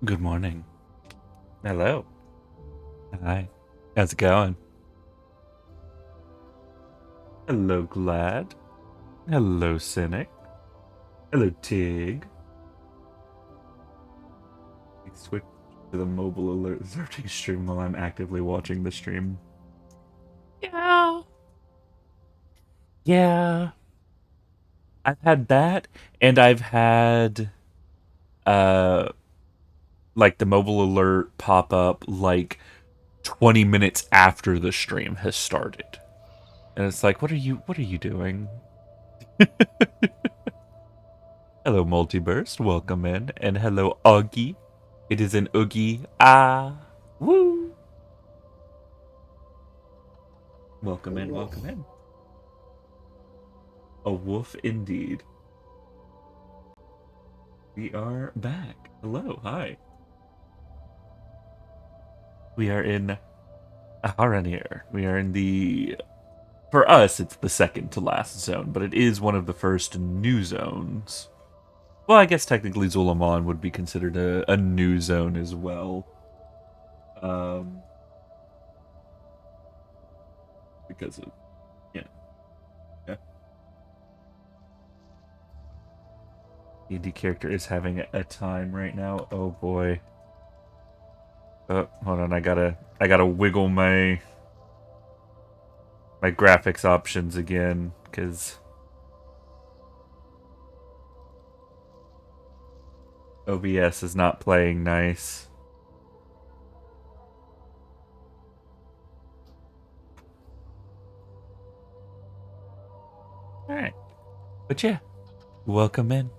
Good morning. Hello. Hi. How's it going? Hello, Glad. Hello, Cynic. Hello, Tig. Switch to the mobile alert searching stream while I'm actively watching the stream. Yeah. Yeah. I've had that, and I've had uh like the mobile alert pop up like 20 minutes after the stream has started. And it's like, what are you doing? Hello, Multiburst. Welcome in. And hello, Augie. It is an Oogie. Ah. Woo. Welcome in, welcome in. A wolf indeed. We are back. Hello, hi. We are in Harandar. We are in the... For us, it's the second to last zone, but it is one of the first new zones. Well, I guess technically Zulaman would be considered a new zone as well. Because of, yeah. D&D character is having a time right now. Oh boy. Oh, hold on, I gotta wiggle my graphics options again, because OBS is not playing nice. Alright. But yeah, welcome in.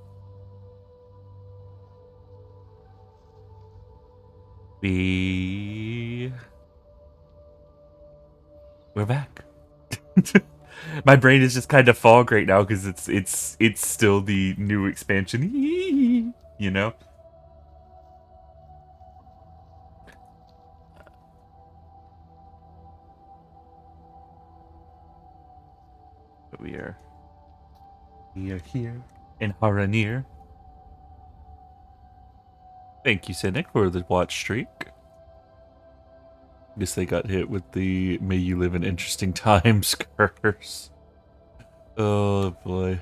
We're back. My brain is just kind of fog right now because it's still the new expansion, you know. But we are here in Harandar. Thank you, Cynic, for the watch streak. Guess they got hit with the "May you live in interesting times" curse. Oh boy.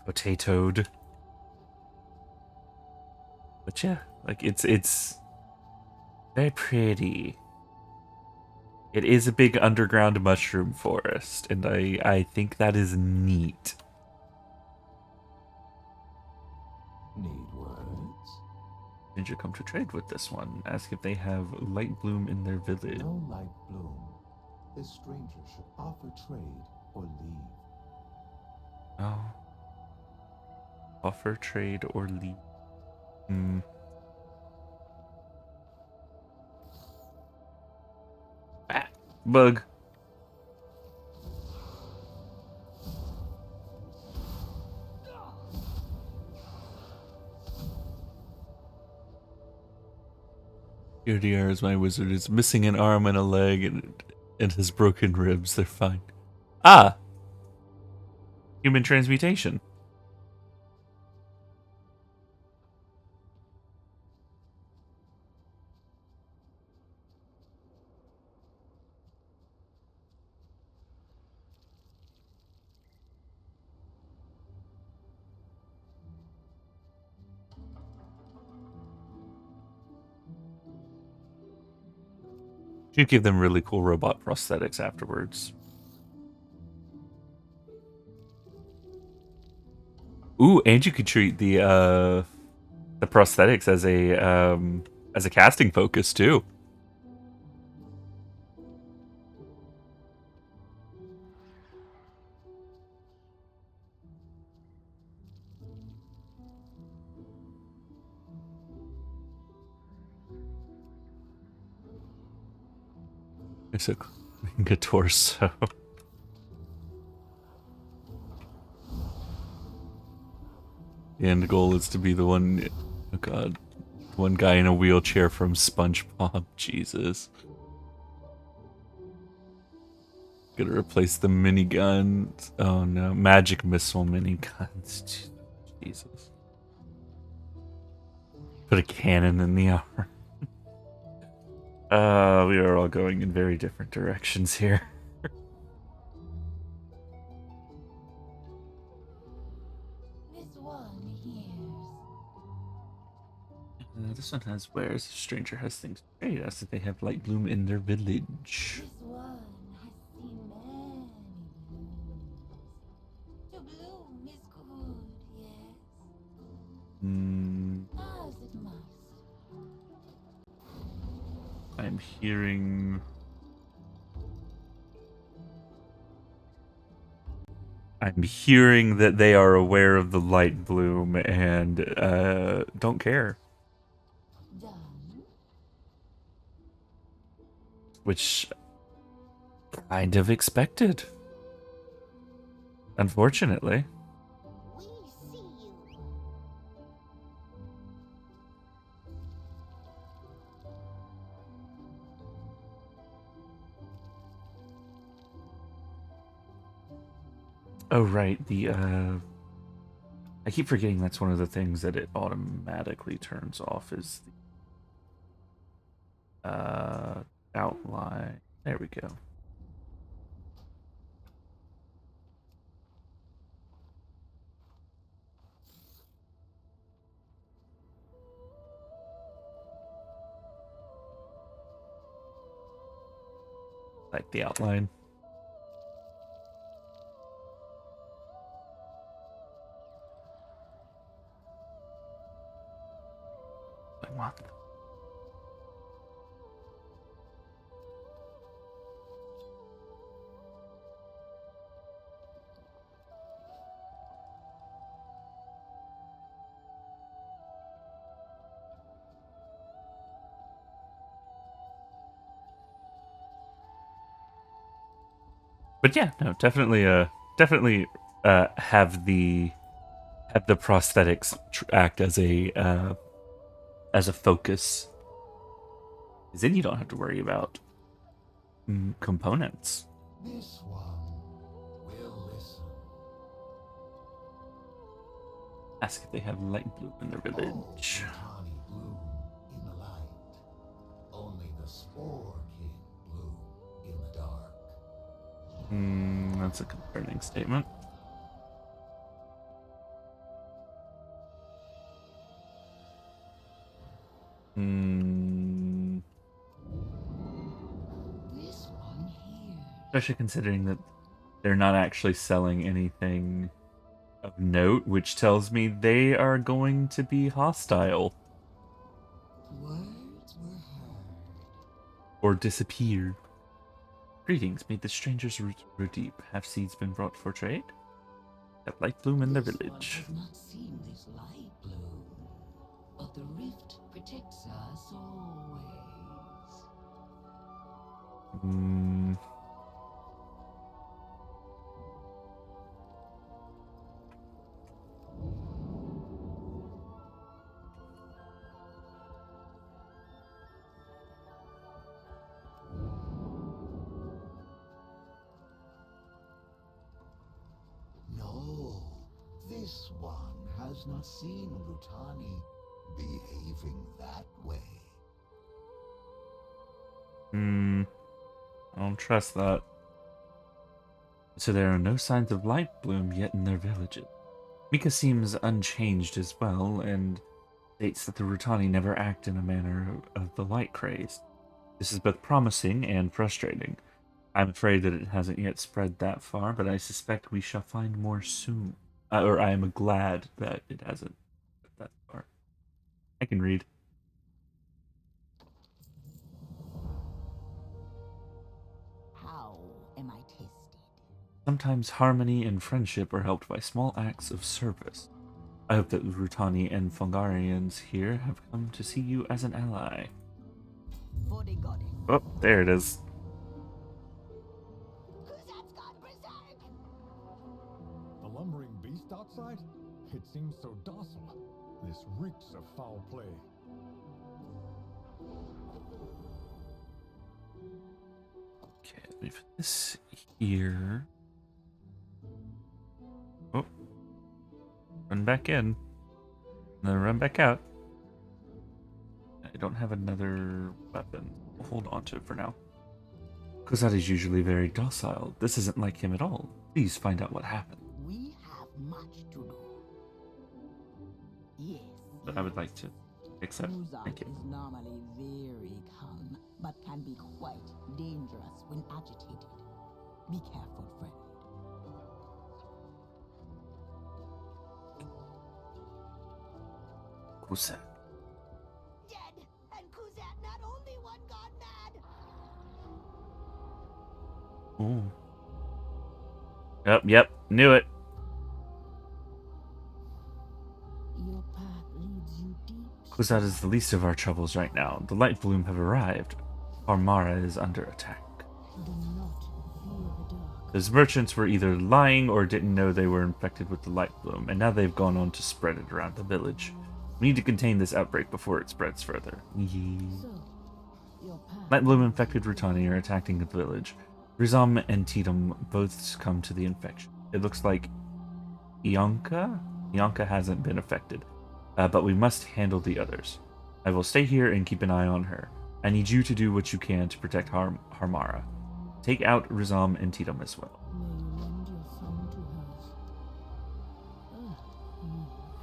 Potatoed. But yeah, like it's very pretty. It is a big underground mushroom forest, and I think that is neat. Need words? Ninja come to trade with this one. Ask if they have light bloom in their village. No light bloom. This stranger should offer trade or leave. Oh. Offer, trade, or leave. Hmm. Ah, bug. Here DR is my wizard. Is missing an arm and a leg and has broken ribs. They're fine. Ah! Human transmutation. Should give them really cool robot prosthetics afterwards. Ooh, and you could treat the prosthetics as a casting focus too. It's a torso. The end goal is to be the one. Oh god, one guy in a wheelchair from SpongeBob. Jesus. Gotta replace the miniguns. Oh no, magic missile miniguns. Jesus. Put a cannon in the armor. We are all going in very different directions here. This one has wares. Stranger has things to trade. Ask if they have light bloom in their village. This one has seen many blooms. To bloom is good, yes. I'm hearing... I'm hearing that they are aware of the light bloom and don't care. Done. Which kind of expected. Unfortunately. We see you. Oh right, the I keep forgetting that's one of the things that it automatically turns off is the outline. There we go. Like the outline. Like what? But yeah, no, definitely definitely have the prosthetics act as a focus. Because then you don't have to worry about components. This one will listen. Ask if they have light bloom in their All village. Rutani bloom in the light. Only the Spore King bloom in the dark. That's a concerning statement. This one here. Especially considering that they're not actually selling anything of note, which tells me they are going to be hostile Words were heard. or disappear. Greetings, may the stranger's roots grow deep. Have seeds been brought for trade? Have light bloom in their This one village. has not seen this light bloom, but the rift protects us always. No, this one has not seen Rutani behaving that way. I don't trust that. So there are no signs of light bloom yet in their villages. Mika seems unchanged as well, and states that the Rutani never act in a manner of the light craze. This is both promising and frustrating. I'm afraid that it hasn't yet spread that far, but I suspect we shall find more soon. Or I am glad that it hasn't spread that far. I can read. How am I tested? Sometimes harmony and friendship are helped by small acts of service. I hope that the Rutani and Fungarians here have come to see you as an ally. For the goddess. Oh, there it is. Kuzat's gone berserk! The lumbering beast outside? It seems so docile. This reeks of foul play. Okay, let me put this here. Oh. Run back in. And then run back out. I don't have another weapon. We'll hold on to it for now. Kozad is usually very docile. This isn't like him at all. Please find out what happened. We have much to do. Yes. But I would like to accept. Kuzat Thank you. is normally very calm, but can be quite dangerous when agitated. Be careful, friend. Kozad. Dead, and Kuzat not only one gone mad, Ooh. Yep, knew it. Your path leads you deep. Kuzat is the least of our troubles right now. The Light Bloom have arrived. Armara is under attack. Do not fear the dark. Those merchants were either lying or didn't know they were infected with the Light Bloom, and now they've gone on to spread it around the village. We need to contain this outbreak before it spreads further. So, your path Light Bloom infected Rutani are attacking the village. Rizam and Tidum both succumb to the infection. It looks like Ianka hasn't been affected, but we must handle the others. I will stay here and keep an eye on her. I need you to do what you can to protect Harmara. Take out Rizam and Tidum as well. may you lend your song to hers. You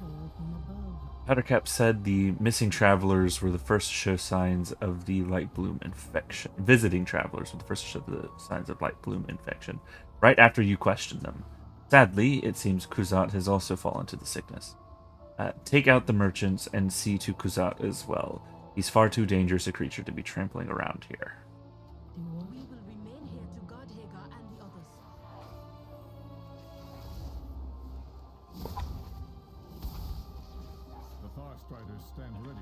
hail from above. Powdercap said the missing travelers were the first to show signs of the Light Bloom infection. Visiting travelers were the first to show the signs of Light Bloom infection, right after you questioned them. Sadly, it seems Kuzat has also fallen to the sickness. Take out the merchants and see to Kuzat as well. He's far too dangerous a creature to be trampling around here. We will Remain here to guard Hagar and the others. The Farstriders stand ready.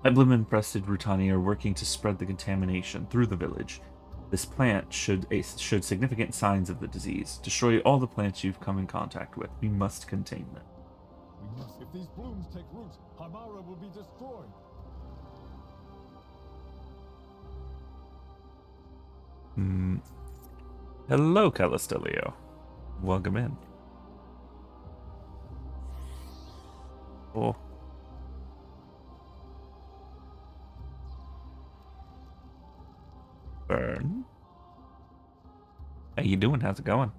Light Bloom infested Rutani are working to spread the contamination through the village. This plant showed significant signs of the disease. Destroy all the plants you've come in contact with. We must contain them. We must. If these blooms take root, Hamara will be destroyed. Hello, Callistelio. Welcome in. Oh. Burn. How you doing? How's it going?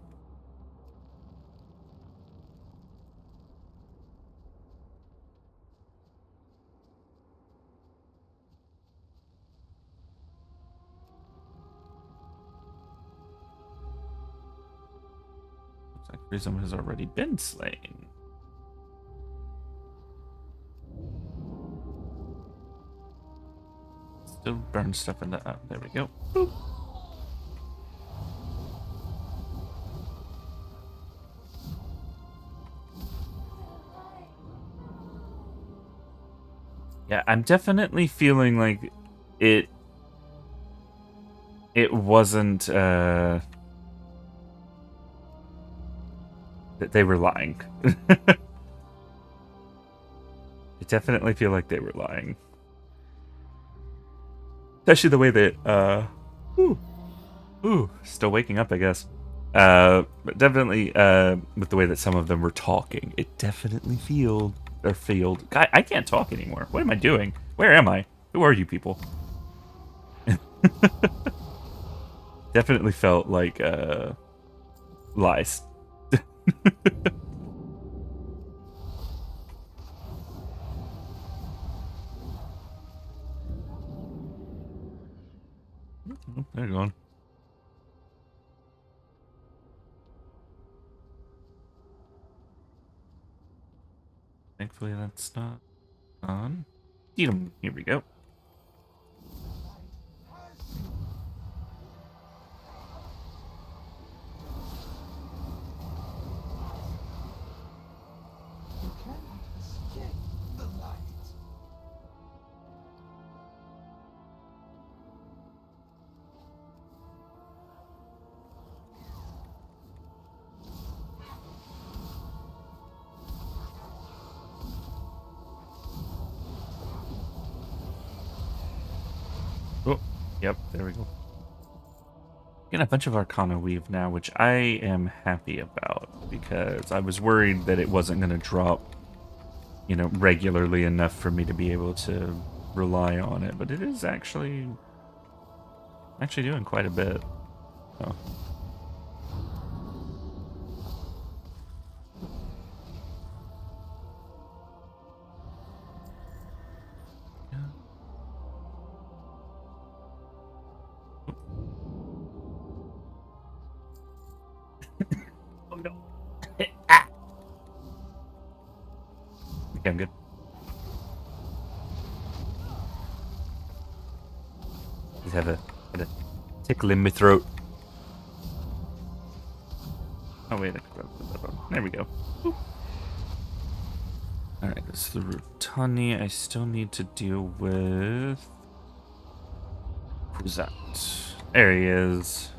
Looks like Prism has already been slain. Still burn stuff in the... Oh, there we go. Boop. Yeah, I'm definitely feeling like it wasn't that they were lying. I definitely feel like they were lying. Especially the way that still waking up, I guess. But definitely with the way that some of them were talking. It definitely feeled. God, I can't talk anymore. What am I doing? Where am I? Who are you people? Definitely felt like lies. Oh, they're gone. Thankfully, that's not on. Eat 'em. Here we go. You cannot escape the light. Oh, yep, there we go. Getting a bunch of Arcana Weave now, which I am happy about, because I was worried that it wasn't going to drop, regularly enough for me to be able to rely on it, but it is actually doing quite a bit. Oh. Oh no. Ah. Okay, I'm good. Just had a tickle in my throat. Oh wait, I could probably put that on. There we go. Alright, this is the Rutani. I still need to deal with... Who's that? There he is.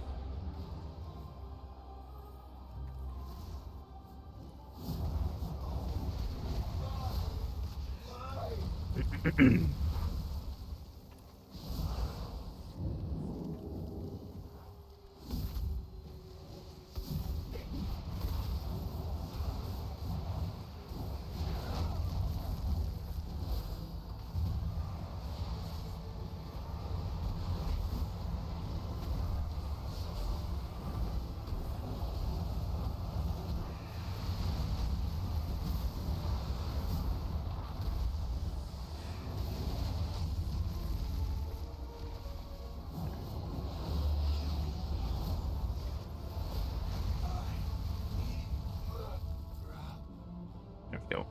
There we go.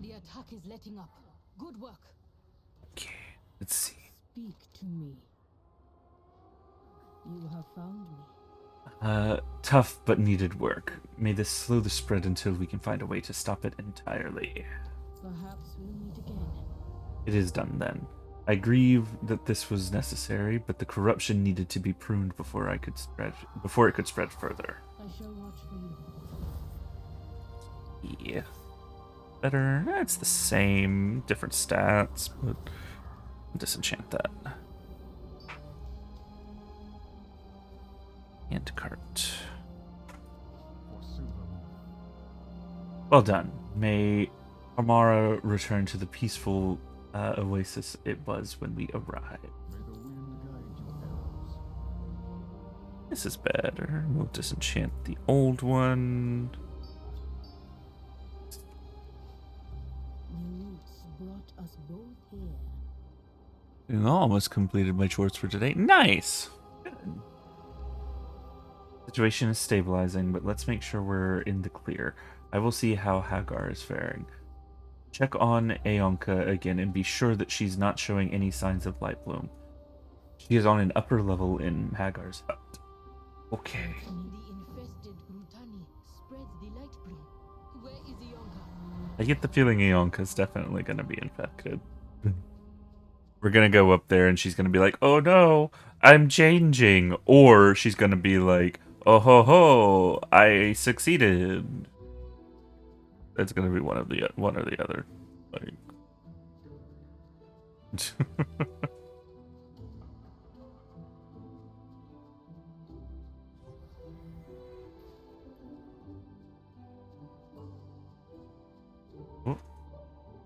The attack is letting up. Good work. Okay, let's see. Speak to me. You have found me. Tough but needed work. May this slow the spread until we can find a way to stop it entirely. Perhaps we'll meet again. It is done then. I grieve that this was necessary, but the corruption needed to be pruned before it could spread further. I shall watch for you. Yeah. Better. It's the same, different stats, but disenchant that. And cart. Well done. May Amara return to the peaceful oasis it was when we arrived. May the wind guide you, elves. This is better. We'll disenchant the old one. The roots brought us both here. And almost completed my chores for today. Nice! Good. Situation is stabilizing, but let's make sure we're in the clear. I will see how Hagar is faring. Check on Aonka again and be sure that she's not showing any signs of light bloom. She is on an upper level in Hagar's hut. Okay. The infested Brutani spreads the light bloom. Where is Ionka? I get the feeling Aonka's definitely going to be infected. We're going to go up there and she's going to be like, oh no, I'm changing. Or she's going to be like, oh ho ho, I succeeded. That's going to be one or the other. Like...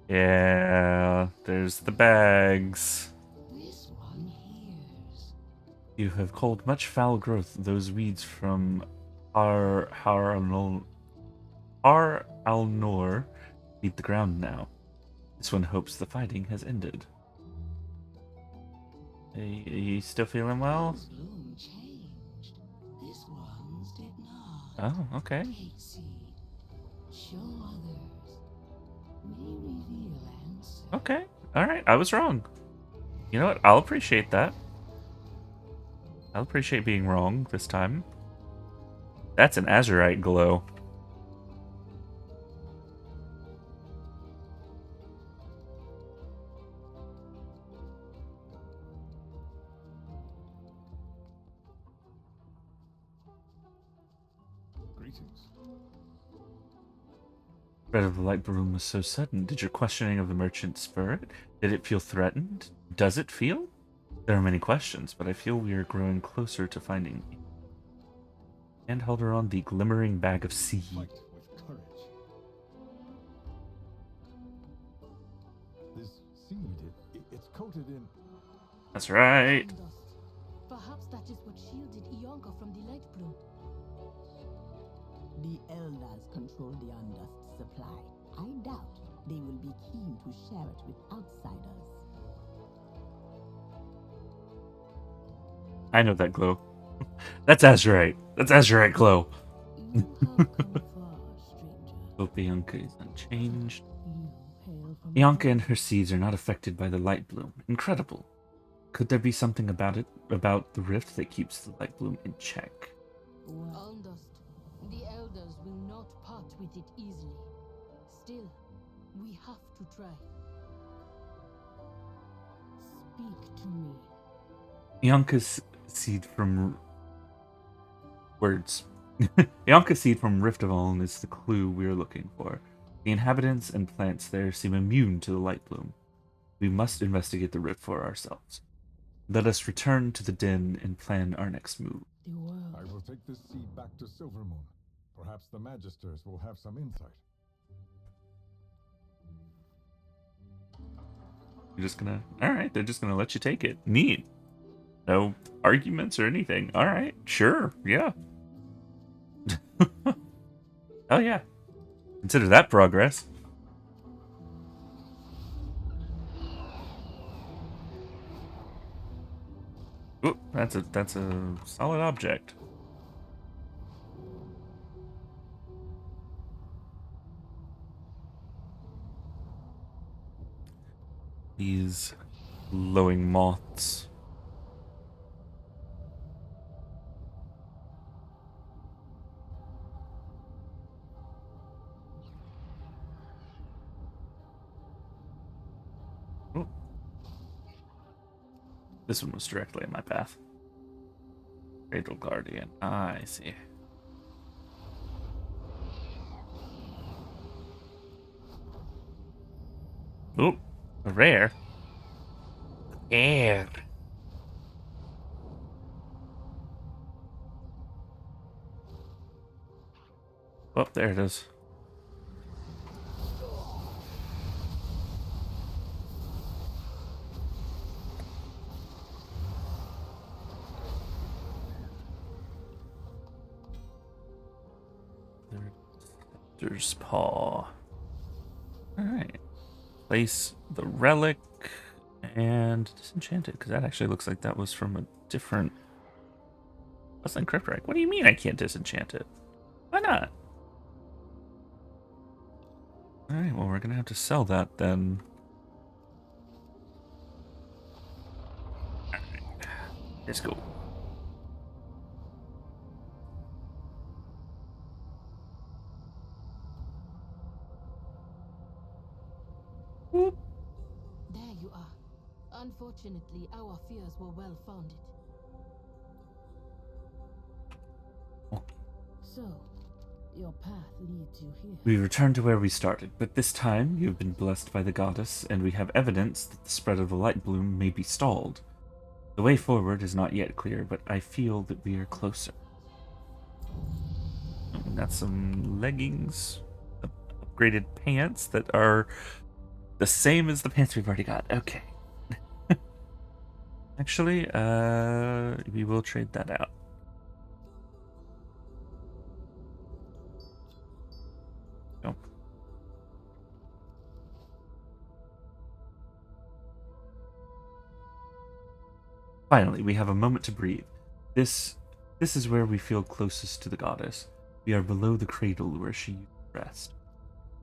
Yeah, there's the bags. This one hears. You have culled much foul growth. Those weeds from Al-Nor feed the ground now. This one hopes the fighting has ended. Are you still feeling well? This bloom changed. This one's did not. Oh, okay. Hate seed. Show others. May reveal answers. Okay. Alright, I was wrong. You know what? I'll appreciate that. I'll appreciate being wrong this time. That's an Azurite glow. Greetings. Spread of the light bloom was so sudden. Did your questioning of the merchant spur it? Did it feel threatened? Does it feel? There are many questions, but I feel we are growing closer to finding. And held her on the glimmering bag of seed. Fight with courage. This seed, it's coated in... That's right. Dust. Perhaps that is what shielded Ionka from the light bloom. The elders control the Undust supply. I doubt they will be keen to share it with outsiders. I know that glow. That's Azurite. That's Azurite glow. You have come far, stranger. Hope Bianca is unchanged. You hail from Bianca and her seeds are not affected by the light bloom. Incredible. Could there be something about the rift that keeps the light bloom in check? Almost. The elders will not part with it easily. Still, we have to try. Speak to me. Yonka's seed from words. Yonka's seed from Rift of Oln is the clue we are looking for. The inhabitants and plants there seem immune to the light bloom. We must investigate the rift for ourselves. Let us return to the den and plan our next move. The world. I will take this seed back to Silvermoon. Perhaps the Magisters will have some insight. You're just gonna. Alright, they're just gonna let you take it. Neat. No arguments or anything. Alright, sure, yeah. Oh yeah. Consider that progress. Oop, that's a solid object. These glowing moths. Oop. This one was directly in my path. Cradle Guardian. I see. Oop. A rare. Air. Oh, there it is. There's paw. Alright. Place the relic and disenchant it, because that actually looks like that was from a different Westland Cryptrike. What do you mean I can't disenchant it? Why not? Alright, well, we're gonna have to sell that then. Alright, let's go. Whoop. There you are. Unfortunately, our fears were well founded. So, your path leads you here. We return to where we started, but this time you have been blessed by the goddess, and we have evidence that the spread of the light bloom may be stalled. The way forward is not yet clear, but I feel that we are closer. Got some leggings, upgraded pants that are the same as the pants we've already got. Okay. Actually, we will trade that out. Nope. Finally, we have a moment to breathe. This is where we feel closest to the goddess. We are below the cradle where she used to rest.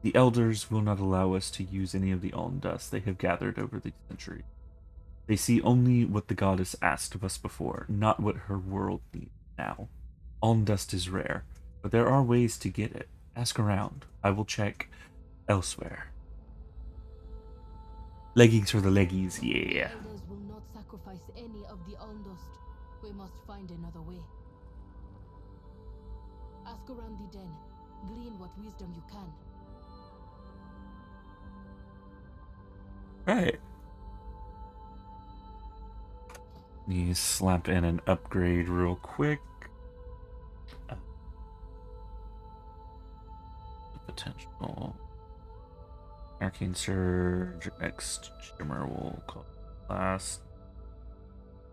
The elders will not allow us to use any of the Aln dust they have gathered over the centuries. They see only what the goddess asked of us before, not what her world needs now. Aln dust is rare, but there are ways to get it. Ask around. I will check elsewhere. Leggings for the leggies, yeah. Elders will not sacrifice any of the Almost. We must find another way. Ask around the den. Glean what wisdom you can. Right. You slap in an upgrade real quick. Potential Arcane Surge, next Shimmer will call last.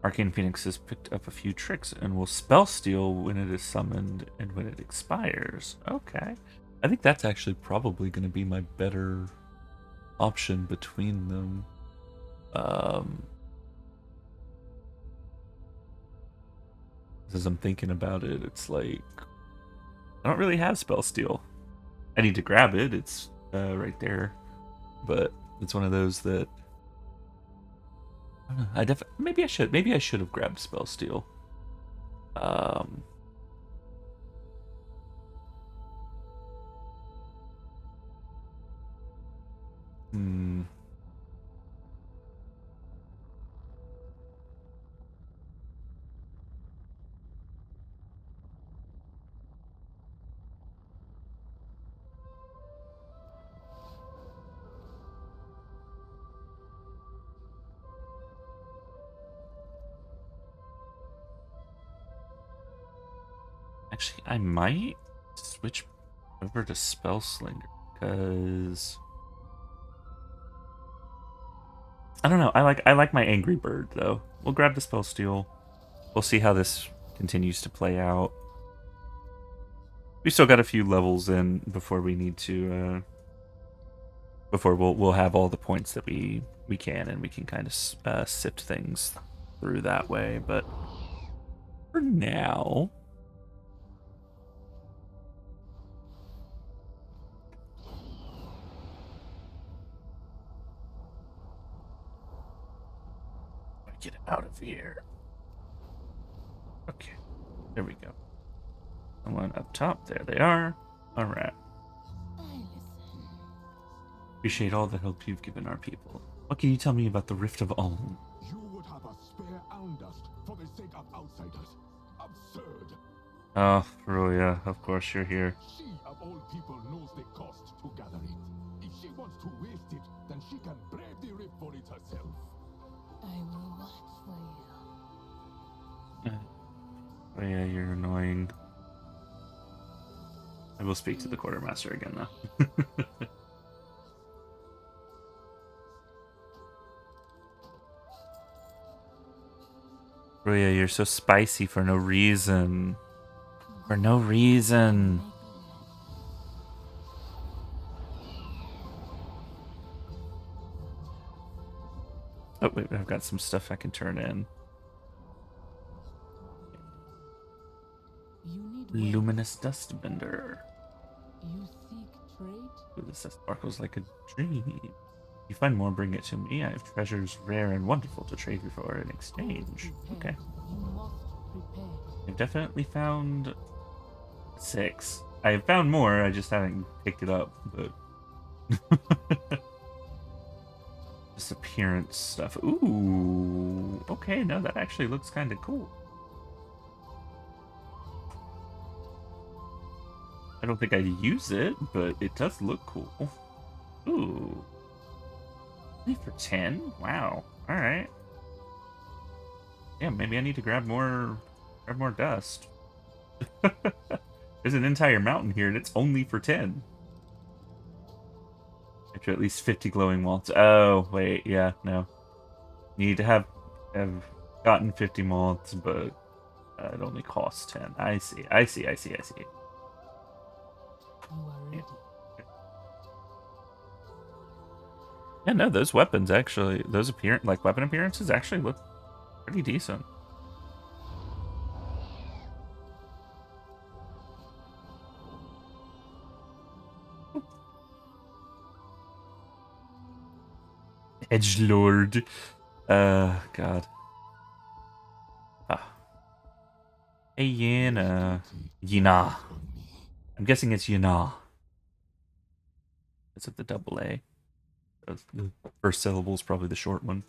Arcane Phoenix has picked up a few tricks and will spell steal when it is summoned and when it expires. Okay. I think that's actually probably going to be my better option between them. As I'm thinking about it, it's like I don't really have spell steal. I need to grab it. It's right there, but it's one of those that Maybe I should have grabbed spell steal. Hmm. Actually, I might switch over to spell slinger because I don't know. I like my angry bird though. We'll grab the spell steal. We'll see how this continues to play out. We still got a few levels in before we need to. Before we'll have all the points that we can, and we can kind of sift things through that way. But for now, get out of here. Okay, there we go. Someone up top. There they are. All right. Appreciate all the help you've given our people. What can you tell me about the Rift of Ulm? You would have us spare Andust for the sake of outsiders. Absurd. Oh, Roya, of course you're here. She, of all people, knows the cost to gather it. If she wants to waste it, then she can brave the Rift for it herself. I will watch for you. Roya, you're annoying. I will speak to the quartermaster again, though. Roya, you're so spicy for no reason. For no reason. Oh, wait, I've got some stuff I can turn in. You need Luminous Dustbender. You seek trade? Ooh, this sparkles like a dream. You find more, bring it to me. I have treasures rare and wonderful to trade you for in exchange. Okay. You must prepare. I've definitely found 6. I have found more, I just haven't picked it up, but disappearance stuff. Ooh, okay, no, that actually looks kind of cool. I don't think I'd use it, but it does look cool. Ooh. Only for 10? Wow. Alright. Yeah, maybe I need to grab more dust. There's an entire mountain here and it's only for 10. After at least 50 glowing malts. Oh, wait, yeah, no. Need to have gotten 50 malts, but it only costs 10. I see. You are ready. Yeah, no, those weapons actually, those weapon appearances actually look pretty decent. Edgelord. God. Hey, Yina. I'm guessing it's Yina. Is it the double A? The first syllable is probably the short one.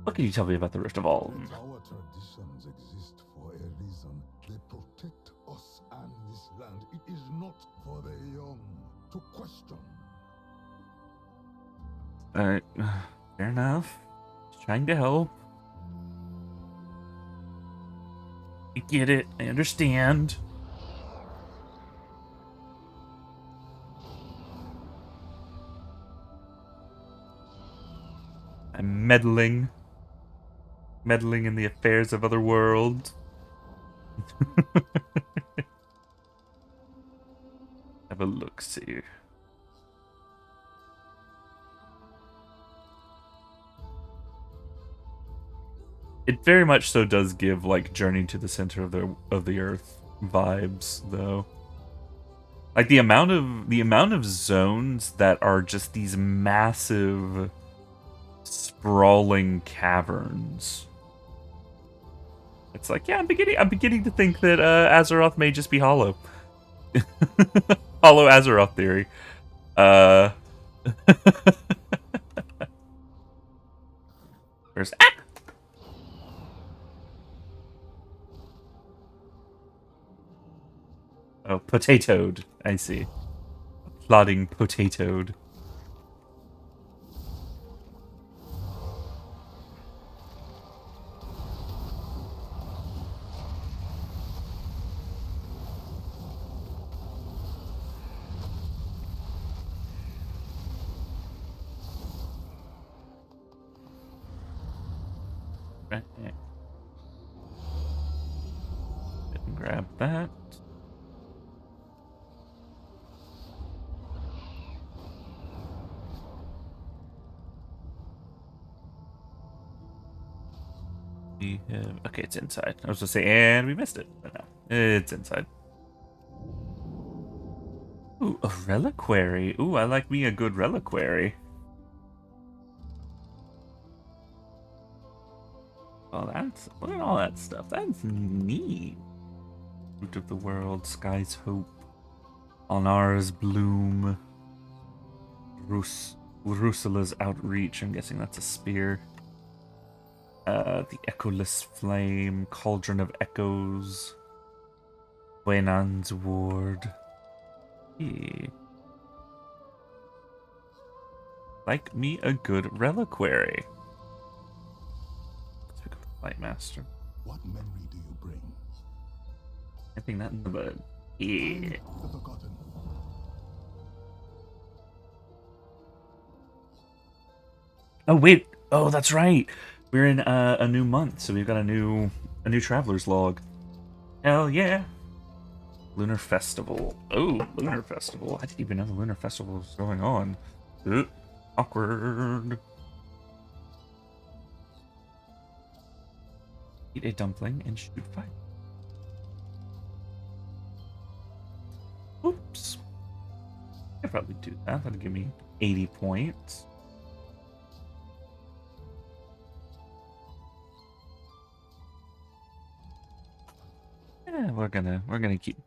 What can you tell me about the Rift of Ulm? Our traditions exist for a reason. They protect us and this land. It is not for the young to question. Alright, fair enough. Just trying to help. I get it. I understand. I'm meddling in the affairs of other worlds. Have a look, see. It very much so does give like Journey to the Center of the Earth vibes, though. Like the amount of zones that are just these massive sprawling caverns. It's like, yeah, I'm beginning to think that Azeroth may just be hollow. Hollow Azeroth theory. Where's Oh, potatoed. I see. Plodding potatoed. Right. Grab that. We have... Okay, it's inside. I was gonna say, and we missed it. But no, it's inside. Ooh, a reliquary. Ooh, I like me a good reliquary. Oh, that's... Look at all that stuff. That's neat. Root of the world, Sky's hope, Alnara's bloom, Urusula's outreach. I'm guessing that's a spear. The echoless flame, cauldron of echoes, Wenan's ward. Yeah. Like me a good reliquary. Let's pick up the Lightmaster. What memory do you bring? I think that in the bud. Yeah. The forgotten. Oh wait. Oh, that's right. We're in a new month, so we've got a new traveler's log. Hell yeah. Lunar Festival. Oh, Lunar Festival. I didn't even know the Lunar Festival was going on. Awkward. Eat a dumpling and shoot fire. Oops. I could probably do that. That'll give me 80 points. Yeah, we're gonna keep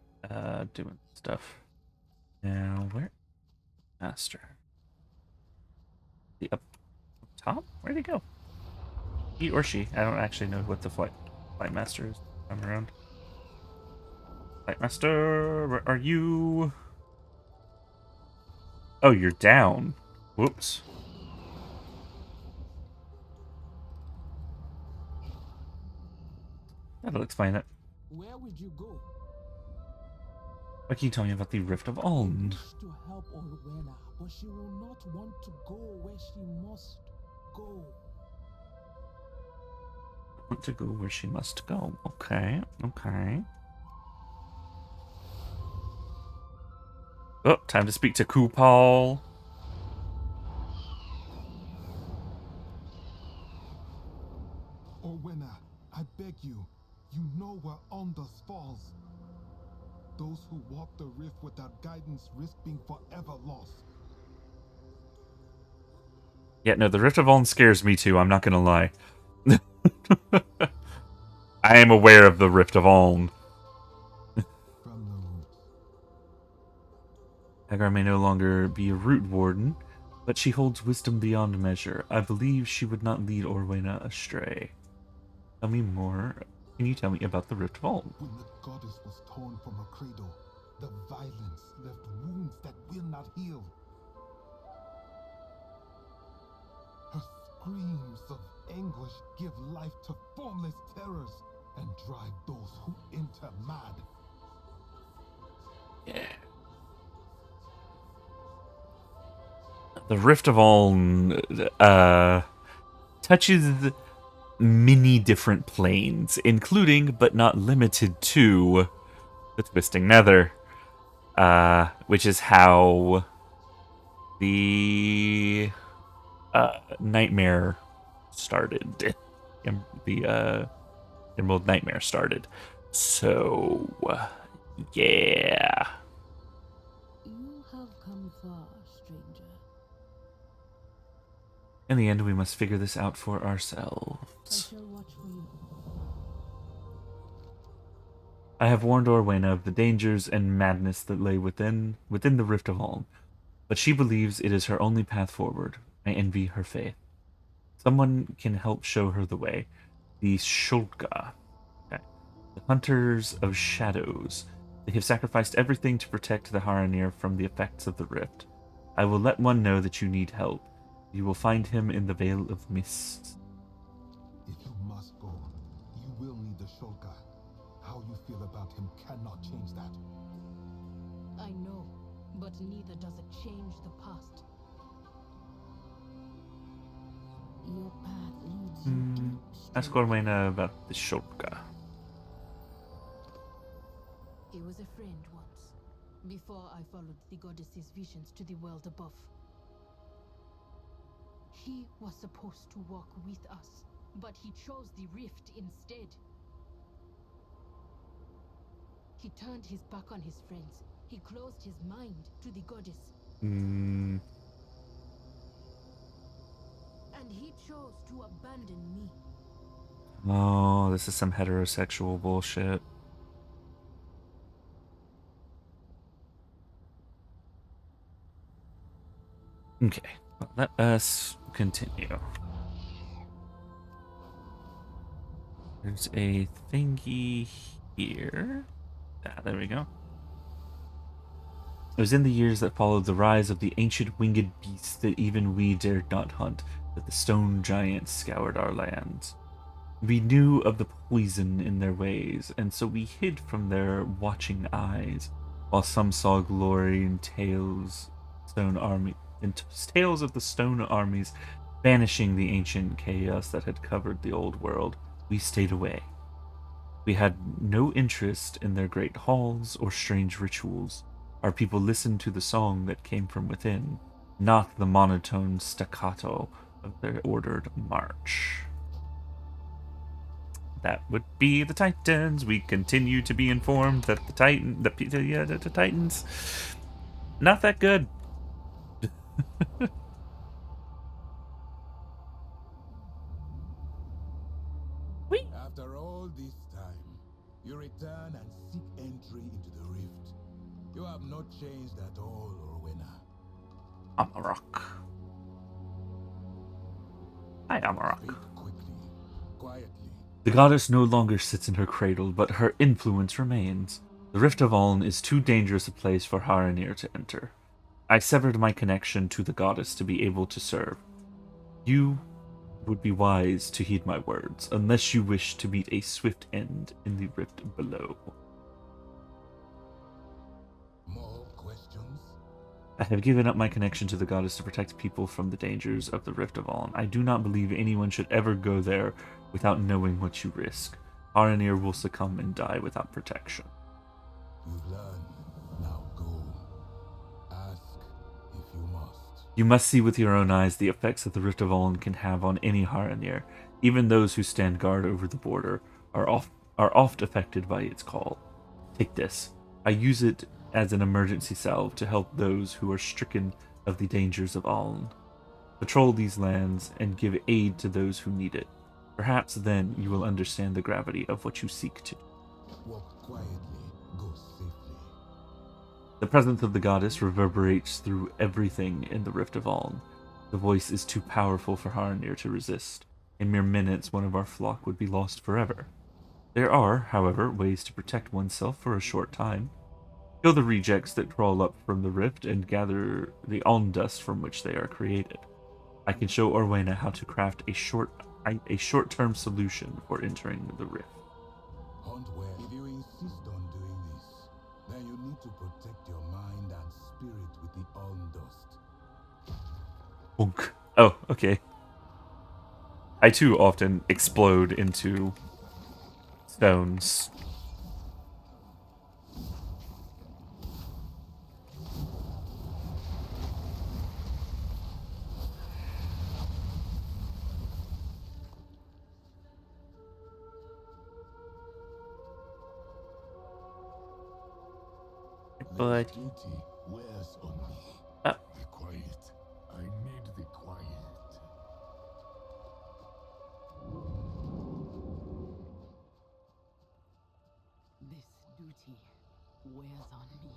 doing stuff. Now where? Master. The up top? Where'd he go? He or she. I don't actually know what the flight master is. I'm around. Flight master, where are you? Oh, you're down. Whoops. That'll explain it. Where would you go? What can you tell me about the Rift of Uln? Wish to help Orwena, but she will not want to go where she must go. Want to go where she must go. Okay, okay. Oh, time to speak to Kupal. Orwena, I beg you. You know where Ondas falls. Those who walk the rift without guidance risk being forever lost. Yeah, no, the Rift of Uln scares me too, I'm not gonna lie. I am aware of the Rift of Uln. From the roots. Hagar may no longer be a root warden, but she holds wisdom beyond measure. I believe she would not lead Orwena astray. Tell me more. Can you tell me about the Rift of Uln? When the goddess was torn from her cradle, the violence left wounds that will not heal. Her screams of anguish give life to formless terrors and drive those who enter mad. Yeah. The Rift of Uln touches many different planes, including but not limited to the Twisting Nether, which is how the Nightmare started. The Emerald Nightmare started. So, yeah. You have come far, stranger. In the end, we must figure this out for I ourselves. shall watch for you. I have warned Orwena of the dangers and madness that lay within the Rift of Olm, but she believes it is her only path forward. I envy her faith. Someone can help show her the way. The Shulka, okay. The Hunters of Shadows. They have sacrificed everything to protect the Haranir from the effects of the Rift. I will let one know that you need help. You will find him in the Vale of Mist. If you must go, you will need the Shulka. How you feel about him cannot change that. I know, but neither does it change the past. Your path leads you deep. Ask Stranger. Orwena about the Shulka. He was a friend once, before I followed the goddess's visions to the world above. He was supposed to walk with us, but he chose the rift instead. He turned his back on his friends. He closed his mind to the goddess. Hmm. And he chose to abandon me. Oh, this is some heterosexual bullshit. Okay, well, let us continue. There's a thingy here. Ah, there we go. It was in the years that followed the rise of the ancient winged beasts that even we dared not hunt, that the stone giants scoured our lands. We knew of the poison in their ways, and so we hid from their watching eyes, while some saw glory in tales of the stone armies banishing the ancient chaos that had covered the old world. We stayed away. We had no interest in their great halls or strange rituals. Our people listened to the song that came from within, not the monotone staccato of their ordered march. That would be the Titans. We continue to be informed that the Titans, not that good. Whee! After all this time, you return and seek entry into the rift. You have not changed at all, Orwena. Amarok. Hi, Amarok. Speak quickly, quietly. The goddess no longer sits in her cradle, but her influence remains. The Rift of Oln is too dangerous a place for Haranir to enter. I severed my connection to the goddess to be able to serve. You would be wise to heed my words, unless you wish to meet a swift end in the rift below. More questions? I have given up my connection to the goddess to protect people from the dangers of the Rift of Oln. I do not believe anyone should ever go there without knowing what you risk. Haranir will succumb and die without protection. You've learned. Now go. Ask if you must. You must see with your own eyes the effects that the Rift of Oln can have on any Haranir. Even those who stand guard over the border are oft affected by its call. Take this. I use it as an emergency salve to help those who are stricken of the dangers of Oln. Patrol these lands and give aid to those who need it. Perhaps then you will understand the gravity of what you seek to. Walk quietly. Go safely. The presence of the goddess reverberates through everything in the Rift of Oln. The voice is too powerful for Haranir to resist. In mere minutes, one of our flock would be lost forever. There are, however, ways to protect oneself for a short time. Kill the rejects that crawl up from the rift and gather the Oln dust from which they are created. I can show Orwena how to craft a short-term solution for entering the rift. Hunt well. If you insist on doing this, then you need to protect your mind and spirit with the Ulm dust. Bonk. Oh, okay. I too often explode into stones. But Duty wears on me. uh, Be quiet. I need the quiet. duty wears on me.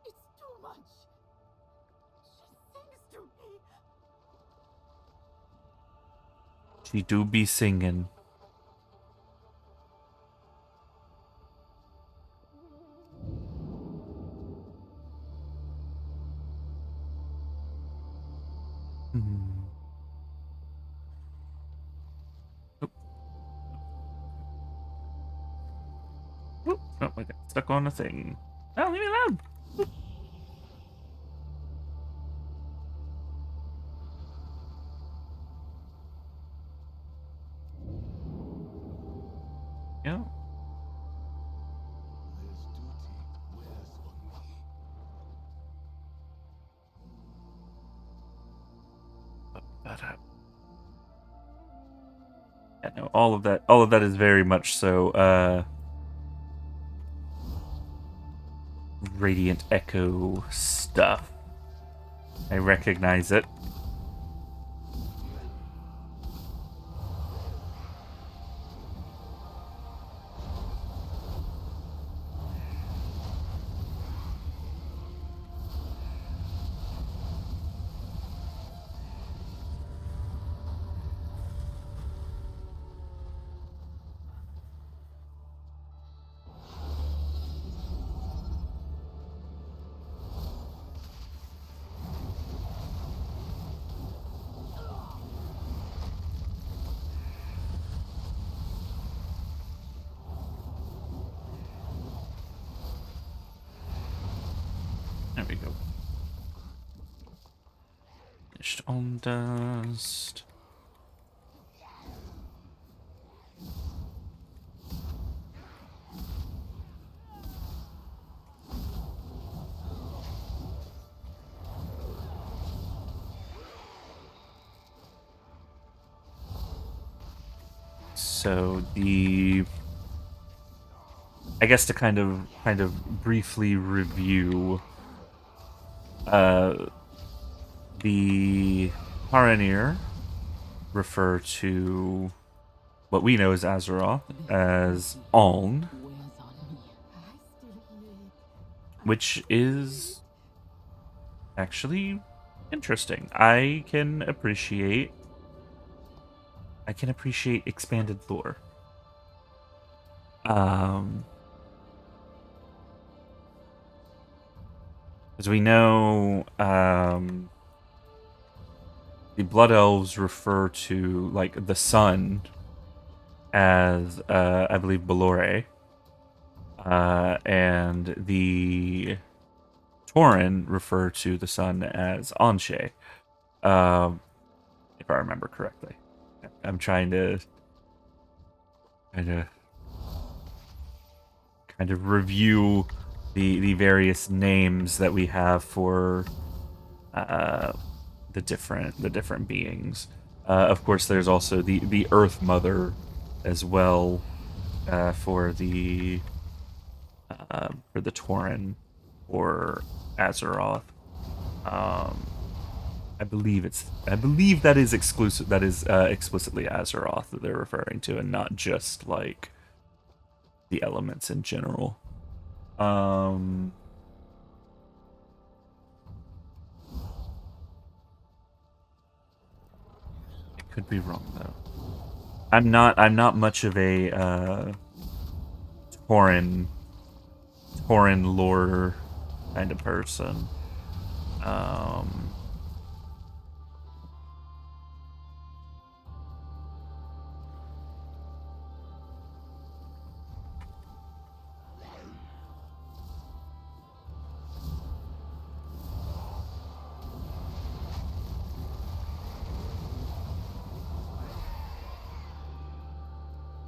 It's too much. She sings to me. She do be singing. Hmm. Oop. Oop. Oh, I got stuck on a thing. Oh, leave me alone. Yeah. This duty wears on me. Yeah, no, all of that is very much so Radiant Echo stuff. I recognize it. There we go. Finished on dust. So I guess to kind of briefly review the Harandar refer to what we know as Azeroth as Aln, Wears on me. I still need. which is actually interesting. I can appreciate expanded lore. Um as we know, the Blood Elves refer to like the sun as I believe Belore. And the Tauren refer to the sun as Anshe, um, if I remember correctly. I'm trying to kind of review the various names that we have for uh, the different beings. Of course, there's also the Earth Mother as well for the Tauren or Azeroth. Um, I believe that is exclusive. That is explicitly Azeroth that they're referring to, and not just like the elements in general. Um, I could be wrong though. I'm not much of a Tauren lore kind of person. Um,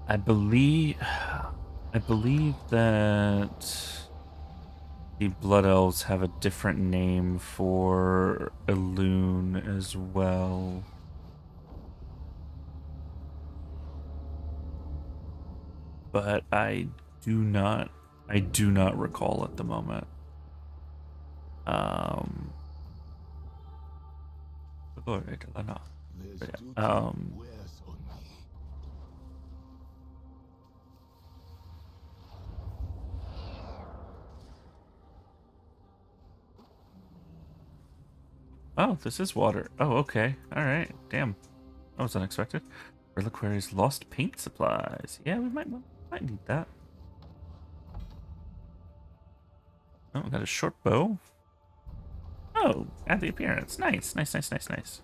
I believe that the Blood Elves have a different name for Elune as well. But I do not recall at the moment. Um Alright, I know. This But duty yeah, wears on me. Oh, this is water. Oh, okay. Alright. Damn. That was unexpected. Reliquary's lost paint supplies. Yeah, we might need that. Oh, we got a short bow. Oh, add the appearance. Nice, nice, nice, nice, nice.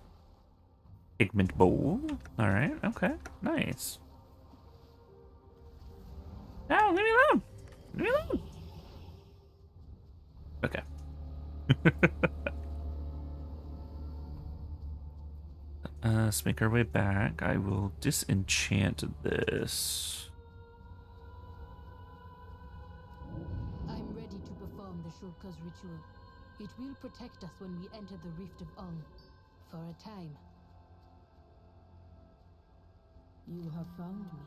Pigment bowl. Alright, okay. Nice. No, leave me alone. Leave me alone. Okay. Let's make our way back. I will disenchant this. I'm ready to perform the Shulka's ritual. It will protect us when we enter the Rift of Ong. For a time. You have found me.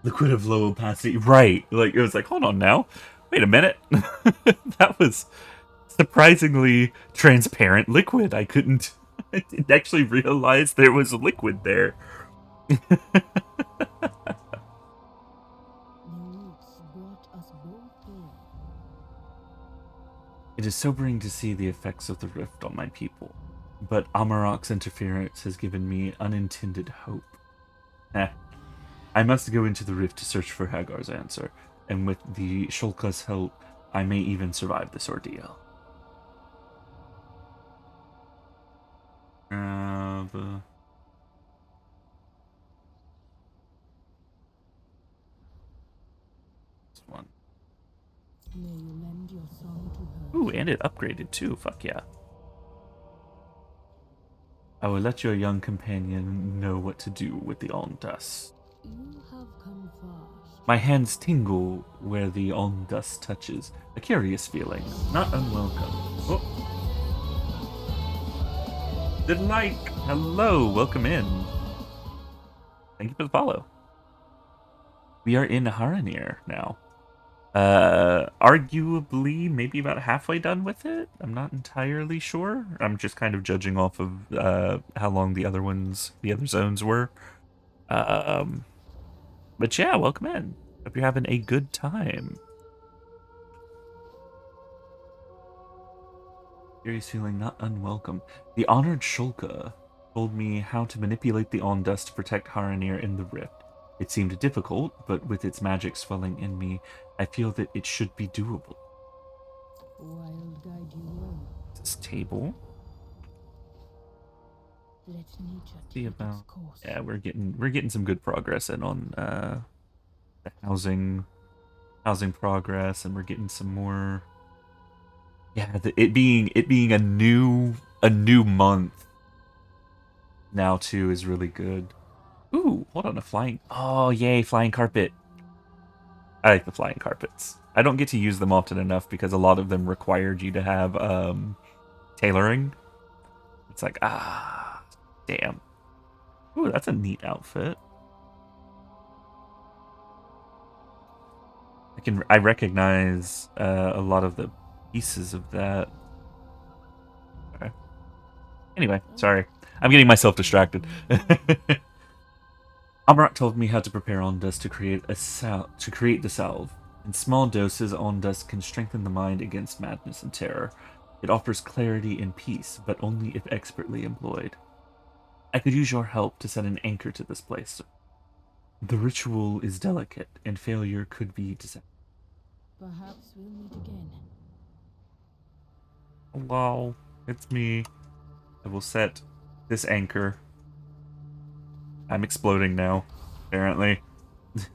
Liquid of low opacity. Right. Like, it was like, hold on now. Wait a minute. That was surprisingly transparent liquid. I didn't actually realize there was a liquid there. The roots brought us both here. It is sobering to see the effects of the rift on my people, but Amarok's interference has given me unintended hope. I must go into the rift to search for Hagar's answer, and with the Shulka's help, I may even survive this ordeal. This one. May you lend your song to her. Ooh, and it upgraded too. Fuck yeah. I will let your young companion know what to do with the on dust. You have come fast. My hands tingle where the on dust touches. A curious feeling, not unwelcome. Oh. The like. Hello, welcome in. Thank you for the follow. We are in Harandar now. Arguably, maybe about halfway done with it. I'm not entirely sure. I'm just kind of judging off of how long the other zones were. But yeah, welcome in. Hope you're having a good time. Curious feeling, not unwelcome. The honored Shulka told me how to manipulate the on dust to protect Harandar in the rift. It seemed difficult, but with its magic swelling in me, I feel that it should be doable. Wild guide you well. This table. Let nature See take about. its course. Yeah, we're getting some good progress in on the housing progress, and we're getting some more. Yeah, it being a new month now too is really good. Ooh, hold on, a flying. Oh yay, flying carpet. I like the flying carpets. I don't get to use them often enough because a lot of them required you to have tailoring. It's like, damn. Ooh, that's a neat outfit. I recognize a lot of the pieces of that. Okay. Anyway, sorry. I'm getting myself distracted. Amrat told me how to prepare Ondust to create the salve. In small doses, Ondust can strengthen the mind against madness and terror. It offers clarity and peace, but only if expertly employed. I could use your help to set an anchor to this place. The ritual is delicate, and failure could be disastrous. Perhaps we'll meet again. Hello, it's me. I will set this anchor. I'm exploding now, apparently. Her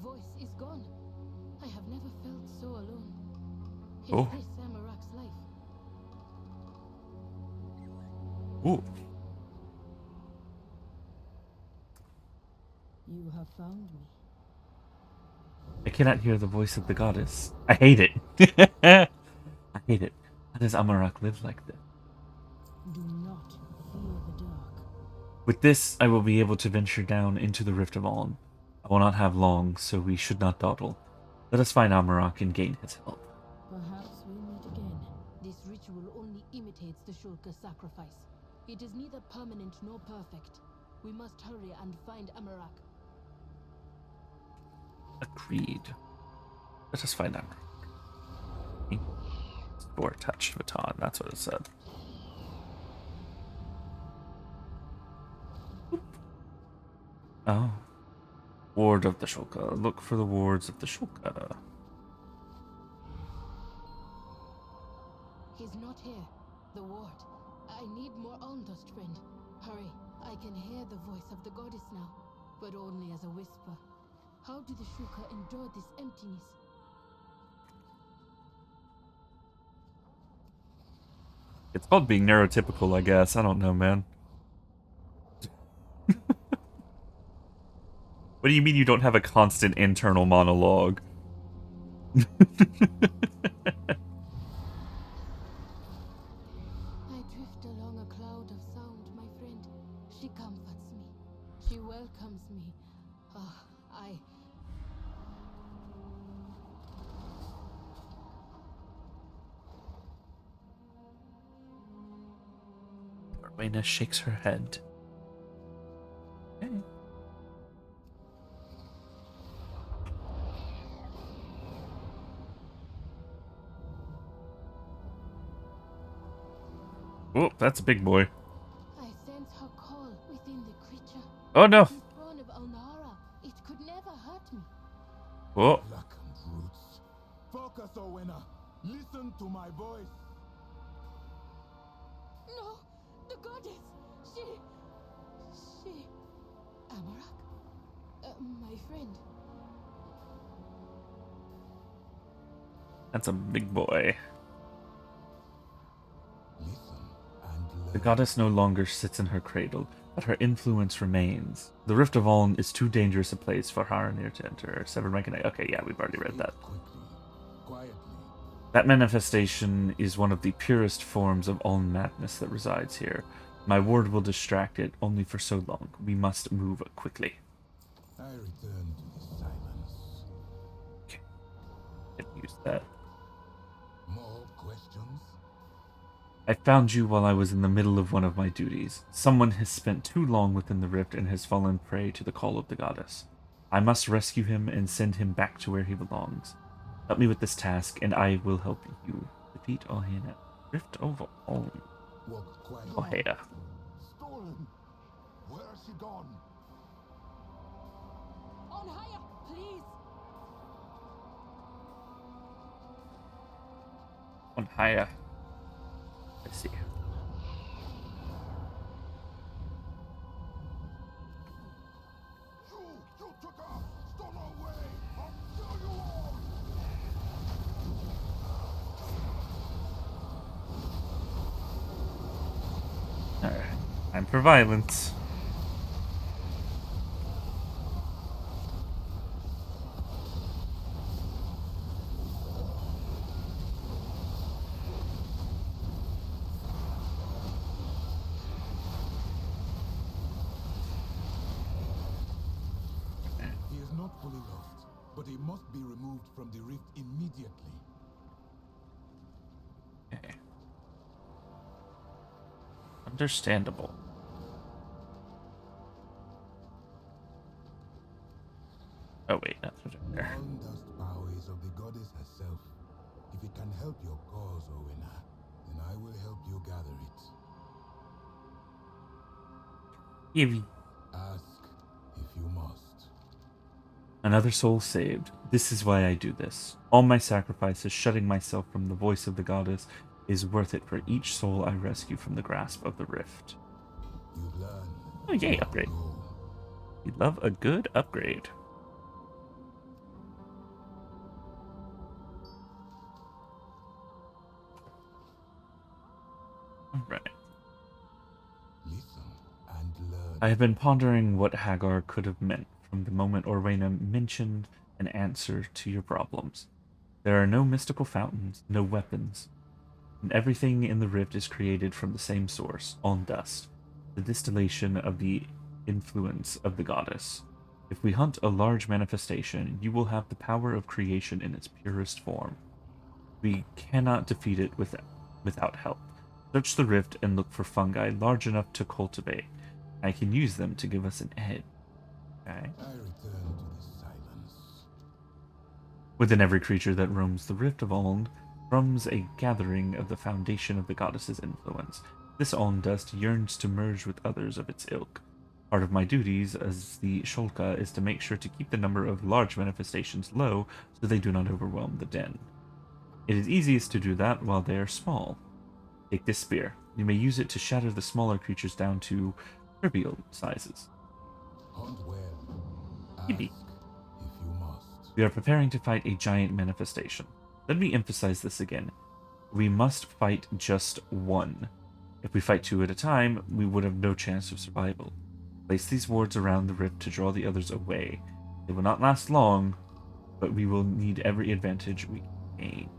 voice is gone. I have never felt so alone. Is Oh. this Samarak's life? Ooh. You have found me. I cannot hear the voice of the goddess. I hate it. I hate it. How does Amarak live like this? Do not fear the dark. With this, I will be able to venture down into the Rift of Aln. I will not have long, so we should not dawdle. Let us find Amarak and gain his help. Perhaps we'll meet again. This ritual only imitates the Shulka sacrifice. It is neither permanent nor perfect. We must hurry and find Amarak. Agreed. Let us find Amarak. Or touched baton, that's what it said. Oh. Ward of the Shulka. Look for the wards of the Shulka. He's not here. The ward. I need more Almdust, friend. Hurry. I can hear the voice of the goddess now, but only as a whisper. How do the Shuka endure this emptiness? It's called being neurotypical, I guess. I don't know, man. What do you mean you don't have a constant internal monologue? I drift along a cloud of sound, my friend. She comforts me. She welcomes me. Rowena shakes her head. Okay. Oh, that's a big boy. I sense her call within the creature. Oh no! She's born of Alnara. It could never hurt me. Oh, Blackened roots. Focus, Owena. Listen to my voice. No! The goddess! She... Amarak? My friend. that's a big boy. Listen and learn. The goddess no longer sits in her cradle, but her influence remains. The Rift of Oln is too dangerous a place for Harandar to enter. Severed my connection. Okay, yeah, we've already read that. Quickly, quietly. That manifestation is one of the purest forms of Oln madness that resides here. My ward will distract it only for so long. We must move quickly. I return to the silence. Didn't use that. More questions? I found you while I was in the middle of one of my duties. Someone has spent too long within the rift and has fallen prey to the call of the goddess. I must rescue him and send him back to where he belongs. Help me with this task, and I will help you defeat Ohana. Rift of Oln. Walk quietly. Ohana. Stolen. Where has she gone? On higher, please! On higher. I see. You took her. Stole her away. I'll kill you all. Alright. Time for violence. He is not fully lost, but he must be removed from the rift immediately. Okay. Understandable. Oh wait, that's right there. Almdust power is of the goddess herself. If it can help your cause, Owena, then I will help you gather it. Evie. Ask if you must. Another soul saved. This is why I do this. All my sacrifices, shutting myself from the voice of the goddess, is worth it for each soul I rescue from the grasp of the rift. You've learned. Oh yay, upgrade. Go. We love a good upgrade. Alright. Listen and learn. I have been pondering what Hagar could have meant from the moment Orwena mentioned an answer to your problems. There are no mystical fountains, no weapons, and everything in the rift is created from the same source, on dust, the distillation of the influence of the goddess. If we hunt a large manifestation, you will have the power of creation in its purest form. We cannot defeat it without help. Search the rift and look for fungi large enough to cultivate. I can use them to give us an edge. Okay. I return to the silence. Within every creature that roams the Rift of Oln thrums a gathering of the foundation of the goddess's influence. This Oln dust yearns to merge with others of its ilk. Part of my duties as the Sholka is to make sure to keep the number of large manifestations low so they do not overwhelm the den. It is easiest to do that while they are small. Take this spear. You may use it to shatter the smaller creatures down to trivial sizes. Hunt well. Ask Yippee. if you must. We are preparing to fight a giant manifestation. Let me emphasize this again. We must fight just one. If we fight two at a time, we would have no chance of survival. Place these wards around the rift to draw the others away. They will not last long, but we will need every advantage we can gain.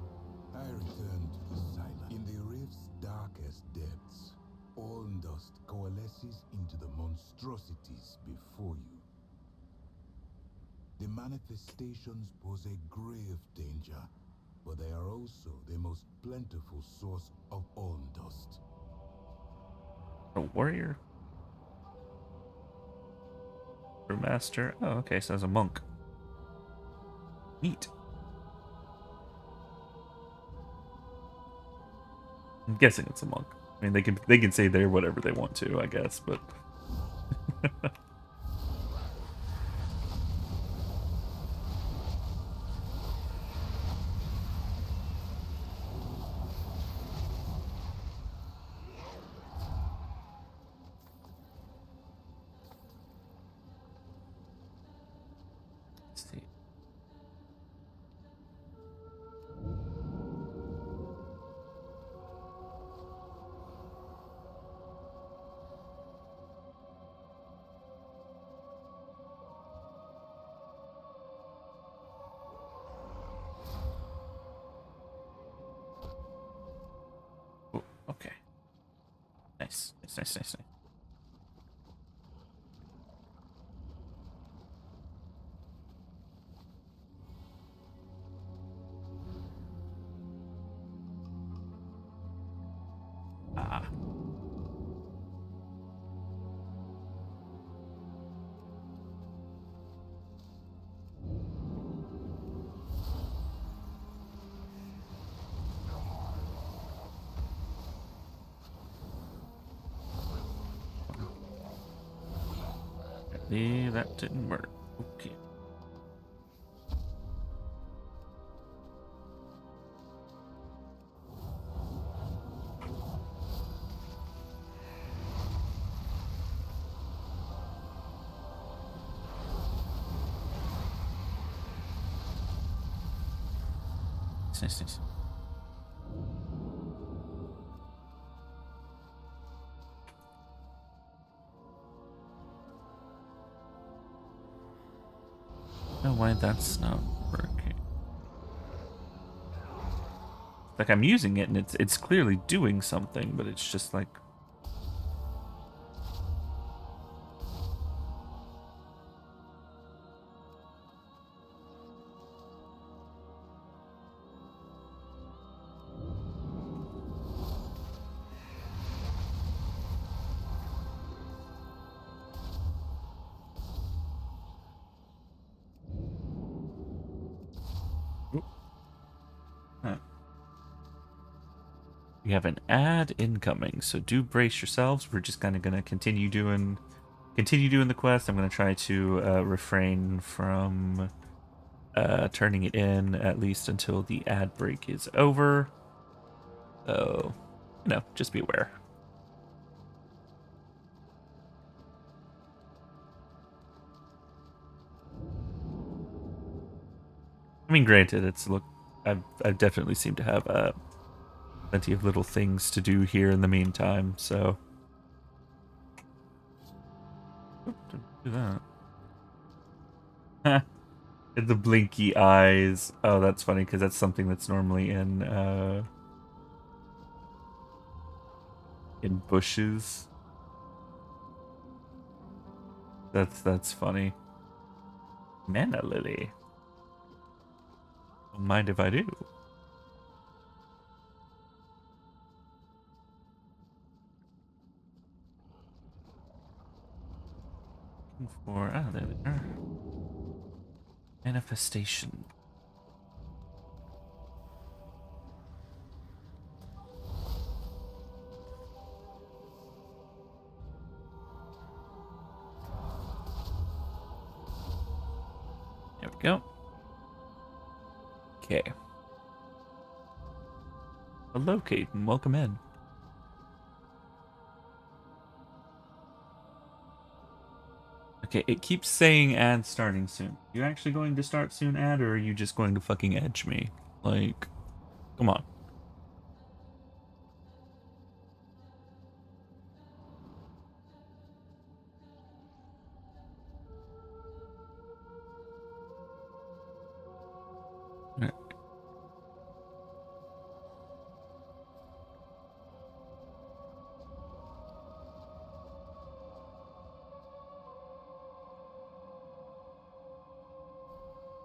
I return to the silence. In the rift's darkest depths, all dust coalesces into the monstrosities before you. The manifestations pose a grave danger, but they are also the most plentiful source of all dust. A warrior? Brewmaster? Oh, okay, so as a monk. Neat. I'm guessing it's a monk. I mean, they can say they're whatever they want to, I guess, but let's see. Oh, okay. Nice. Nice. Ah. Apparently that didn't work. Okay. Nice. I don't know why that's not working. Like I'm using it and it's clearly doing something, but it's just like huh. We have an ad incoming, so do brace yourselves. We're just kind of gonna continue doing the quest. I'm gonna try to refrain from turning it in at least until the ad break is over. So, just be aware. I mean, granted, I've definitely seemed to have plenty of little things to do here in the meantime. So, don't do that. The blinky eyes. Oh, that's funny because that's something that's normally in bushes. That's funny. Mana lily. Don't mind if I do. Looking for there they are. Manifestation. go. Okay. Hello, Caden. Welcome in. Okay, it keeps saying ad starting soon. You actually going to start soon, ad, or are you just going to fucking edge me? Like, come on. Alright.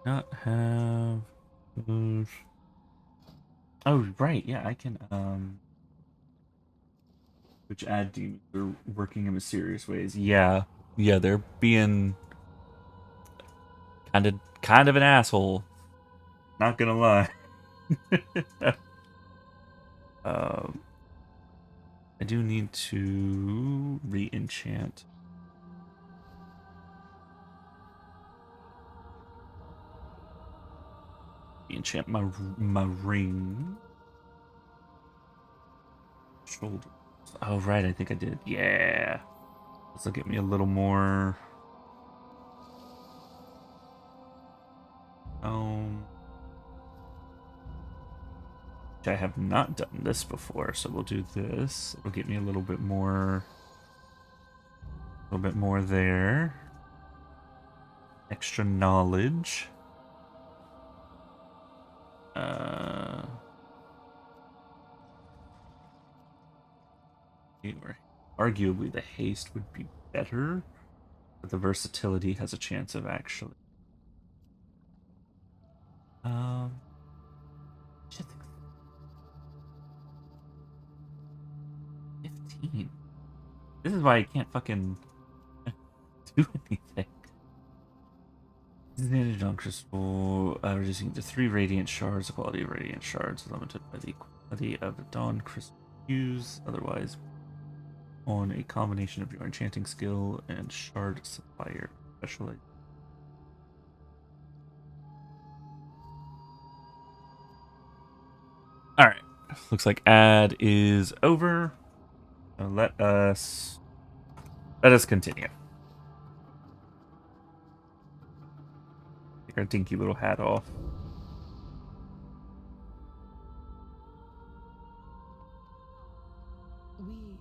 Not have those. Oh, right, yeah, I can, which ad demons are working in mysterious ways. Yeah, they're being kind of an asshole. Not gonna lie. um, I do need to re-enchant. Enchant my ring. Shoulder. Oh right, I think I did. Yeah. This will get me a little more. I have not done this before, so we'll do this. It'll get me a little bit more. A little bit more there. Extra knowledge. Arguably the haste would be better, but the versatility has a chance of actually. Shit, 15. This is why I can't fucking do anything. Disadvantage on crystal, reducing to 3 radiant shards. The quality of radiant shards is limited by the quality of the dawn crystal used. Otherwise, on a combination of your enchanting skill and shard supplier specialization. Alright. Looks like ad is over. Let us continue. Take our dinky little hat off. We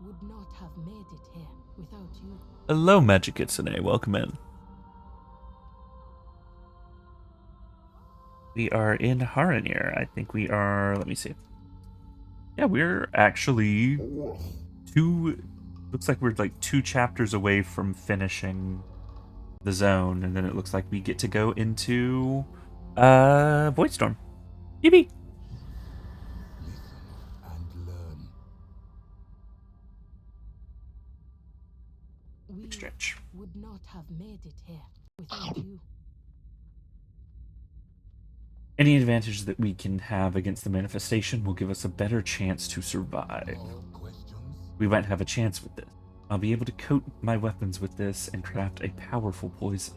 would not have made it here without you. Hello, Magic Kitsune. Welcome in. We are in Harandar. I think we are. Let me see. Yeah, we're actually looks like we're like 2 chapters away from finishing the zone, and then it looks like we get to go into Voidstorm. Yippee! And learn. We Stretch. would not have made it here without you. Any advantage that we can have against the manifestation will give us a better chance to survive. More questions? We might have a chance with this. I'll be able to coat my weapons with this and craft a powerful poison.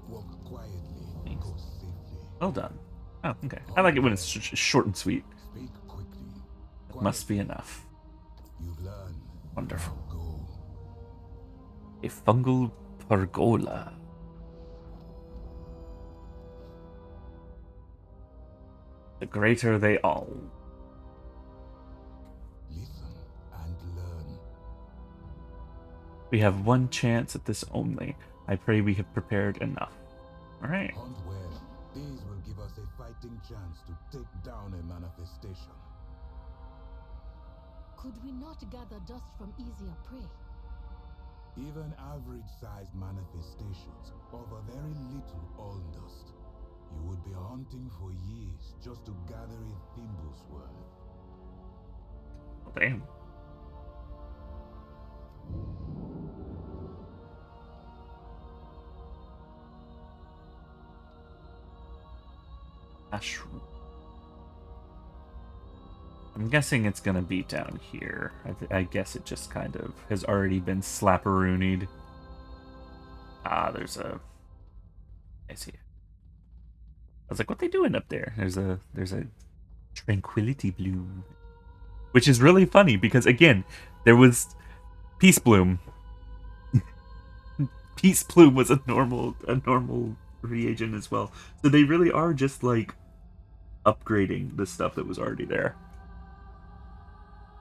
Walk quietly. Thanks. Go safely. Well done. Oh, okay. I like it when it's short and sweet. Speak quickly. That must be enough. You've learned. Wonderful. Now go. A fungal pergola. The greater they all. Listen and learn. We have one chance at this only. I pray we have prepared enough. Alright. Hunt well. These will give us a fighting chance to take down a manifestation. Could we not gather dust from easier prey? Even average-sized manifestations offer very little all dust. You would be hunting for years just to gather a thimble's worth. Damn. Mushroom. I'm guessing it's gonna be down here. I guess it just kind of has already been slapperoonied. Ah, there's a... I see it. was like, what they doing up there? There's a tranquility bloom, which is really funny because again, there was peace bloom. Peace bloom was a normal reagent as well. So they really are just like upgrading the stuff that was already there.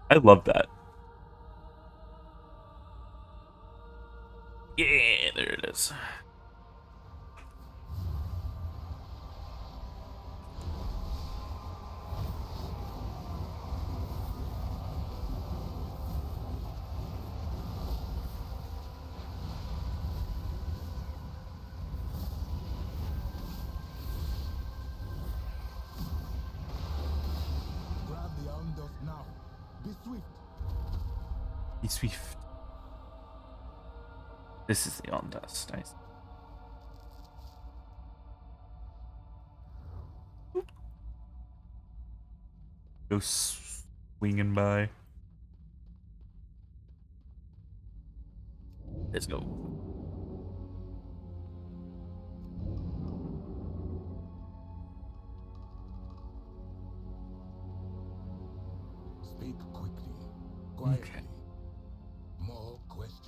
I love that. Yeah, there it is. Grab the Dust now. Be swift. Be swift. This is the on dust. Nice. Go swinging by. Let's go. Speak quickly, quietly. Okay. More questions?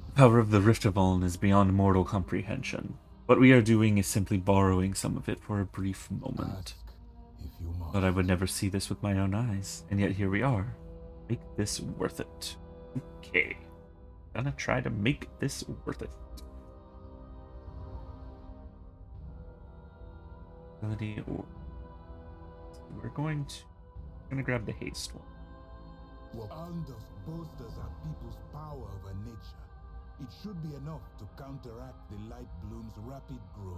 The power of the Rift of Uln is beyond mortal comprehension. What we are doing is simply borrowing some of it for a brief moment. Ask if you must. Thought I would never see this with my own eyes, and yet here we are. Make this worth it. Okay. Gonna try to make this worth it. Ability or we're gonna grab the haste one. What Dust bolsters our people's power over nature. It should be enough to counteract the light bloom's rapid growth.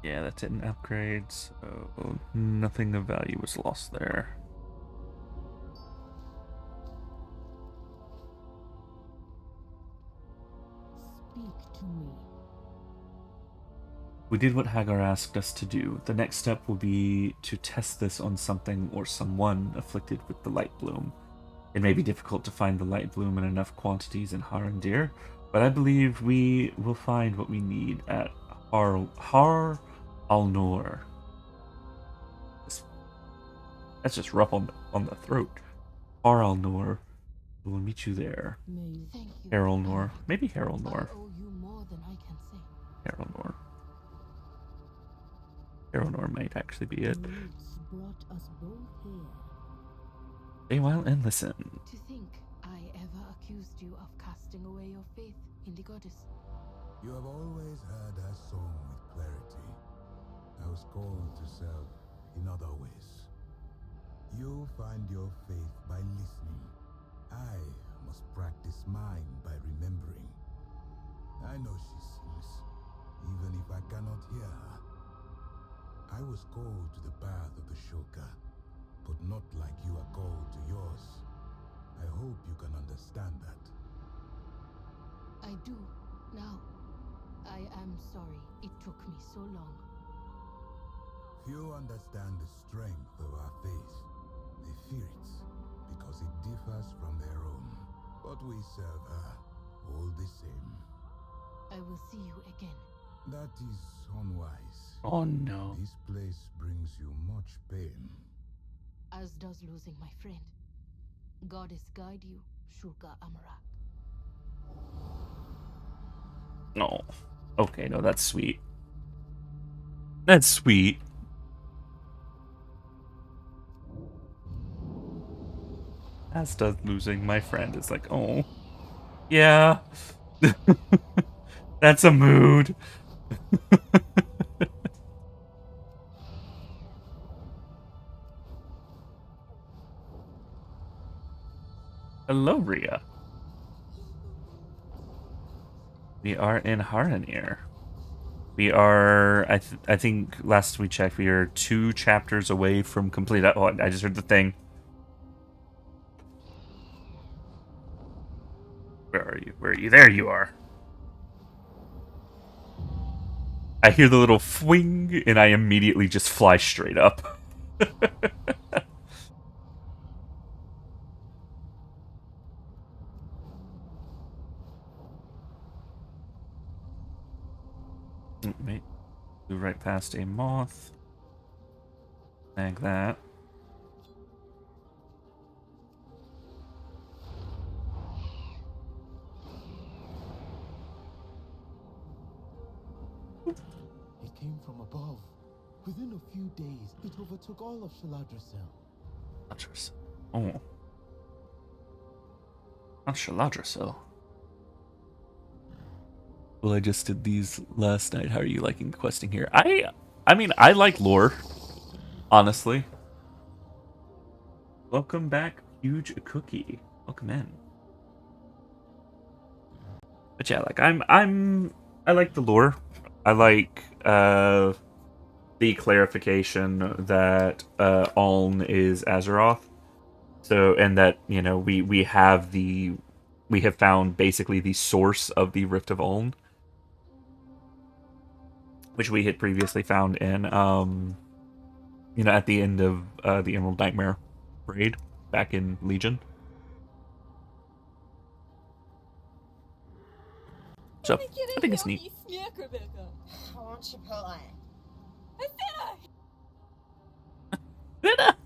Yeah, that didn't upgrade, so nothing of value was lost there. Speak to me. We did what Hagar asked us to do. The next step will be to test this on something or someone afflicted with the light bloom. It may be difficult to find the light bloom in enough quantities in Harandar, but I believe we will find what we need at Har al-Nur. That's just rough on the throat. Har al-Nur. We'll meet you there. Thank you. Haraldnor. Maybe Haraldnor. I owe you more than I can say. Haraldnor. Haraldnor might actually be it. Roots brought us both here. Stay a while and listen. To think I ever accused you of casting away your faith in the goddess. You have always heard her song with clarity. I was called to serve in other ways. You find your faith by listening. I must practice mine by remembering. I know she sings, even if I cannot hear her. I was called to the path of the Shoka, but not like you are called to yours. I hope you can understand that. I do, now. I am sorry it took me so long. Few understand the strength of our faith. They fear it because it differs from their own. But we serve her all the same. I will see you again. That is unwise. Oh no. This place brings you much pain. As does losing my friend. Goddess guide you, Shuka Amarak. Oh. Okay, no, that's sweet. That's sweet. As does losing my friend. It's like, oh. Yeah. That's a mood. Hello, Rhea. We are in Harandar. We are, I think last we checked, we are 2 chapters away from complete. Oh, I just heard the thing. Where are you? Where are you? There you are. I hear the little fwing, and I immediately just fly straight up. Wait, move right past a moth. Snag that. It came from above. Within a few days, it overtook all of Shaladrasel. Shaladrosel. Oh. Not Shaladrosel. Well, I just did these last night. How are you liking the questing here? I mean, I like lore, honestly. Welcome back, Huge Cookie. Welcome in. But yeah, like I like the lore. I like the clarification that Uln is Azeroth. So, and that, you know, we have found basically the source of the Rift of Uln, which we had previously found in you know, at the end of the Emerald Nightmare raid back in Legion. So I think it's neat.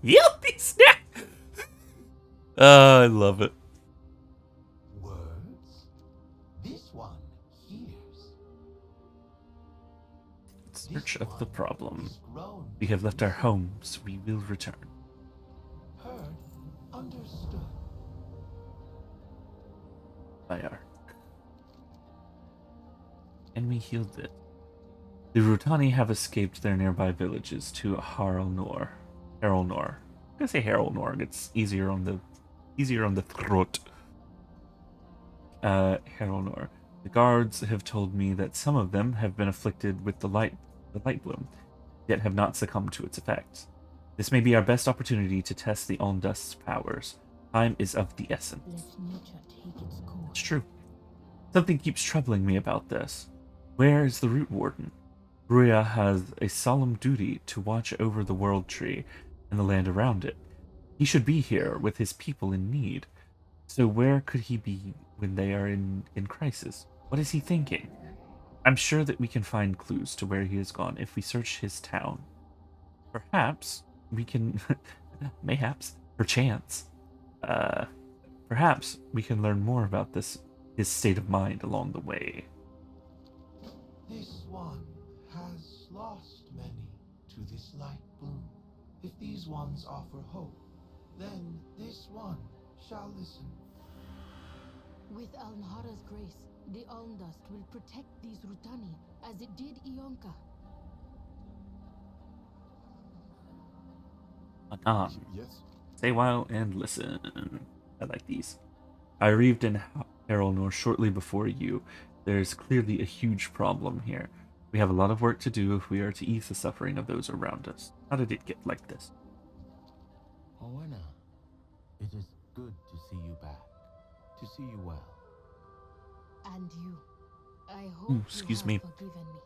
Yelpy snack. I love it. Words? This one hears. In search of the problem. Is grown. We have left our homes. We will return. Heard. Understood. By our. And we healed it. The Rutani have escaped their nearby villages to Haralnor. Haralnor. I'm gonna say Haralnor. It's easier on the throat. Haralnor. The guards have told me that some of them have been afflicted with the light bloom, yet have not succumbed to its effects. This may be our best opportunity to test the Ondust's powers. Time is of the essence. Let nature take its course. It's true. Something keeps troubling me about this. Where is the Root Warden? Ruya has a solemn duty to watch over the World Tree and the land around it. He should be here with his people in need. So where could he be when they are in crisis? What is he thinking? I'm sure that we can find clues to where he has gone if we search his town. Perhaps we can... mayhaps, perchance. Perhaps we can learn more about his state of mind along the way. This one has lost many to this light bloom. If these ones offer hope, then this one shall listen. With Alnhara's grace, the Alndust will protect these Rutani as it did Ionka. Anan. Yes? Stay a while and listen. I like these. I arrived in Haralnor shortly before you. There's clearly a huge problem here. We have a lot of work to do if we are to ease the suffering of those around us. How did it get like this? Owenna, it is good to see you back. To see you well. And you. I hope excuse you me. have forgiven me.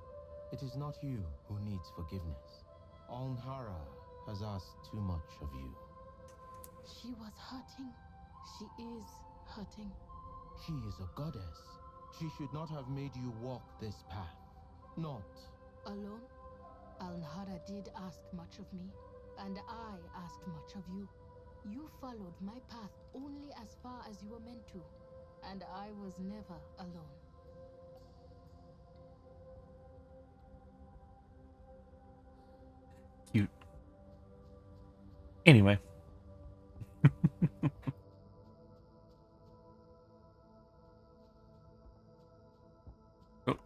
It is not you who needs forgiveness. Alnhara has asked too much of you. She was hurting. She is hurting. She is a goddess. She should not have made you walk this path. Not. Alone? Alnhara did ask much of me, and I asked much of you. You followed my path only as far as you were meant to, and I was never alone. Cute. Anyway. Oh.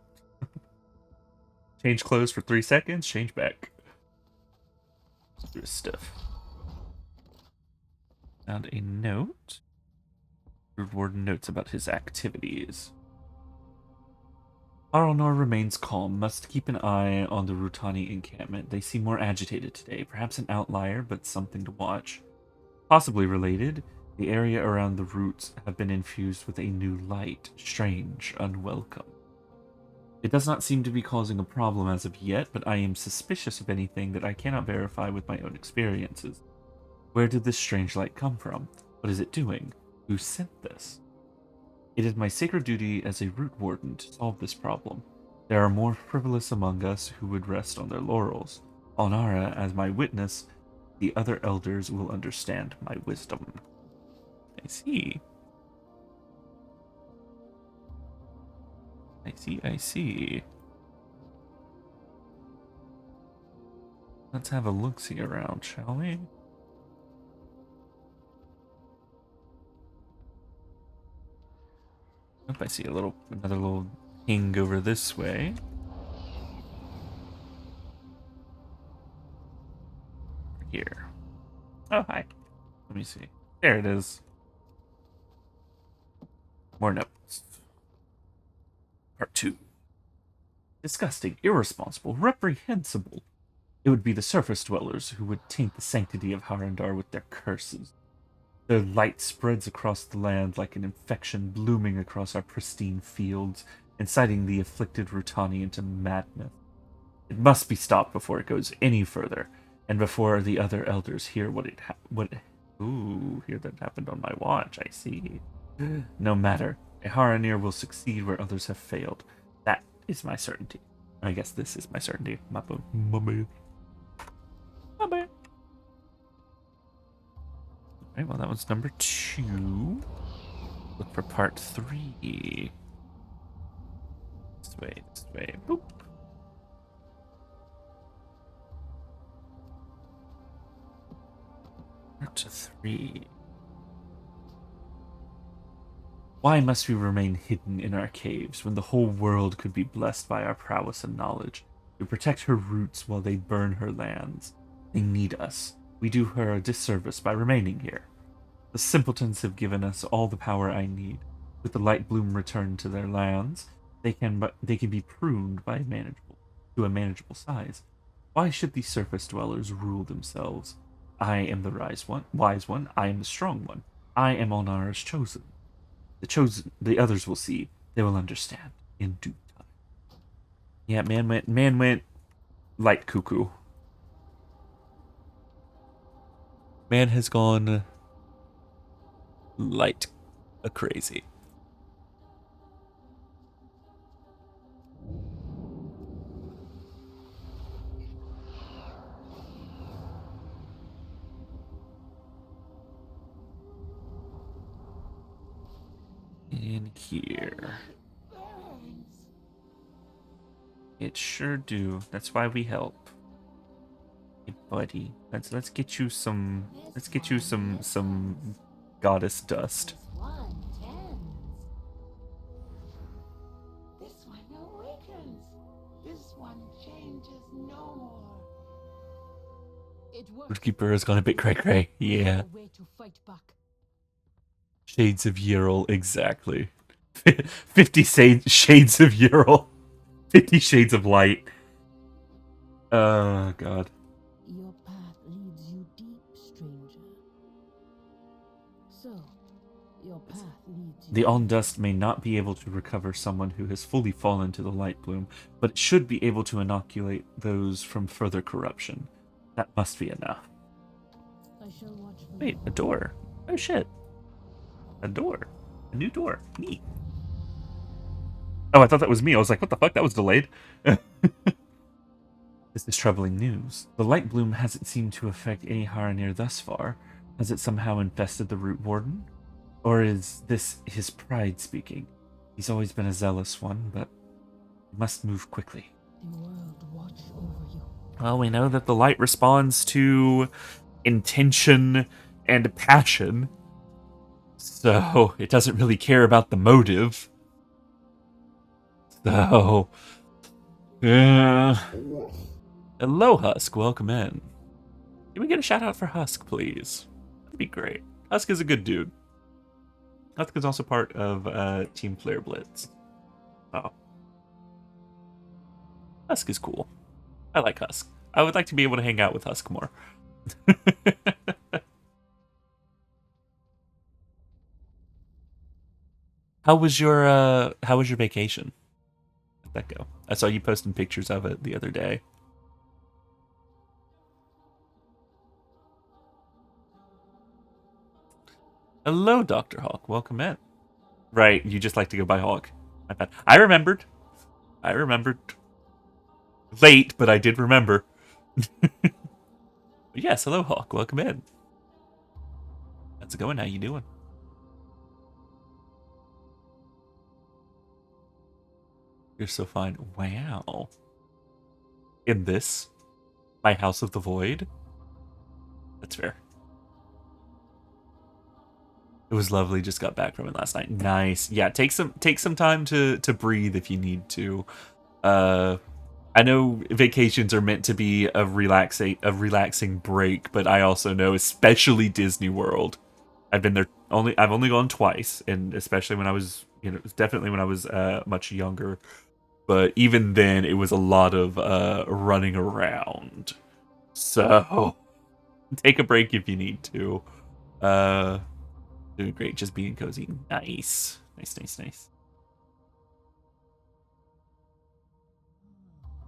Change clothes for 3 seconds, change back. Let's do his stuff. Found a note. Root Warden notes about his activities. Haralnor remains calm, must keep an eye on the Rutani encampment. They seem more agitated today, perhaps an outlier, but something to watch. Possibly related, the area around the roots have been infused with a new light, strange, unwelcome. It does not seem to be causing a problem as of yet, but I am suspicious of anything that I cannot verify with my own experiences. Where did this strange light come from? What is it doing? Who sent this? It is my sacred duty as a Root Warden to solve this problem. There are more frivolous among us who would rest on their laurels. Alnara, as my witness, The other elders will understand my wisdom. I see. I see. Let's have a look-see around, shall we? Oh, I see another little ping over this way. Here. Oh, hi. Let me see. There it is. More notes. Part 2. Disgusting, irresponsible, reprehensible. It would be the surface dwellers who would taint the sanctity of Harandar with their curses. Their light spreads across the land like an infection blooming across our pristine fields, inciting the afflicted Rutani into madness. It must be stopped before it goes any further, and before the other elders hear hear that happened on my watch, I see. No matter. A Haranir will succeed where others have failed. That is my certainty. I guess this is my certainty. My bad. Alright, well that was number 2. Look for part 3. This way. Boop. Part 3. Why must we remain hidden in our caves when the whole world could be blessed by our prowess and knowledge? We protect her roots while they burn her lands. They need us. We do her a disservice by remaining here. The simpletons have given us all the power I need. With the light bloom returned to their lands, they can be pruned to a manageable size. Why should these surface dwellers rule themselves? I am the wise one. I am the strong one. I am Onara's chosen. The others will see. They will understand in due time. Yeah, man went light cuckoo. Man has gone light crazy. In here. It sure do. That's why we help. Hey, buddy. Let's get you some goddess dust. This one awakens. This one changes no more. It works. Woodkeeper has gone a bit cray-cray. Yeah. A way to fight back. Shades of Ural, exactly. 50 shades of Ural. 50 shades of light. Oh, God. Your path leads you deep, stranger. So, your path leads you. The On-Dust may not be able to recover someone who has fully fallen to the light bloom, but it should be able to inoculate those from further corruption. That must be enough. I shall watch for Wait, a door. Oh, shit. A door. A new door. Neat. Oh, I thought that was me. I was like, what the fuck? That was delayed. This is troubling news. The light bloom hasn't seemed to affect any Haranir thus far. Has it somehow infested the root warden? Or is this his pride speaking? He's always been a zealous one, but he must move quickly. the world watch over you. Well, we know that the light responds to intention and passion. So, it doesn't really care about the motive. So, hello, Husk. Welcome in. Can we get a shout out for Husk, please? That'd be great. Husk is a good dude. Husk is also part of Team Flare Blitz. Oh. Husk is cool. I like Husk. I would like to be able to hang out with Husk more. How was your vacation? How'd that go? I saw you posting pictures of it the other day. Hello, Dr. Hawk. Welcome in. Right, you just like to go by Hawk. My bad. I remembered. Late, but I did remember. You Yes, hello, Hawk. Welcome in. How's it going? How you doing? You're so fine. Wow. In this, my House of the Void. That's fair. It was lovely. Just got back from it last night. Nice. Yeah, take some time to breathe if you need to. I know vacations are meant to be a relaxing break, but I also know, especially Disney World. I've only gone twice, and especially when I was, definitely when I was much younger. But even then, it was a lot of running around. So take a break if you need to. Doing great, just being cozy. Nice.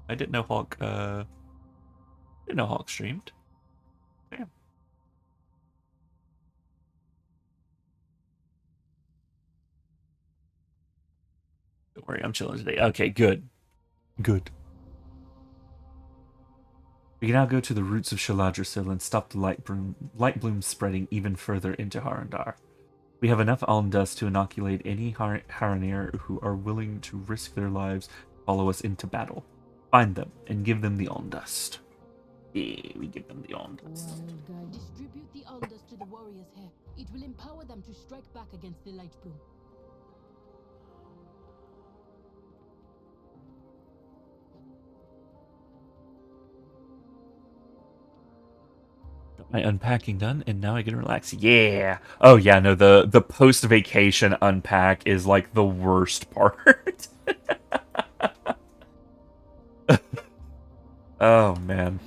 I didn't know Hawk streamed. Damn. Don't worry, I'm chilling today. Okay, good. We can now go to the roots of Shaladrasil and stop the light bloom spreading even further into Harandar. We have enough alm dust to inoculate any Haranir who are willing to risk their lives to follow us into battle. Find them and give them the alm dust. Yeah, we give them the alm dust. Wild guy, distribute the Aldous to the warriors here. It will empower them to strike back against the light bloom. Got my unpacking done, and now I can relax. Yeah. Oh yeah, no, the post vacation unpack is like the worst part. Oh man.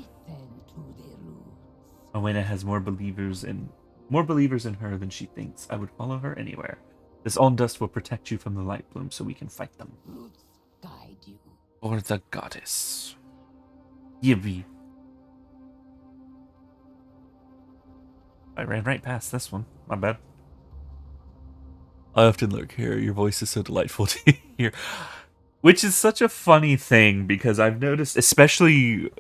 Owena has more believers in her than she thinks. I would follow her anywhere. This alm dust will protect you from the light bloom so we can fight them. Roots guide you. Or the goddess. Yibby. I ran right past this one. My bad. I often lurk here. Your voice is so delightful to hear. Which is such a funny thing because I've noticed, especially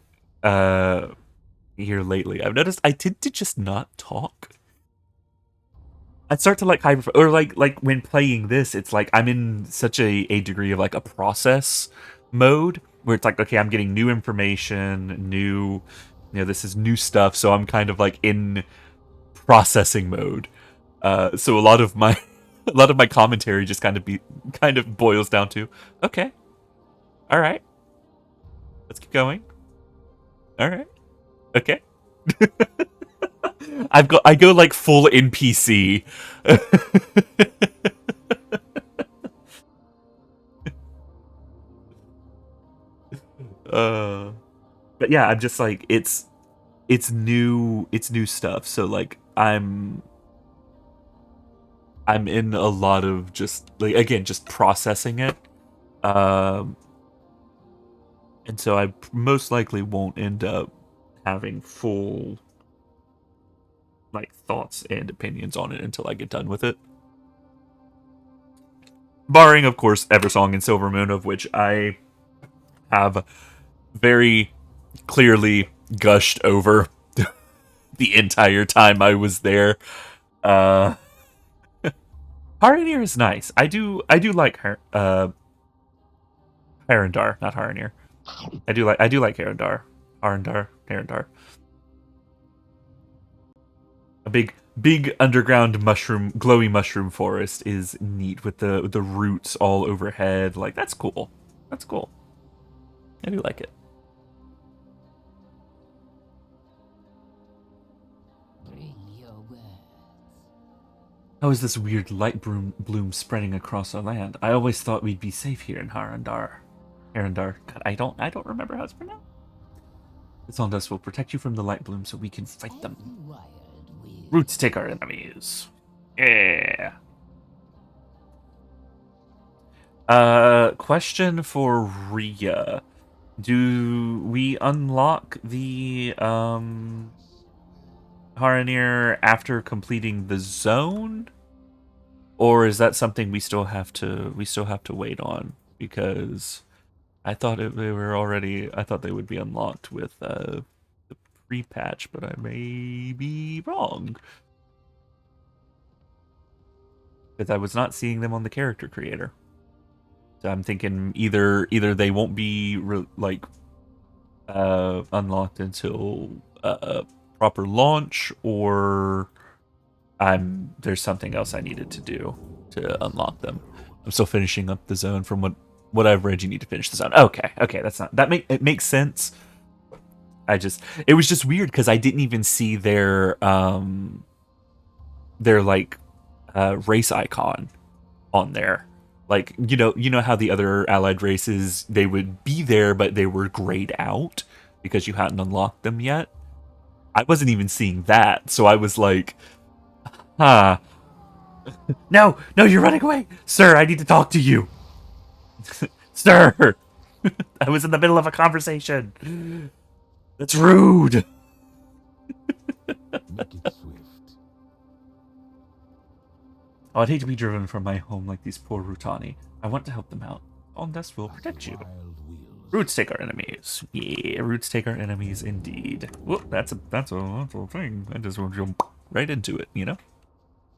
here lately, I've noticed I tend to just not talk. I start to like hyper, or like when playing this, it's like I'm in such a degree of like a process mode where it's like, okay, I'm getting new information, this is new stuff, so I'm kind of like in processing mode. So a lot of my commentary just kind of boils down to, okay, all right, let's keep going. All right, okay. I go like full NPC. But yeah, I'm just like it's new stuff. So like I'm in a lot of just like, again, just processing it. And so I most likely won't end up having full like thoughts and opinions on it until I get done with it. Barring, of course, Eversong and Silvermoon, of which I have very clearly gushed over the entire time I was there. Harandar is nice. I do like her. Harandar, not Harandar. I do like Harandar. Harandar. A big underground glowy mushroom forest is neat with the roots all overhead. Like that's cool. That's cool. I do like it. Bring your words. How is this weird light bloom spreading across our land? I always thought we'd be safe here in Harandar. God, I don't remember how it's pronounced. This on dust will protect you from the light bloom so we can fight them. Roots take our enemies. Yeah. Question for Rhea. Do we unlock the Haranir after completing the zone? Or is that something we still have to wait on? Because I thought they would be unlocked with the pre-patch, but I may be wrong. Because I was not seeing them on the character creator. So I'm thinking either they won't be unlocked until proper launch, or there's something else I needed to do to unlock them. I'm still finishing up the zone from what I've read. You need to finish the zone. Okay, it makes sense. It was just weird because I didn't even see their race icon on there. Like, you know how the other allied races, they would be there, but they were grayed out because you hadn't unlocked them yet. I wasn't even seeing that, so I was like, huh. No, you're running away! Sir, I need to talk to you! Sir! I was in the middle of a conversation! That's rude! Make it swift. Oh, I'd hate to be driven from my home like these poor Rutani. I want to help them out. Ondas will protect you. Wild wheels. Roots take our enemies. Yeah, roots take our enemies indeed. Whoop, that's a thing. I just want to jump right into it,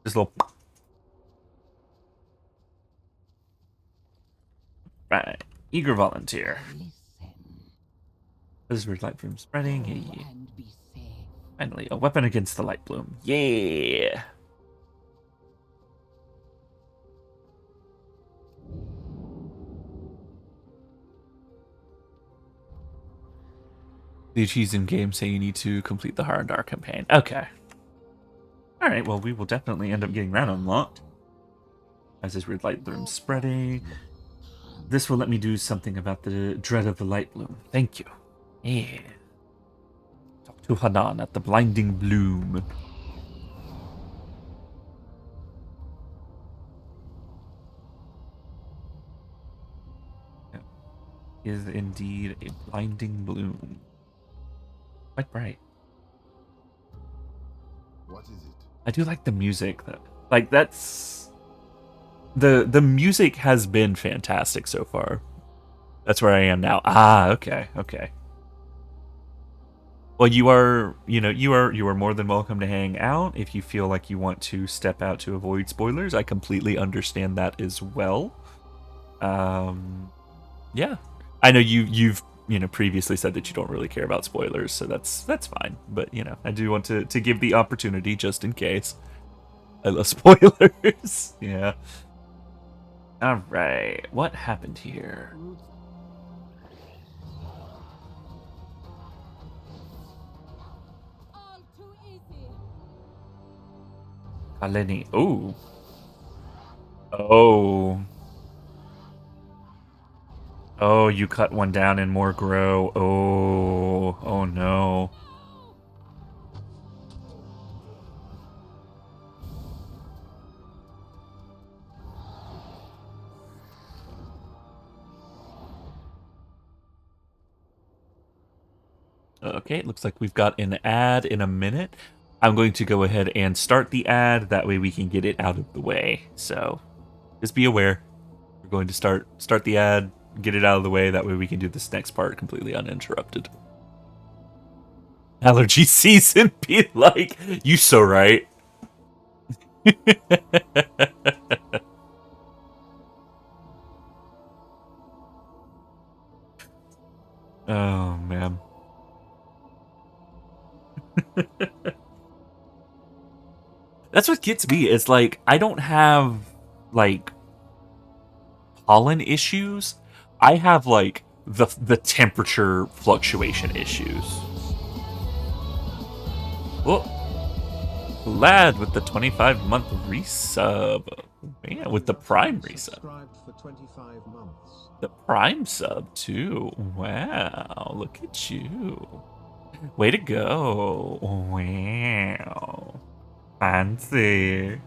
Just a little. Right. Eager volunteer. Blizzard light bloom spreading. Yeah. And be safe. Finally, a weapon against the light bloom. Yeah. The cheese in game say you need to complete the Harandar campaign. Okay. Alright, well, we will definitely end up getting that unlocked. As this weird light bloom spreading. This will let me do something about the dread of the light bloom. Thank you. Yeah. Talk to Hanan at the blinding bloom. Yeah. Is indeed a blinding bloom. Quite bright. What is it? I do like the music though. Like that's the music has been fantastic so far. That's where I am now. Ah, okay. Well, you are more than welcome to hang out if you feel like you want to step out to avoid spoilers. I completely understand that as well. Yeah. I know you've previously said that you don't really care about spoilers, so that's fine. But I do want to give the opportunity just in case. I love spoilers. Yeah. All right. What happened here? All too easy. Kaleni. Oh. Oh. Oh, you cut one down and more grow. Oh. Oh no. Okay, it looks like we've got an ad in a minute. I'm going to go ahead and start the ad. That way we can get it out of the way. So just be aware. We're going to start the ad, get it out of the way. That way we can do this next part completely uninterrupted. Allergy season, be like, you so right. Oh, man. That's what gets me. It's like I don't have like pollen issues. I have like the temperature fluctuation issues. Oh, lad with the 25-month resub. Man, with the prime resub. Subscribed for 25 months. The prime sub too. Wow, look at you. Way to go. Wow. Fancy.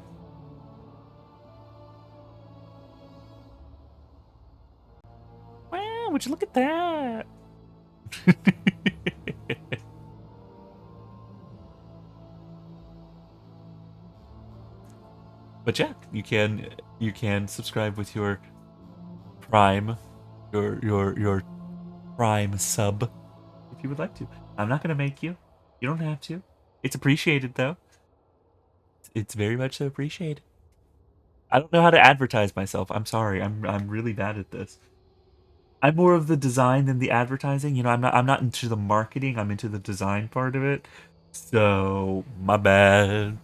Wow, would you look at that? But yeah, you can subscribe with your prime your prime sub if you would like to. I'm not gonna make you. You don't have to. It's appreciated, though. It's very much so appreciated. I don't know how to advertise myself. I'm sorry. I'm really bad at this. I'm more of the design than the advertising. You know, I'm not into the marketing. I'm into the design part of it. So, my bad.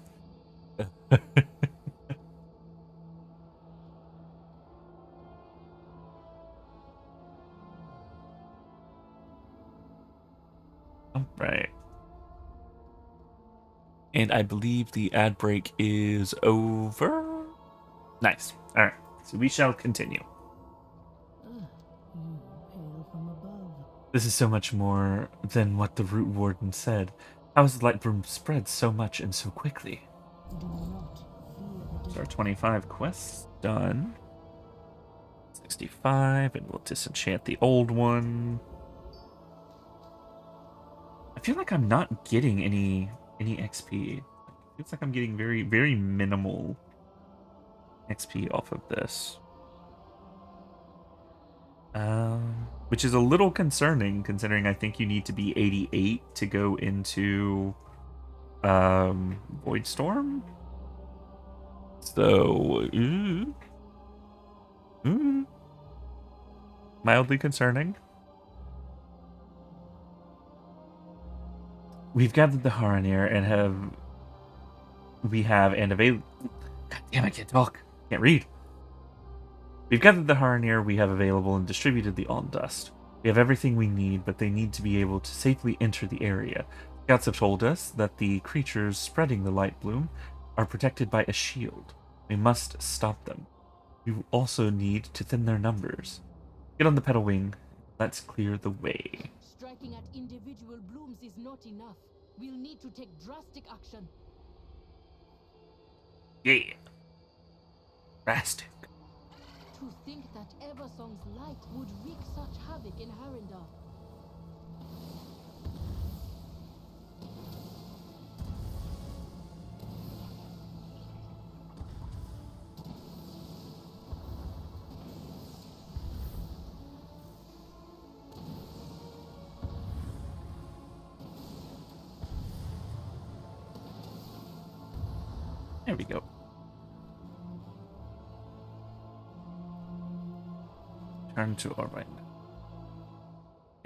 All right. And I believe the ad break is over. Nice. All right. So we shall continue. You hail from above. This is so much more than what the root warden said. How has the light broom spread so much and so quickly? Do not fear the So our dark. 25 quests done. 65, and we'll disenchant the old one. I feel like I'm not getting any XP. It feels like I'm getting very, very minimal XP off of this. Which is a little concerning, considering I think you need to be 88 to go into Void Storm. So, mildly concerning. We've gathered the Harandar and have available. God damn, I can't talk. Can't read. We've gathered the Harandar we have available and distributed the Aln Dust. We have everything we need, but they need to be able to safely enter the area. Scouts have told us that the creatures spreading the light bloom are protected by a shield. We must stop them. We will also need to thin their numbers. Get on the pedal wing. Let's clear the way. Striking at individual blooms is not enough. We'll need to take drastic action. Yeah. Drastic. To think that Eversong's light would wreak such havoc in Harandar. There we go. Turn to our right.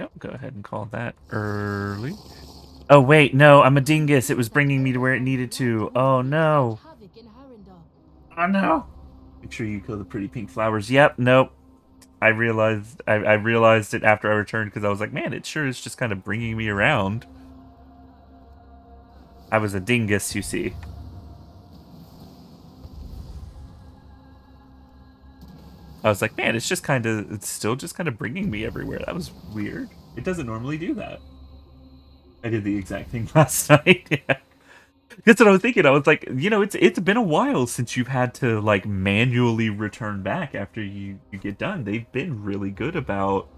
Yep, go ahead and call that early. Oh, wait, no, I'm a dingus. It was bringing me to where it needed to. Oh, no. Havoc in Harandar. Oh, no. Make sure you kill the pretty pink flowers. Yep, nope. I realized it after I returned because I was like, man, it sure is just kind of bringing me around. I was a dingus, you see. I was like, man, it's still just kind of bringing me everywhere. That was weird. It doesn't normally do that. I did the exact thing last night. Yeah. That's what I was thinking. I was like, you know, it's been a while since you've had to like manually return back after you get done. They've been really good about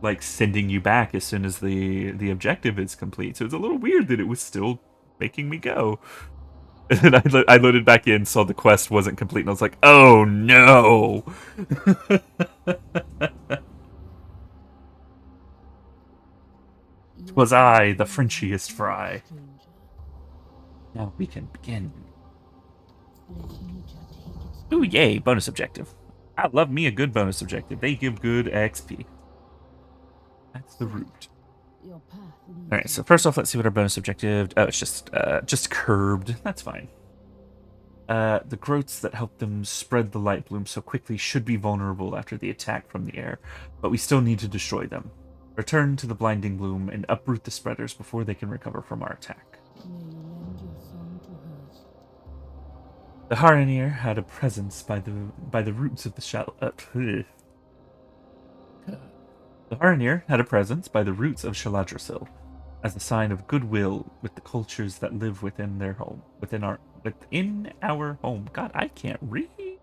like sending you back as soon as the objective is complete. So it's a little weird that it was still making me go. And I loaded back in, saw the quest wasn't complete, and I was like, oh no! Was I the Frenchiest fry? Now we can begin. Ooh, yay, bonus objective. I love me a good bonus objective. They give good XP. That's the root. Alright, so first off, let's see what our bonus objective... Oh, it's just curbed. That's fine. The growths that help them spread the light bloom so quickly should be vulnerable after the attack from the air, but we still need to destroy them. Return to the blinding bloom and uproot the spreaders before they can recover from our attack. The Harandar had a presence by the roots of the The Harandar had a presence by the roots of Shaladrasil, as a sign of goodwill with the cultures that live within their home, within our home. God, I can't read.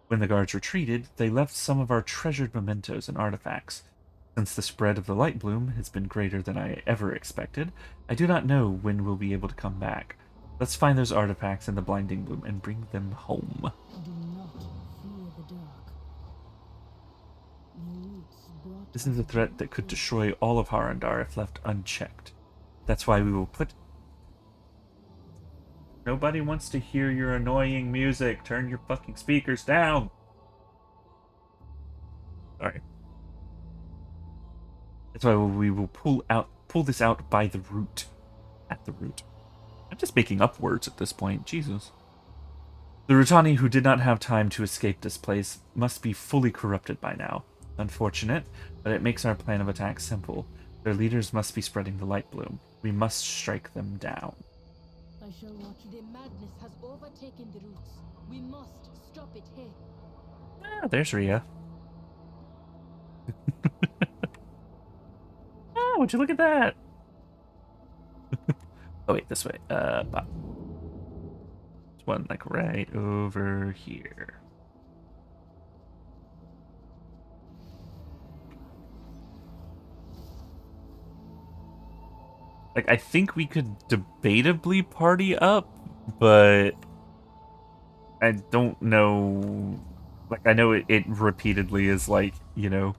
When the guards retreated, they left some of our treasured mementos and artifacts. Since the spread of the light bloom has been greater than I ever expected, I do not know when we'll be able to come back. Let's find those artifacts in the blinding bloom and bring them home. Do not fear the dark. The roots brought This is a threat that could destroy all of Harandar if left unchecked. That's why we will put... Nobody wants to hear your annoying music. Turn your fucking speakers down. Alright. That's why we will pull this out by the root. At the root. I'm just making up words at this point. Jesus. The Rutani who did not have time to escape this place must be fully corrupted by now. Unfortunate, but it makes our plan of attack simple. Their leaders must be spreading the light bloom. We must strike them down. I shall watch. The madness has overtaken the roots. We must stop it here. Ah, there's Rhea. Ah, would you look at that? Oh wait, this way. Bop. There's one like right over here. Like, I think we could debatably party up, but I don't know. Like, I know it repeatedly is like, you know,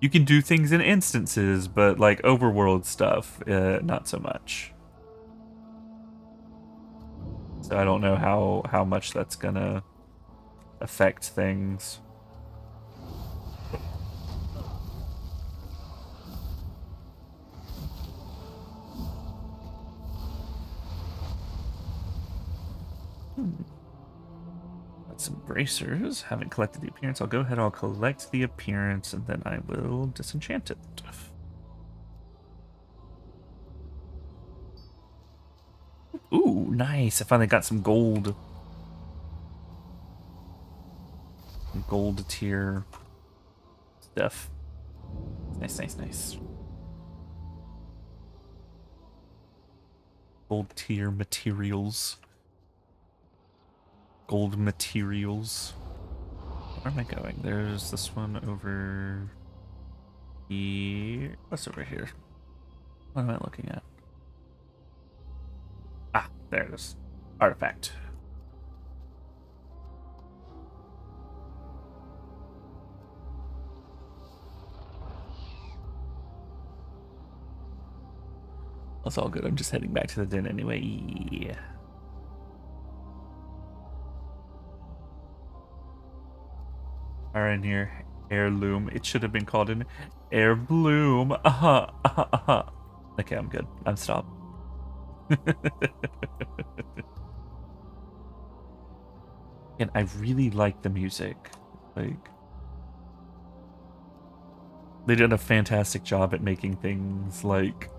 you can do things in instances, but like overworld stuff, not so much. So I don't know how much that's gonna affect things. Got some bracers. Haven't collected the appearance. I'll go ahead. I'll collect the appearance, and then I will disenchant it. Ooh, nice! I finally got some gold. Gold tier stuff. Nice, nice, nice. Gold tier materials. Gold materials. Where am I going? There's this one over here. What's over here? What am I looking at? Ah, there it is. Artifact. That's all good. I'm just heading back to the den anyway. Yeah. Harandar heirloom. It should have been called an heir bloom. Okay, I'm good. I'm stopped. And I really like the music. Like, they did a fantastic job at making things like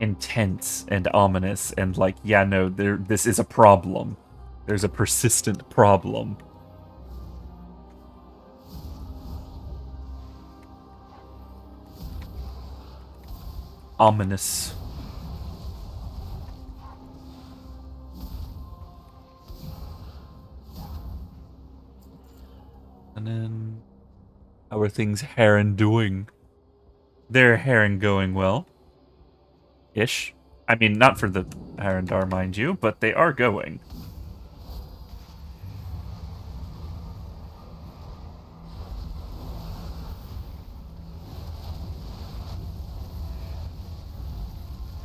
intense and ominous and like, yeah, no, this is a problem. There's a persistent problem. Ominous. And then, how are things Heron doing? They're Heron going well. Ish. I mean, not for the Harandar, mind you, but they are going.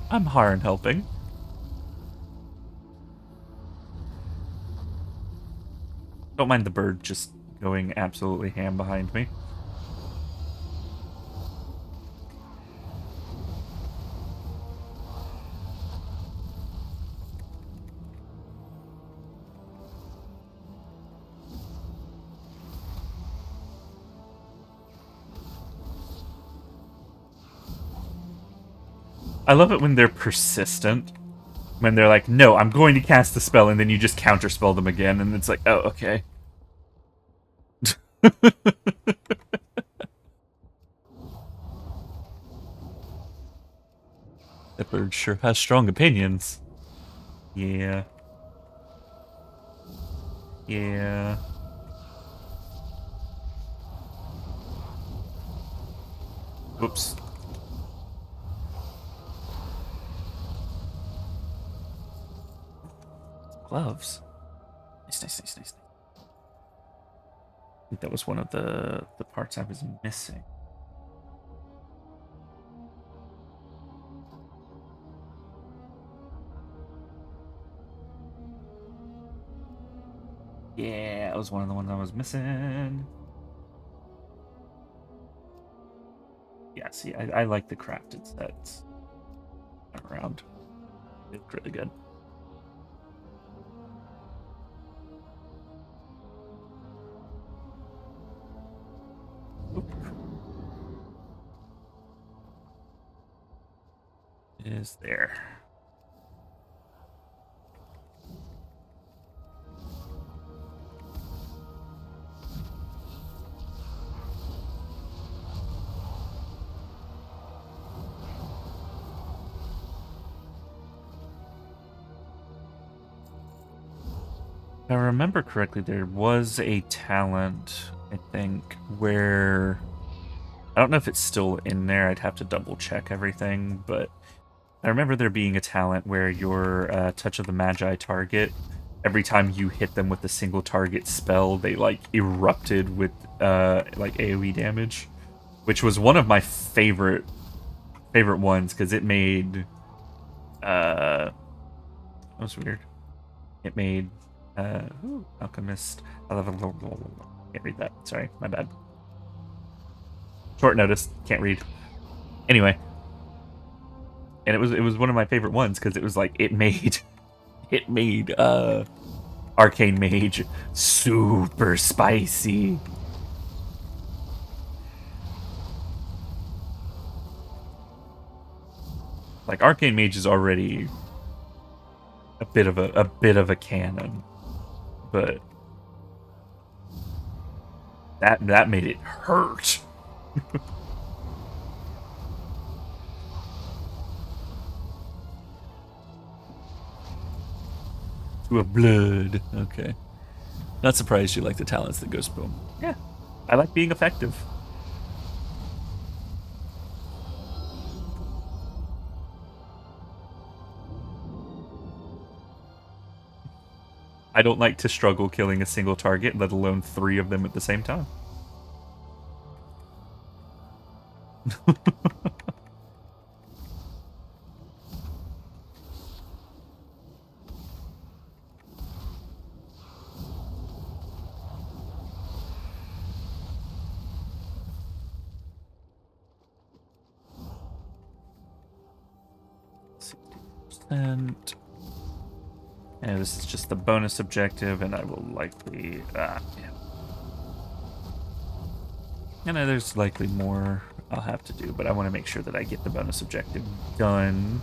I'm Haran helping. Don't mind the bird just going absolutely ham behind me. I love it when they're persistent. When they're like, no, I'm going to cast the spell, and then you just counterspell them again, and it's like, oh, okay. That bird sure has strong opinions. Yeah. Yeah. Whoops. Gloves. Nice, nice, nice, nice. I think that was one of the parts I was missing. Yeah, that was one of the ones I was missing. Yeah, see, I like the crafted sets around. They look really good. Oop. Is there? If I remember correctly, there was a talent, I think, where I don't know if it's still in there. I'd have to double check everything, but I remember there being a talent where your Touch of the Magi target, every time you hit them with a single target spell, they like erupted with like AoE damage, which was one of my favorite ones because it made that was weird. It made Alchemist. Can't read that. Sorry, my bad. Short notice, can't read. Anyway, and it was one of my favorite ones because it was like it made Arcane Mage super spicy. Like Arcane Mage is already a bit of a canon, but that made it hurt. To a blood. Okay. Not surprised you like the talents that goes boom. Yeah. I like being effective. I don't like to struggle killing a single target, let alone 3 of them at the same time. And this is just the bonus objective, and I will likely yeah. And there's likely more I'll have to do, but I want to make sure that I get the bonus objective done.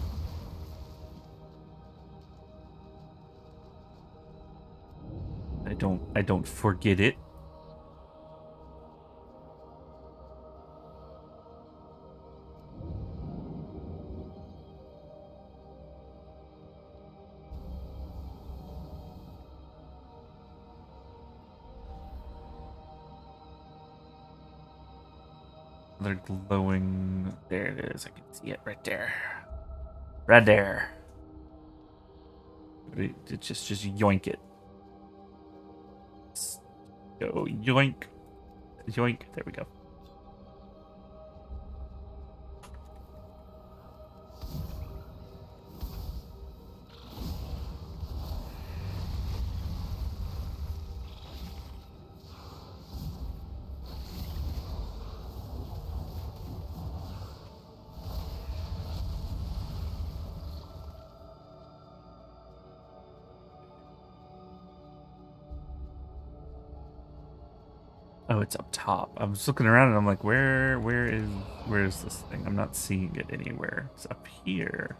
I don't forget it. They're glowing. There it is. I can see it right there. Right there. Just yoink it. Go yoink. Yoink. There we go. Oh, it's up top. I was looking around and I'm like, where is this thing? I'm not seeing it anywhere. It's up here.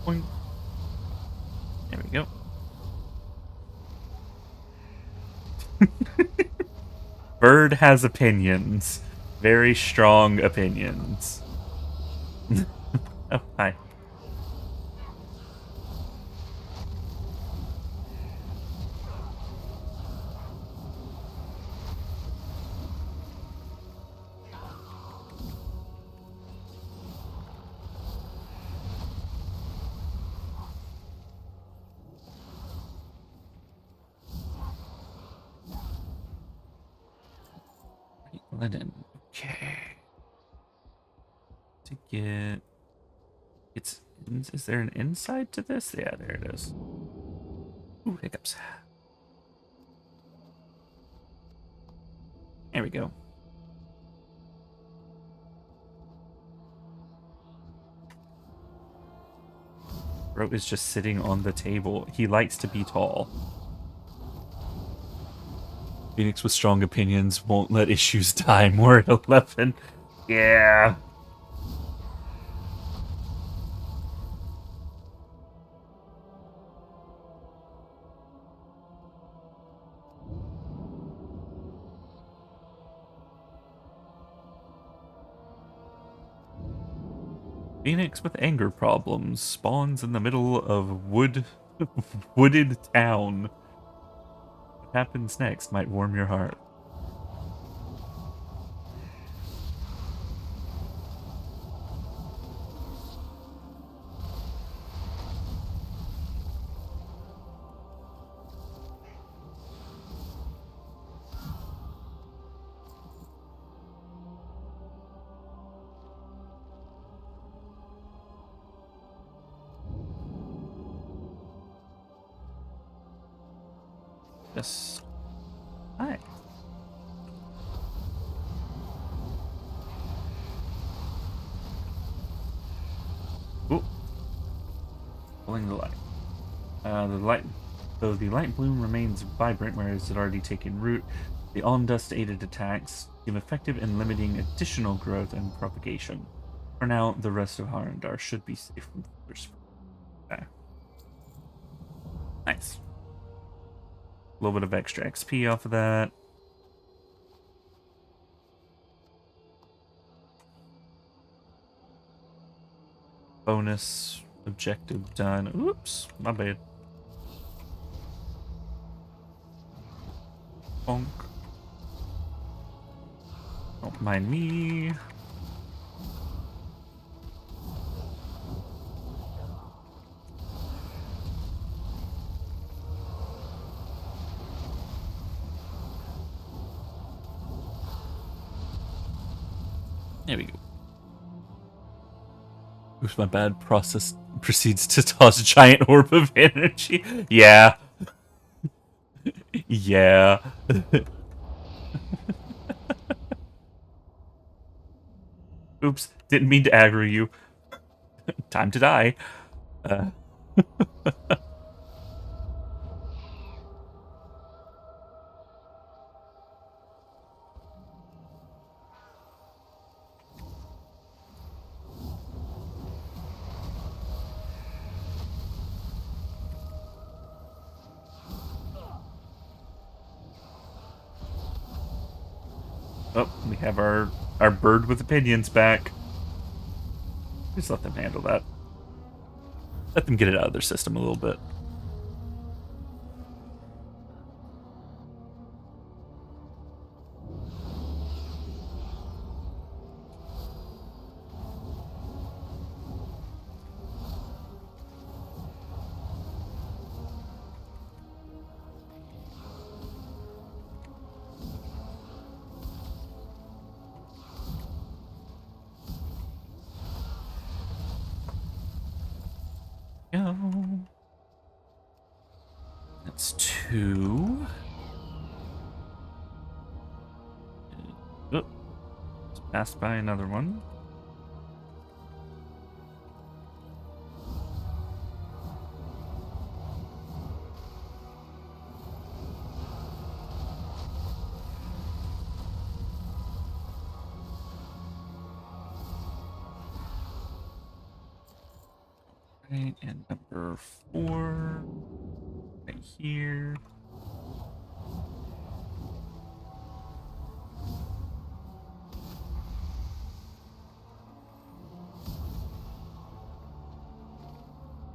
Boing. There we go. Bird has opinions. Very strong opinions. Oh, hi. Paladin. Okay. To get... It's... Is there an inside to this? Yeah, there it is. Ooh, hiccups. There we go. Bro is just sitting on the table. He likes to be tall. Phoenix with strong opinions won't let issues die. More at 11. Yeah. Phoenix with anger problems spawns in the middle of wooded town. What happens next might warm your heart. Yes. Hi. Ooh. Pulling the light. Though the light bloom remains vibrant, whereas it already taken root, the on dust aided attacks seem effective in limiting additional growth and propagation. For now, the rest of Harandar should be safe from further spread. Okay. Nice. A little bit of extra XP off of that. Bonus objective done. Oops, my bad. Bonk. Don't mind me. There we go. Oops, my bad. Process proceeds to toss a giant orb of energy. Yeah. Yeah. Oops, didn't mean to aggro you. Time to die. Uh. Oh, we have our bird with opinions back. Just let them handle that. Let them get it out of their system a little bit. Go. That's 2. Oh, just passed by another one. Right, and number 4 right here.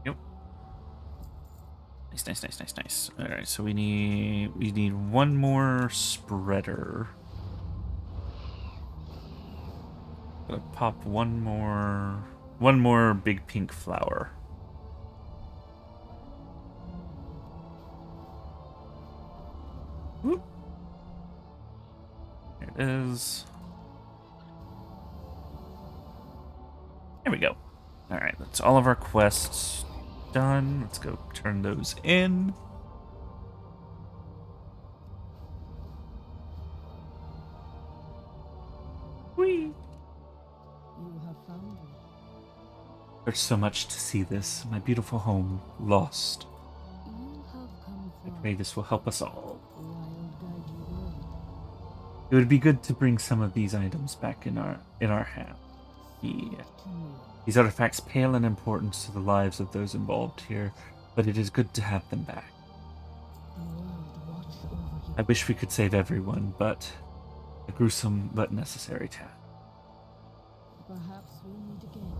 Yep. Nice. All right, so we need one more spreader. Gotta pop one more big pink flower. Whoop. There it is. There we go. Alright, that's all of our quests done. Let's go turn those in. Whee! You have found it. There's so much to see this, my beautiful home, lost. You have come I far. pray this will help us all. Wild guide you will. It would be good to bring some of these items back in our hand. Speak to me. These artifacts pale in importance to the lives of those involved here, but it is good to have them back. The world watch over you. I wish we could save everyone, but a gruesome but necessary task. Perhaps we'll meet again.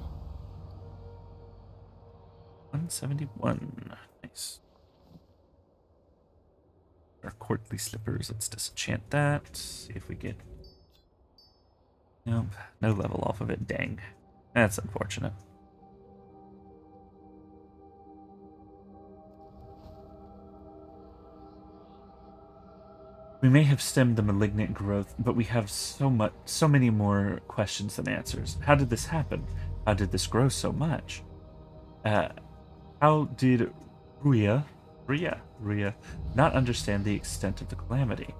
171. Nice. Our courtly slippers. Let's disenchant that. See if we get... Nope. No level off of it. Dang. That's unfortunate. We may have stemmed the malignant growth, but we have so many more questions than answers. How did this happen? How did this grow so much? How did Ruya not understand the extent of the calamity?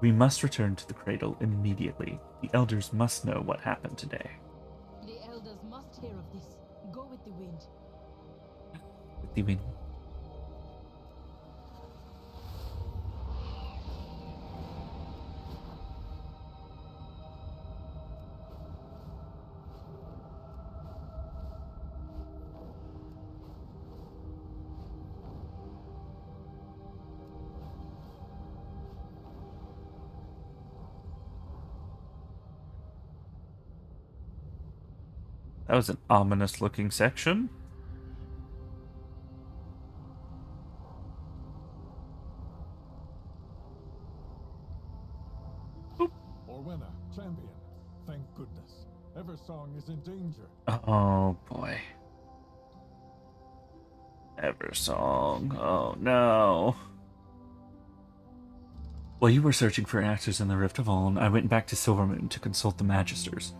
We must return to the cradle immediately. The elders must know what happened today. The elders must hear of this. Go with the wind. With the wind. That was an ominous looking section. Orwenna, champion. Thank goodness. Eversong is in danger. Oh boy. Eversong. Oh no. While you were searching for answers in the Rift of Oln, I went back to Silvermoon to consult the Magisters.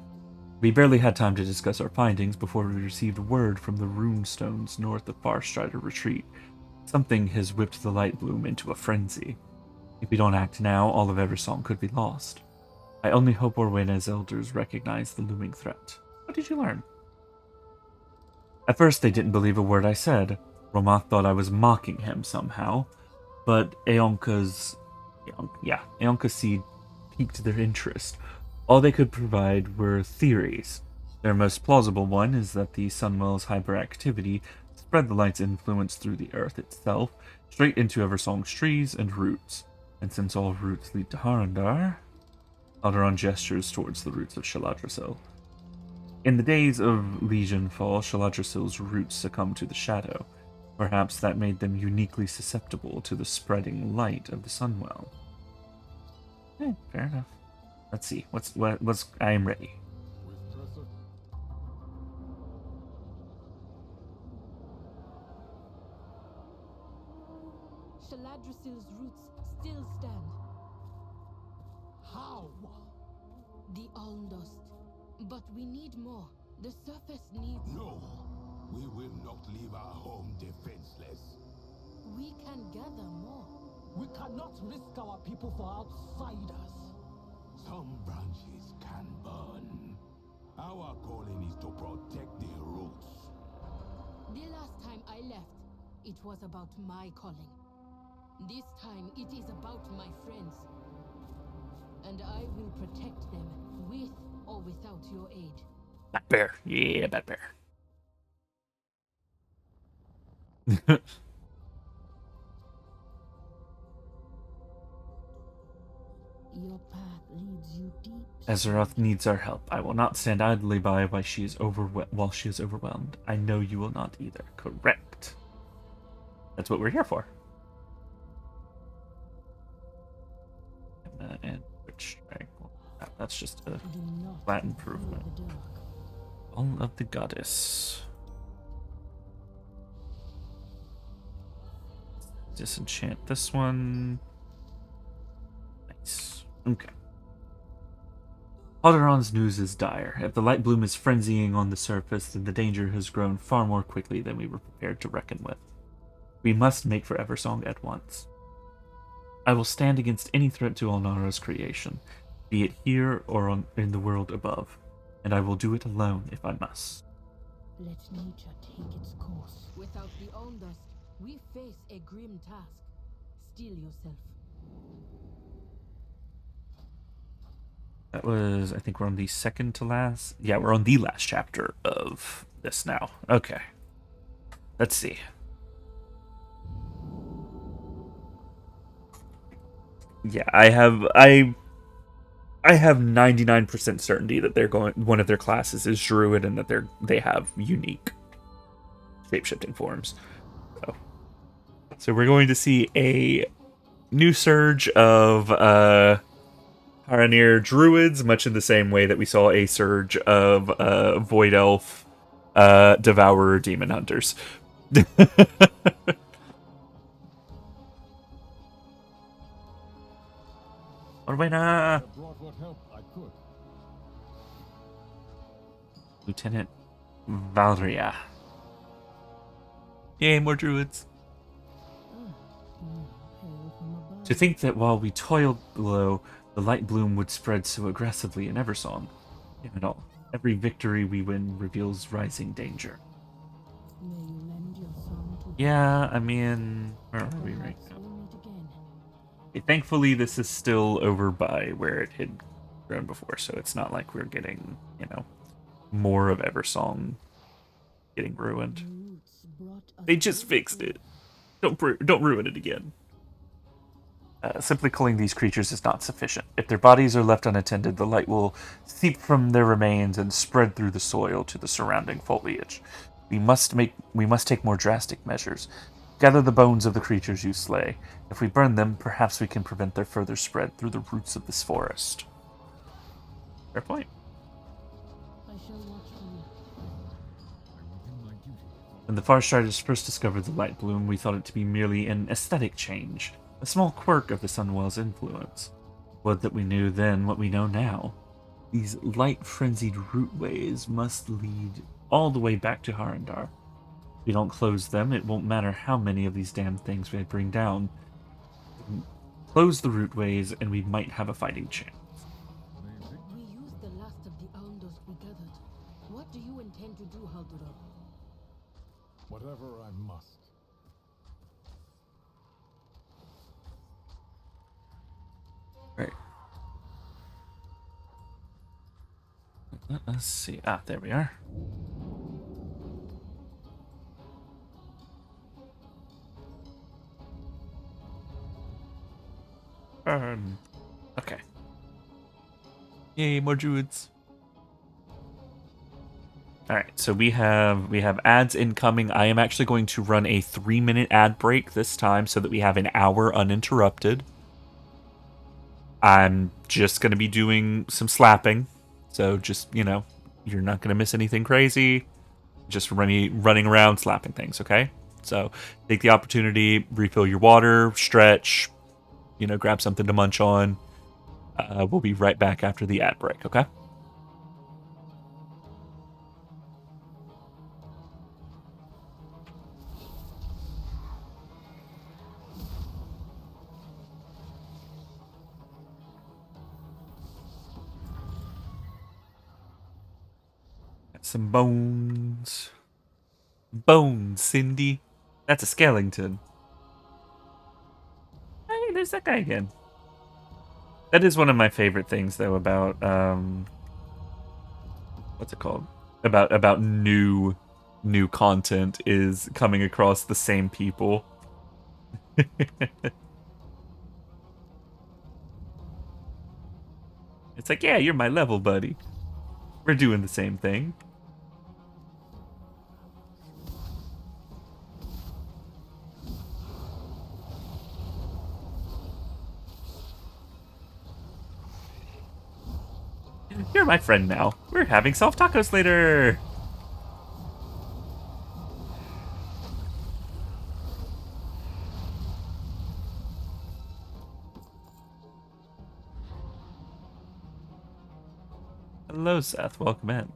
We barely had time to discuss our findings before we received word from the rune stones north of Farstrider Retreat. Something has whipped the Light Bloom into a frenzy. If we don't act now, all of Eversong could be lost. I only hope Orwenna's elders recognize the looming threat. What did you learn? At first, they didn't believe a word I said. Romath thought I was mocking him somehow, but Aeonka's seed piqued their interest. All they could provide were theories. Their most plausible one is that the Sunwell's hyperactivity spread the light's influence through the earth itself, straight into Eversong's trees and roots. And since all roots lead to Harandar, Alderon gestures towards the roots of Shaladrasil. In the days of Legion Fall, Shaladrasil's roots succumbed to the shadow. Perhaps that made them uniquely susceptible to the spreading light of the Sunwell. Fair enough. Let's see. What's I am ready. Shaladrasil's roots still stand. How? The Alm dust. But we need more. The surface needs... No, we will not leave our home defenseless. We can gather more. We cannot risk our people for outsiders. Some branches can burn. Our calling is to protect the roots. The last time I left, it was about my calling. This time, it is about my friends. And I will protect them, with or without your aid. Bat bear. Yeah, bat bear. Your path leads you deep. Azeroth needs our help. I will not stand idly by while she is overwhelmed. I know you will not either. Correct. That's what we're here for. And which that's just a flat improvement. All of the Goddess. Disenchant this one. Nice. Okay. Alderon's news is dire. If the light bloom is frenzying on the surface, then the danger has grown far more quickly than we were prepared to reckon with. We must make for Eversong at once. I will stand against any threat to Alnara's creation, be it here or in the world above, and I will do it alone if I must. Let nature take its course. Without the Ondust, we face a grim task. Steel yourself. That was, I think we're on the second to last. Yeah, we're on the last chapter of this now. Okay. Let's see. Yeah, I have 99% certainty that one of their classes is Druid and that they have unique shapeshifting forms. So we're going to see a new surge of Harandar druids, much in the same way that we saw a surge of Void Elf Devourer demon hunters. I brought what help I could. Lieutenant Valeria. Yay, more druids. To think that while we toiled below, the light bloom would spread so aggressively in Eversong. Damn it all. Every victory we win reveals rising danger. Yeah, I mean, where are we right now? Okay, thankfully, this is still over by where it had grown before, so it's not like we're getting, more of Eversong getting ruined. They just fixed it. Don't ruin it again. Simply culling these creatures is not sufficient. If their bodies are left unattended, the light will seep from their remains and spread through the soil to the surrounding foliage. We must take more drastic measures. Gather the bones of the creatures you slay. If we burn them, perhaps we can prevent their further spread through the roots of this forest. Fair point. When the Farstriders first discovered the light bloom, we thought it to be merely an aesthetic change. A small quirk of the Sunwell's influence. Would that we knew then what we know now. These light-frenzied rootways must lead all the way back to Harandar. If we don't close them, it won't matter how many of these damn things we bring down. Close the rootways, and we might have a fighting chance. We used the last of the Ondust we gathered. What do you intend to do, Harandar? Whatever I must. Right. Let's see. Ah, there we are. Okay. Yay, more druids. Alright, so we have ads incoming. I am actually going to run a 3-minute ad break this time so that we have an hour uninterrupted. I'm just going to be doing some slapping. So just, you're not going to miss anything crazy. Just running around slapping things, okay? So take the opportunity, refill your water, stretch, grab something to munch on. We'll be right back after the ad break, okay? Some bones. Bones, Cindy. That's a skeleton. Hey, there's that guy again. That is one of my favorite things, though, about what's it called? About new content is coming across the same people. It's like, yeah, you're my level buddy. We're doing the same thing. You're my friend now. We're having soft tacos later. Hello, Seth. Welcome in.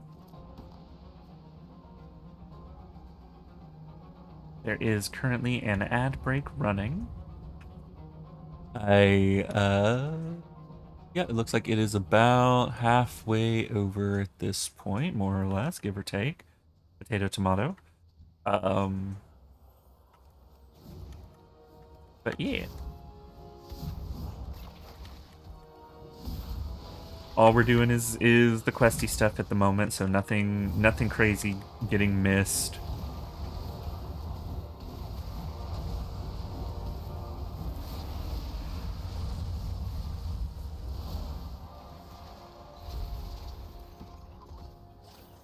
There is currently an ad break running. Yeah, it looks like it is about halfway over at this point, more or less, give or take. Potato, tomato. But yeah. All we're doing is the questy stuff at the moment, so nothing crazy getting missed.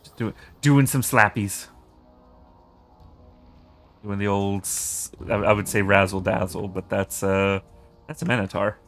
Just doing some slappies. Doing the old, I would say razzle dazzle, but that's a Minotaur.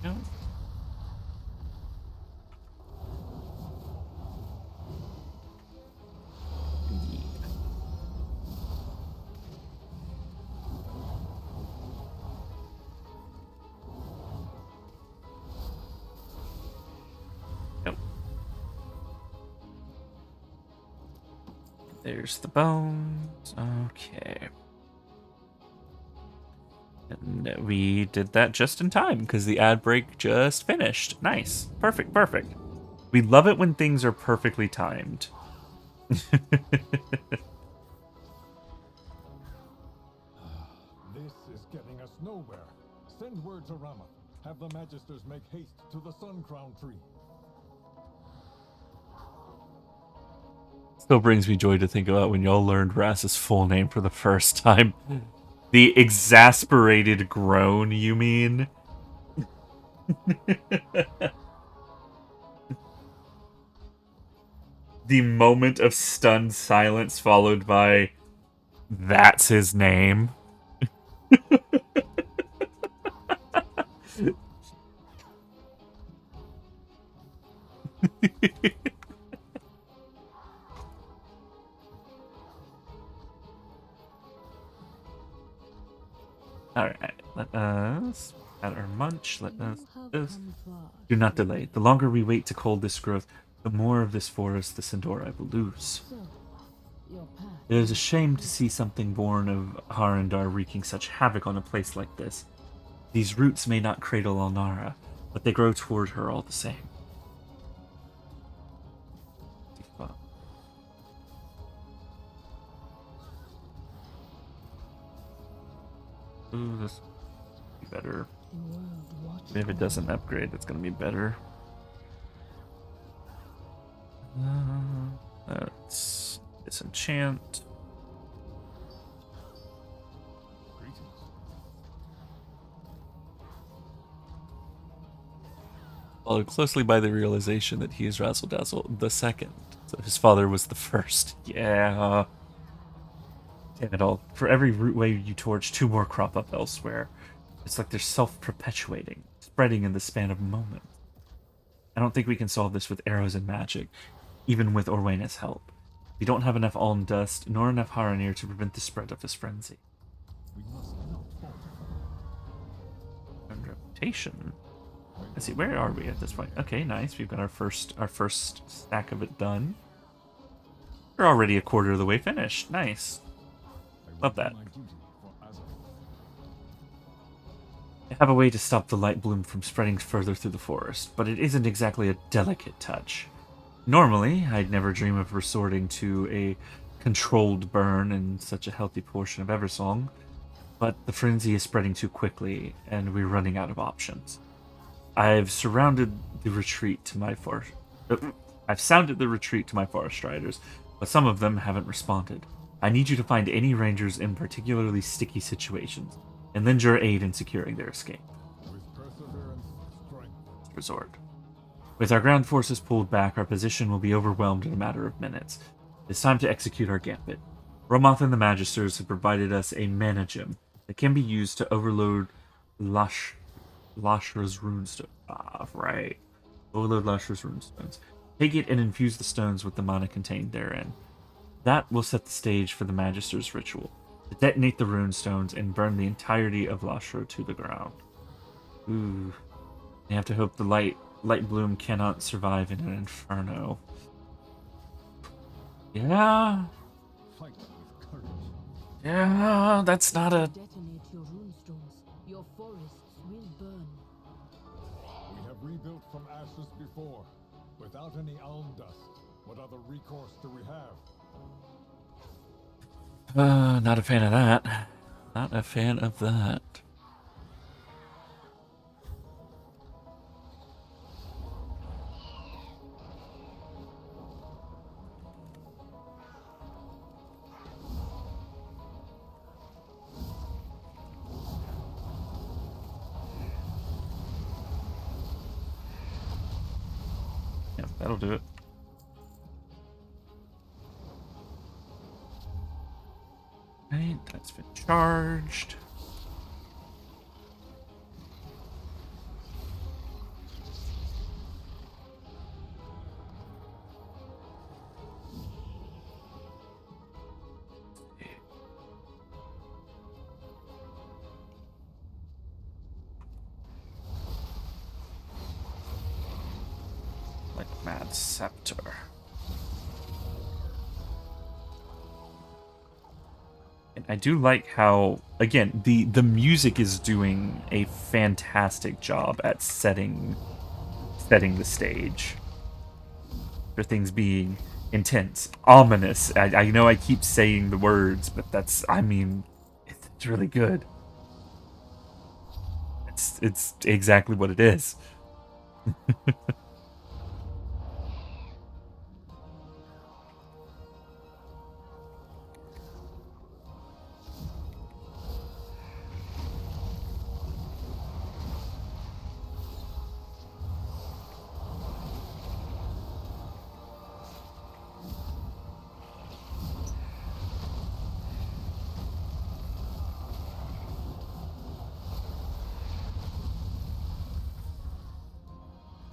No. Nope. There's the bones. Okay. And we did that just in time because the ad break just finished. Nice. Perfect, perfect. We love it when things are perfectly timed. This is getting us nowhere. Send word to Rama. Have the Magisters make haste to the Sun Crown tree. Still brings me joy to think about when y'all learned Rass's full name for the first time. The exasperated groan, you mean? The moment of stunned silence followed by, that's his name. Alright, let us add our munch. Let us do not delay. The longer we wait to cull this growth, the more of this forest the Sindora will lose. It is a shame to see something born of Harandar wreaking such havoc on a place like this. These roots may not cradle Alnara, but they grow toward her all the same. Ooh, this will be better. If it doesn't upgrade, it's going to be better. Let's disenchant. Followed closely by the realization that he is Razzle Dazzle the second. So his father was the first. Yeah. Damn it all. For every root wave you torch, two more crop up elsewhere. It's like they're self-perpetuating, spreading in the span of moments. I don't think we can solve this with arrows and magic, even with Orwena's help. We don't have enough Alm Dust, nor enough Haranir to prevent the spread of this frenzy. And reputation. Let's see, where are we at this point? Okay, nice. We've got our first stack of it done. We're already a quarter of the way finished. Nice. Love that. I have a way to stop the light bloom from spreading further through the forest, but it isn't exactly a delicate touch. Normally, I'd never dream of resorting to a controlled burn in such a healthy portion of Eversong, but the frenzy is spreading too quickly, and we're running out of options. I've sounded the retreat to my forest riders, but some of them haven't responded. I need you to find any rangers in particularly sticky situations, and lend your aid in securing their escape. With perseverance, strength. Resort. With our ground forces pulled back, our position will be overwhelmed in a matter of minutes. It's time to execute our gambit. Romoth and the Magisters have provided us a mana gem that can be used to overload Lashra's runestone. Ah, right. Overload Lashra's runestones. Take it and infuse the stones with the mana contained therein. That will set the stage for the Magister's ritual, to detonate the runestones and burn the entirety of Lashra to the ground. Ooh. I have to hope the light bloom cannot survive in an inferno. Yeah. Fight with courage. Yeah, that's not a... Detonate your runestones. Your forests will burn. We have rebuilt from ashes before, without any alm dust. What other recourse do we have? Not a fan of that. Not a fan of that. Yeah, that'll do it. Right, that's been charged. Like Mad Scepter. And I do like how, again, the music is doing a fantastic job at setting the stage for things being intense, ominous. I know I keep saying the words, but that's, I mean, it's really good. It's exactly what it is.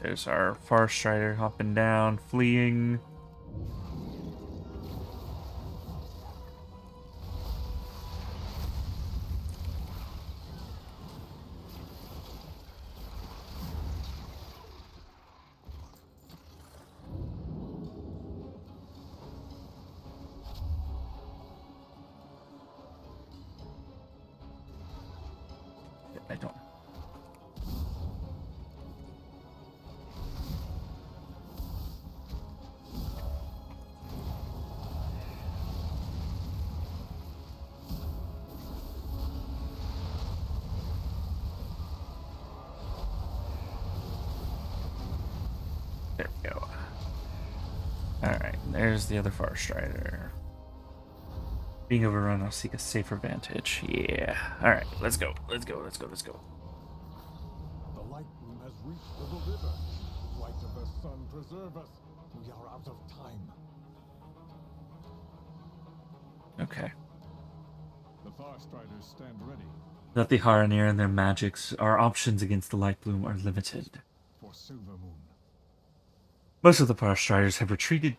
There's our Far Strider hopping down, fleeing. I don't. There we go. Alright, there's the other Far Strider. Being overrun, I'll seek a safer vantage. Yeah. Alright, let's go. Let's go. The light bloom has reached to the river. Light of the sun, preserve us. We are out of time. Okay. The Far Striders stand ready. Without the Harandar and their magics, our options against the Light Bloom are limited. For Silver Moon. Most of the Far Striders have retreated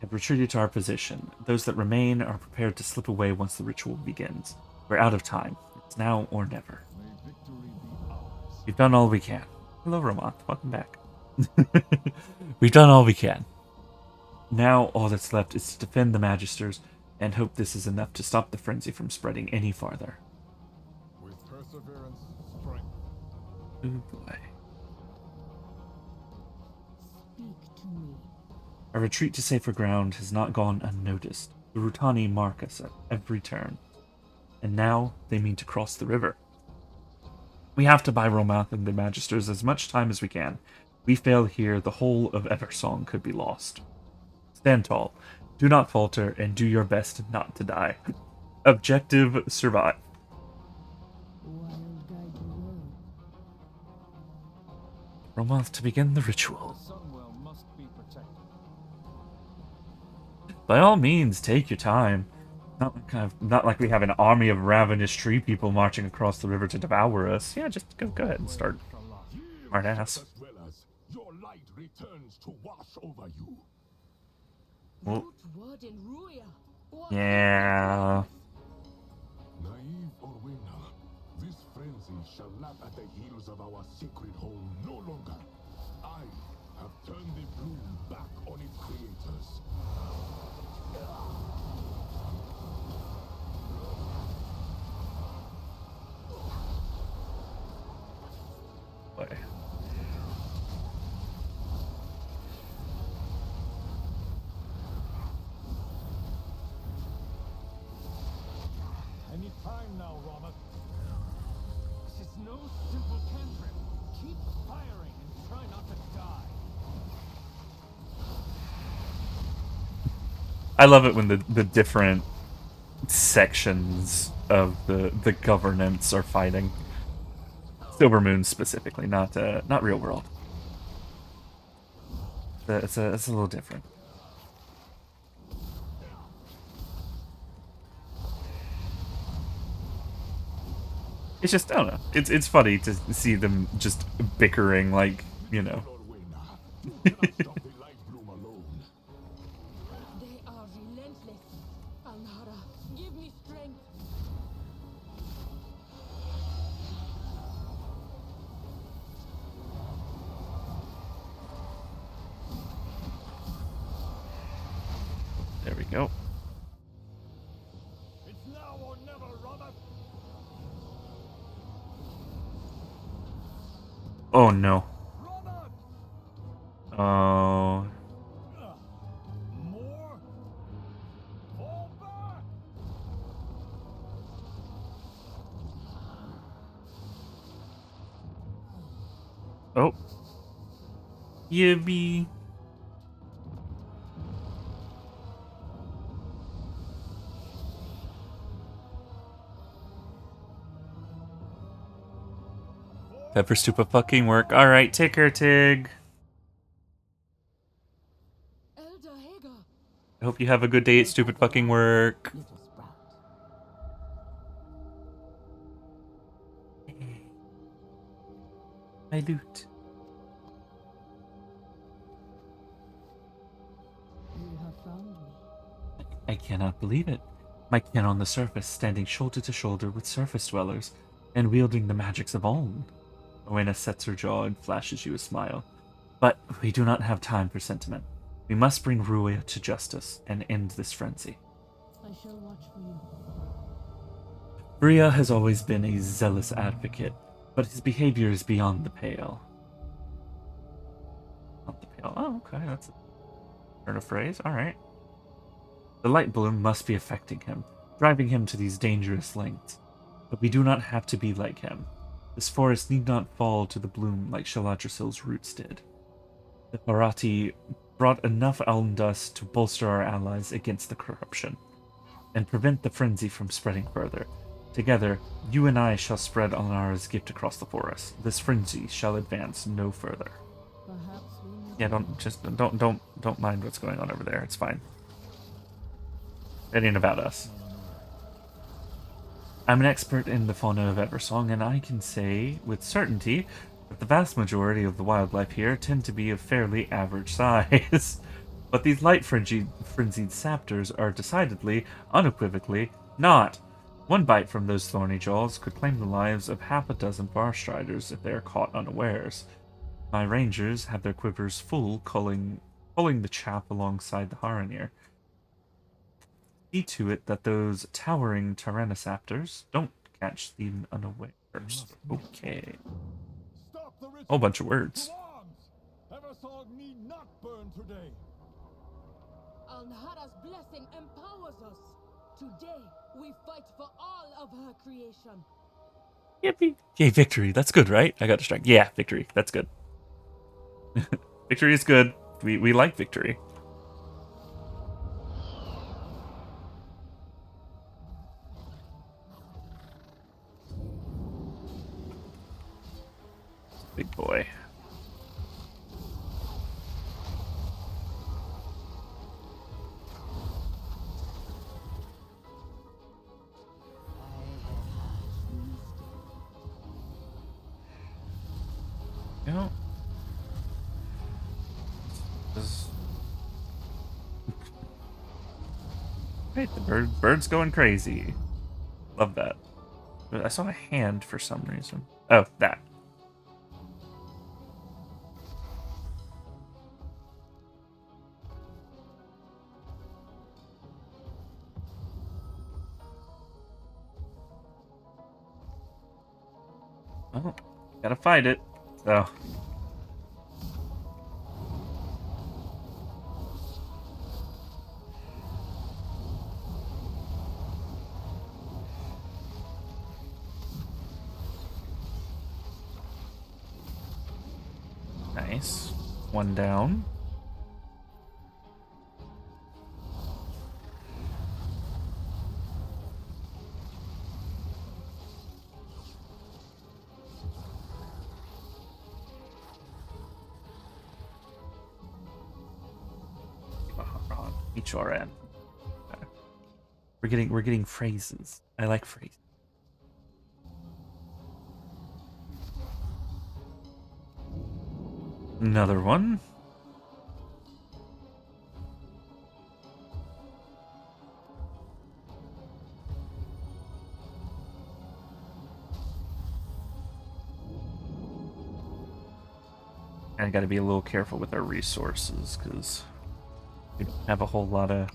to our position. Those that remain are prepared to slip away once the ritual begins. We're out of time. It's now or never. May victory be ours. We've done all we can. Hello, Romoth. Welcome back. We've done all we can. Now all that's left is to defend the Magisters and hope this is enough to stop the frenzy from spreading any farther. With perseverance, strength. Oh boy. Speak to me. Our retreat to safer ground has not gone unnoticed. The Rutani mark us at every turn. And now they mean to cross the river. We have to buy Romoth and the Magisters as much time as we can. We fail here, the whole of Eversong could be lost. Stand tall. Do not falter and do your best not to die. Objective survive. Wild guide you well. Romoth to begin the ritual. The Sunwell must be protected. By all means, take your time. Not like we have an army of ravenous tree people marching across the river to devour us. Yeah, just go ahead and start. Smart ass. Your light returns to wash over you. Well, Word in Ruya. What yeah. Naive Orwena, this frenzy shall lap at the heels of our sacred home no longer. I have turned the bloom back on its creators. Boy. Any time now, Ramat. This is no simple cantrip. Keep firing and try not to die. I love it when the different sections of the governance are fighting. Silvermoon specifically, not real world. It's a little different. It's just, I don't know. It's funny to see them just bickering, like, you know. They are relentless. Alnara, give me strength. There we go. It's now or never, Ramat. Oh no. Ramat! Oh. More? Fall back! Oh. Yippee. Pepper stupid fucking work. Alright, take her, Tig. Elder Hagar. I hope you have a good day at stupid fucking work. Little sprout. My loot. You have found me. I cannot believe it. My kin on the surface, standing shoulder to shoulder with surface dwellers, and wielding the magics of Oln. Oena sets her jaw and flashes you a smile. But we do not have time for sentiment. We must bring Ruya to justice and end this frenzy. I shall watch for you. Ruya has always been a zealous advocate, but his behavior is beyond the pale. Not the pale. Oh, okay, that's a turn of phrase. Alright. The light bloom must be affecting him, driving him to these dangerous lengths. But we do not have to be like him. This forest need not fall to the bloom like Shaladrasil's roots did. The Parati brought enough elm dust to bolster our allies against the corruption, and prevent the frenzy from spreading further. Together, you and I shall spread Alnara's gift across the forest. This frenzy shall advance no further. Perhaps we need Yeah, don't mind what's going on over there. It's fine. It ain't about us. I'm an expert in the fauna of Eversong, and I can say with certainty that the vast majority of the wildlife here tend to be of fairly average size. But these light frenzied saptors are decidedly, unequivocally, not. One bite from those thorny jaws could claim the lives of half a dozen Farstriders if they are caught unawares. My rangers have their quivers full, pulling the chaff alongside the Harandar. See to it that those towering Tyrannosaptors don't catch them unawares. Okay. Stop the ritual. Whole bunch of words. To arms! Eversong need not burn today. Alnara's blessing empowers us. Today, we fight for all of her creation. Yippee. Yay, victory. That's good, right? I got distracted. Yeah, victory. That's good. Victory is good. We like victory. Big boy. You know, right, the bird's going crazy. Love that. I saw a hand for some reason. Oh, that. Oh, gotta fight it. So. Nice. One down. HRN. We're getting phrases. I like phrases. Another one. And I gotta be a little careful with our resources, because we don't have a whole lot of...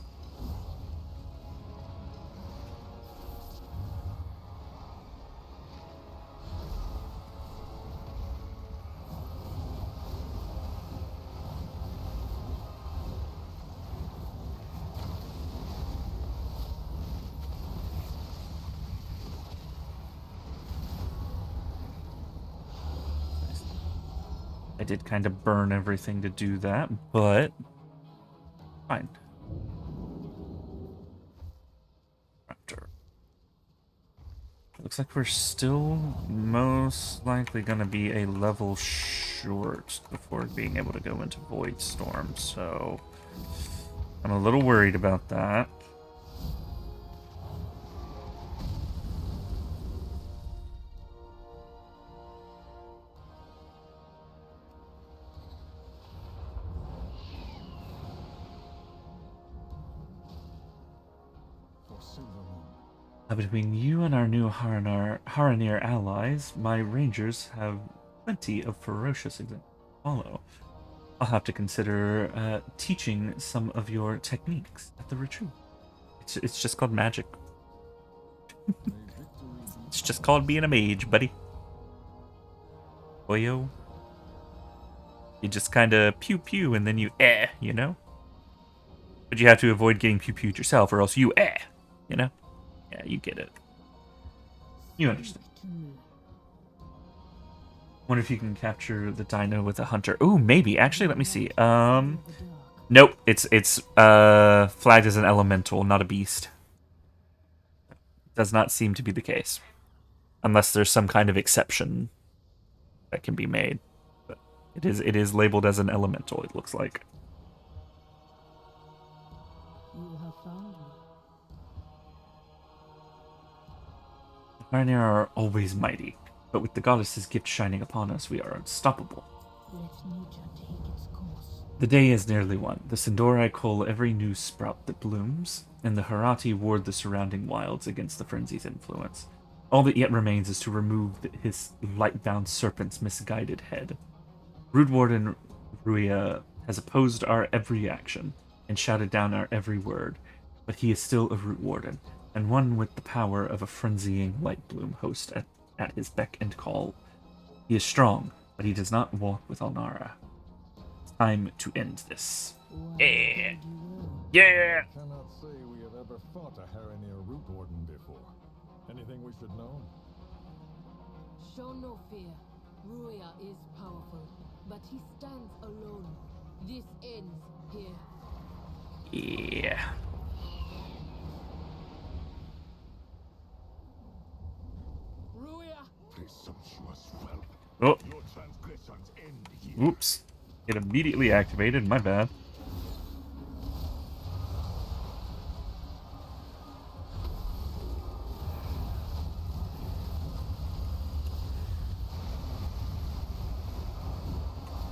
I did kind of burn everything to do that, but fine. Raptor. Looks like we're still most likely going to be a level short before being able to go into Void Storm, so I'm a little worried about that. Between you and our new Haranir allies, my rangers have plenty of ferocious examples to follow. I'll have to consider teaching some of your techniques at the retreat. It's just called magic. It's just called being a mage, buddy. Boyo. You just kind of pew pew and then you you know? But you have to avoid getting pew pewed yourself or else you you know? Yeah, you get it. You understand. Wonder if you can capture the dino with a hunter. Ooh, maybe. Actually, let me see. Nope. It's flagged as an elemental, not a beast. Does not seem to be the case. Unless there's some kind of exception that can be made. But it is labeled as an elemental, it looks like. You have found me. Harandar are always mighty, but with the goddess's gift shining upon us, we are unstoppable. Let nature take its course. The day is nearly won. The Sindori cull every new sprout that blooms, and the Harati ward the surrounding wilds against the frenzy's influence. All that yet remains is to remove his light-bound serpent's misguided head. Root Warden Ruia has opposed our every action and shouted down our every word, but he is still a Root Warden, and one with the power of a frenzying Lightbloom host at his beck and call. He is strong, but he does not walk with Alnara. It's time to end this. Yeah! Yeah! I cannot say we have ever fought a Haranir Root Warden before. Anything we should know? Show no fear. Ruia is powerful, but he stands alone. This ends here. Yeah. Ruia! Presumptuous whelp. Oh. Your transgression Oops. It immediately activated, my bad.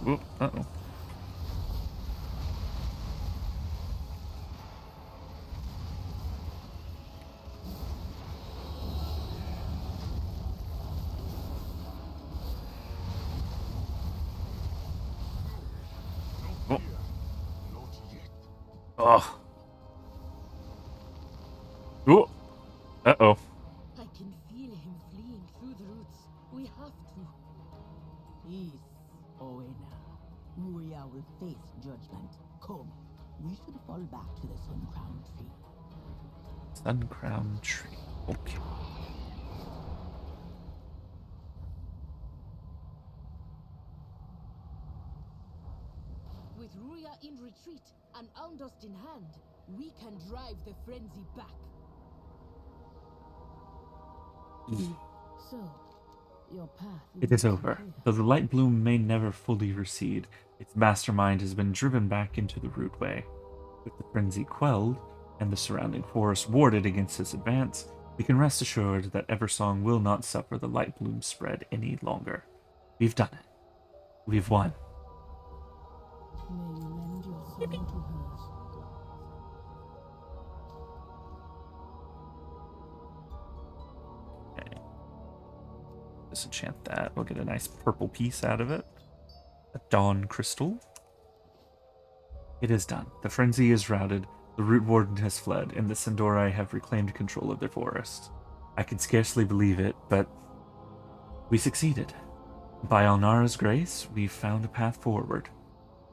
Oop, uh-oh. Oh. Oh. Ooh. Uh-oh. I can feel him fleeing through the roots. We have to. Peace, Owena. Ruria will face judgment. Come, we should fall back to the Sun Crown Tree. Sun Crown Tree. Okay. With Ruria in retreat and Almdust in hand, we can drive the frenzy back. So, your path It is over. Though the light bloom may never fully recede, its mastermind has been driven back into the rootway. With the frenzy quelled, and the surrounding forest warded against its advance, we can rest assured that Eversong will not suffer the light bloom spread any longer. We've done it. We've won. May you lend your song to hers. Disenchant that. We'll get a nice purple piece out of it. A dawn crystal. It is done. The frenzy is routed, the root warden has fled, and the Sindori have reclaimed control of their forest. I can scarcely believe it, but we succeeded. By Alnara's grace, we've found a path forward.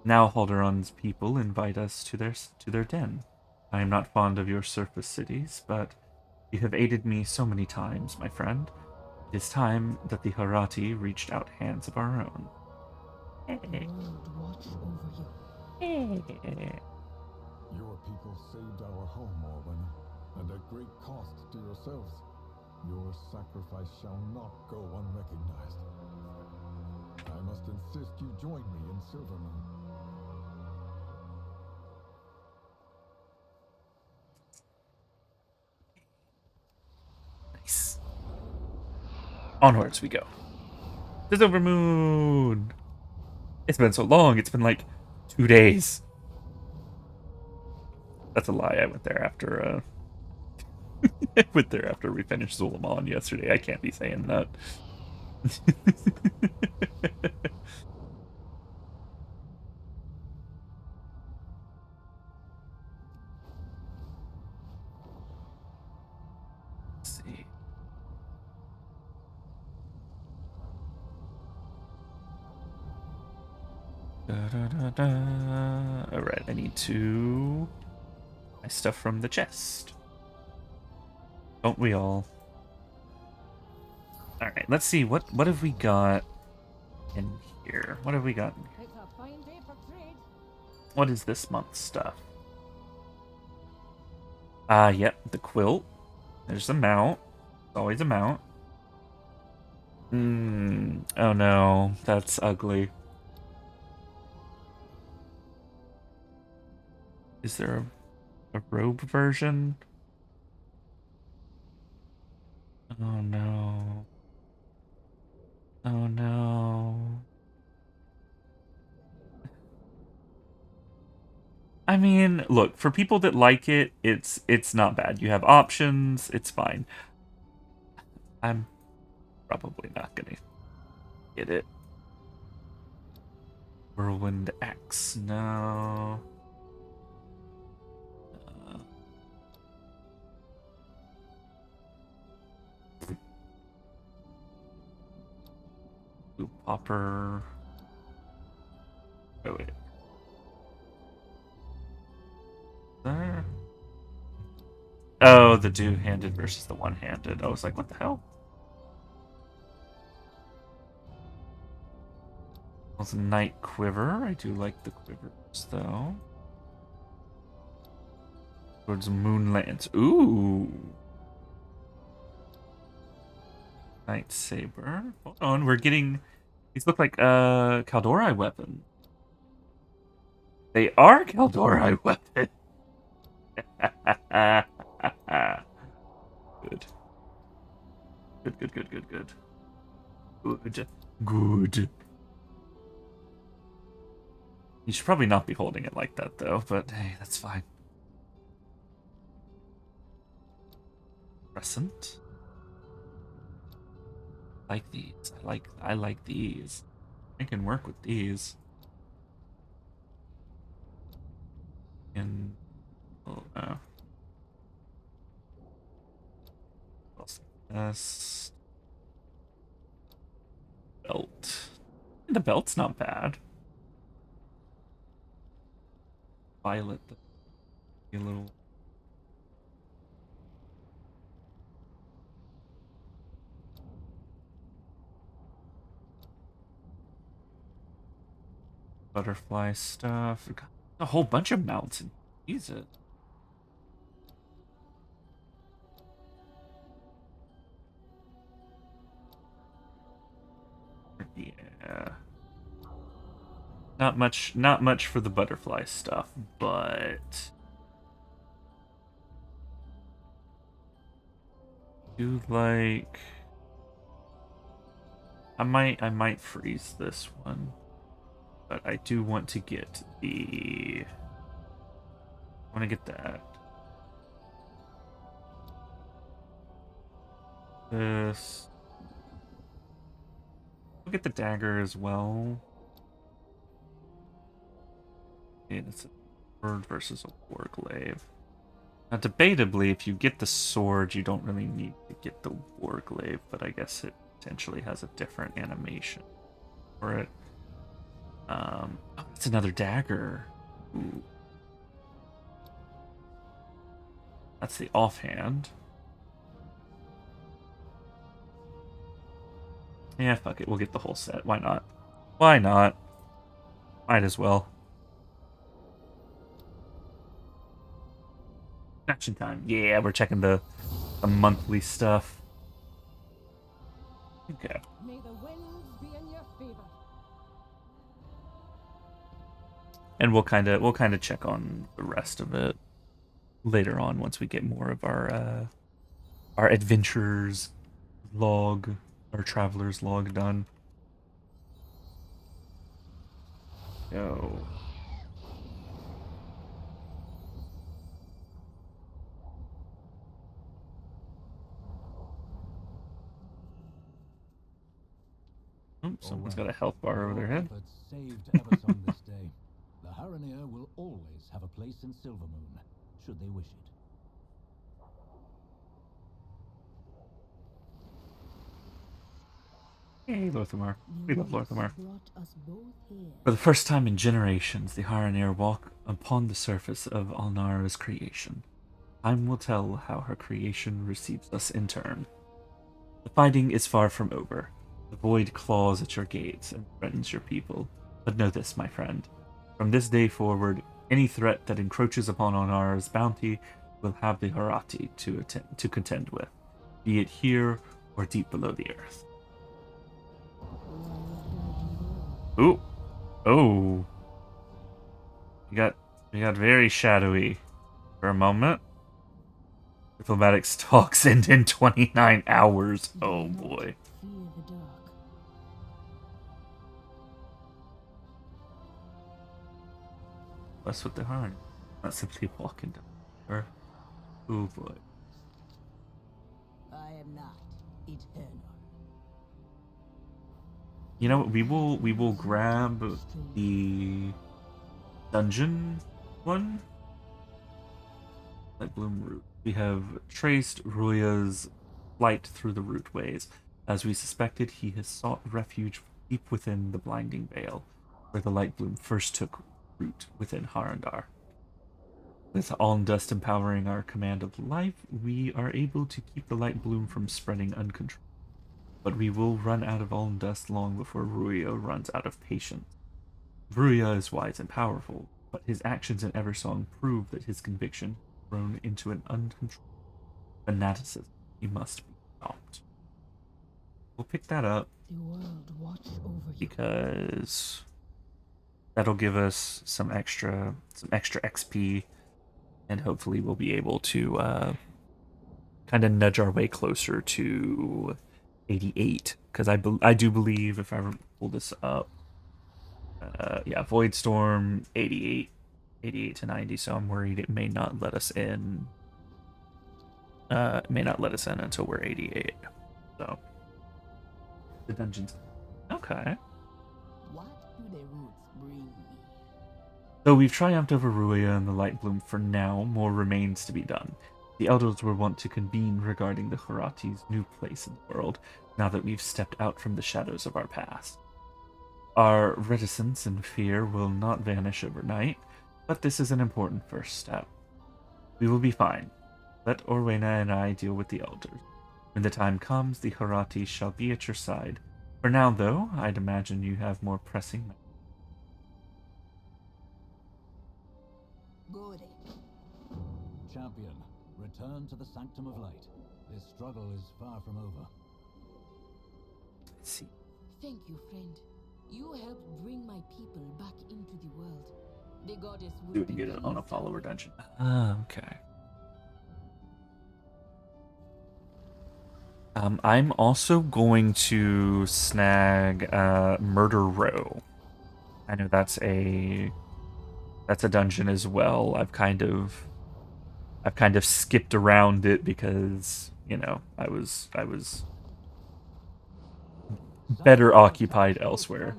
Now Haldoran's people invite us to their den. I am not fond of your surface cities, but you have aided me so many times, my friend. It is time that the Harati reached out hands of our own. World watch over you. Your people saved our home, Orwin, and at great cost to yourselves. Your sacrifice shall not go unrecognized. I must insist you join me in Silvermoon. Nice. Onwards we go. To Silvermoon! It's been so long. It's been like 2 days. That's a lie. I went there after I went there after we finished Zulamon yesterday. I can't be saying that. Let's see. Alright, I need to buy stuff from the chest. Don't we all? Alright, let's see. What have we got in here? What have we got in here? It's a fine day for trade. What is this month's stuff? Yep, the quilt. There's a mount. Always a mount. Oh no, that's ugly. Is there a robe version? Oh no. Oh no. I mean, look, for people that like it, it's not bad. You have options, it's fine. I'm probably not gonna get it. Whirlwind Axe, no. Blue Popper. Oh wait. There. Oh, the two-handed versus the one-handed. I was like, what the hell? It's a Night Quiver. I do like the quivers, though. Towards Moon Lance. Ooh. Night Saber. Hold on, we're getting These look like Kaldori weapons. They are Kaldori weapons. Good. Good, good, good, good, good. Good. Good. You should probably not be holding it like that, though, but hey, that's fine. Crescent. I like these. I like these. I can work with these. And oh no. Yes. Belt. The belt's not bad. Violet. A little. Butterfly stuff. Got a whole bunch of mounts. Jesus. Yeah. Not much for the butterfly stuff, but do like I might freeze this one, but I do want to get the I want to get that. This. We'll get the dagger as well. Okay, that's a sword versus a warglaive. Now, debatably, if you get the sword, you don't really need to get the warglaive, but I guess it potentially has a different animation for it. Oh, it's another dagger. Ooh. That's the offhand. Yeah, fuck it. We'll get the whole set. Why not? Why not? Might as well. Action time. Yeah, we're checking the monthly stuff. Okay. May the winds be in your favor. And we'll kind of check on the rest of it later on once we get more of our adventures log, our traveler's log done. Go. Oh, someone's got a health bar over their head. Saved Everson this day. The Harandar will always have a place in Silvermoon, should they wish it. Hey, Lorthamar. We love Lorthamar. Brought us both here. For the first time in generations, the Harandar walk upon the surface of Alnara's creation. Time will tell how her creation receives us in turn. The fighting is far from over. The void claws at your gates and threatens your people. But know this, my friend. From this day forward, any threat that encroaches upon Alnara's bounty will have the Harati to contend with, be it here or deep below the earth. Ooh. Oh. You got very shadowy for a moment. Diplomatic talks end in 29 hours. Oh boy. Fear the dark. What's with the horn? Not simply walking down the earth. Oh boy. I am not eternal. You know what? We will grab the dungeon one. Like Bloom Root. We have traced Ruya's flight through the rootways. As we suspected, he has sought refuge deep within the blinding veil, where the light bloom first took root within Harandar. With Aln Dust empowering our command of life, we are able to keep the light bloom from spreading uncontrolled. But we will run out of Aln Dust long before Ruya runs out of patience. Ruya is wise and powerful, but his actions in Eversong prove that his conviction has grown into an uncontrolled fanaticism. He must be stopped. we'll pick that up The world watch over you. because that'll give us some extra XP, and hopefully we'll be able to kind of nudge our way closer to 88. Because I do believe, if I pull this up, yeah, Void Storm 88 to 90. So I'm worried it may not let us in. It may not let us in until we're 88. So the dungeons. Okay. What do the roots bring me? Though we've triumphed over Ruia and the Lightbloom for now, more remains to be done. The elders will want to convene regarding the Harati's new place in the world, now that we've stepped out from the shadows of our past. Our reticence and fear will not vanish overnight, but this is an important first step. We will be fine. Let Orwena and I deal with the elders. When the time comes, the Harati shall be at your side. For now, though, I'd imagine you have more pressing matters. Go then. Champion, return to the Sanctum of Light. This struggle is far from over. Let's see. Thank you, friend. You helped bring my people back into the world. The goddess would Do be we get it on a pleased. follower dungeon? Okay. I'm also going to snag Murder Row. I know that's a dungeon as well. I've kind of skipped around it because, you know, I was better occupied elsewhere.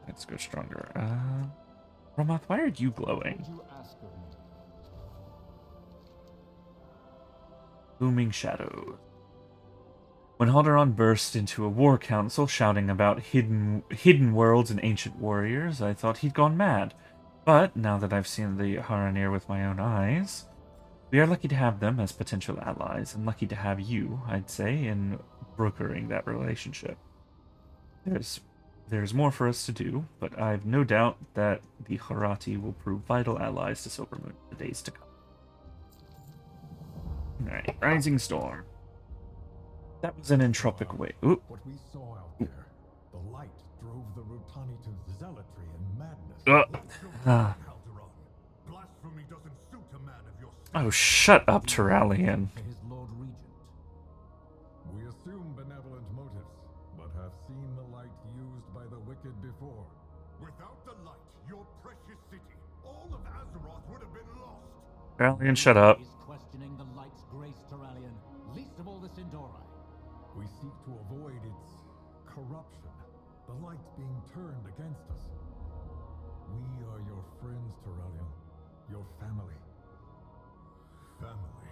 Let's go stronger. Romoth, why are you glowing? Booming shadows. When Haldoran burst into a war council shouting about hidden worlds and ancient warriors, I thought he'd gone mad. But now that I've seen the Harandar with my own eyes, we are lucky to have them as potential allies, and lucky to have you, I'd say, in brokering that relationship. There's more for us to do, but I've no doubt that the Harati will prove vital allies to Silvermoon in the days to come. Alright, Rising Storm. That was an entropic wave. Oop. What we saw out there, the light drove the Rotani to zealotry and madness. Ah. Blasphemy doesn't suit a man of your Oh, shut up, Terralian. His Lord Regent. We assume benevolent motives, but have seen the light used by the wicked before. Without the light, your precious city, all of Azeroth would have been lost. Terralian, shut up. Is questioning the light's grace, Terralian, least of all the Sindori. We seek to avoid its corruption, the light being turned against us. We are your friends, Terralian, your family. Family.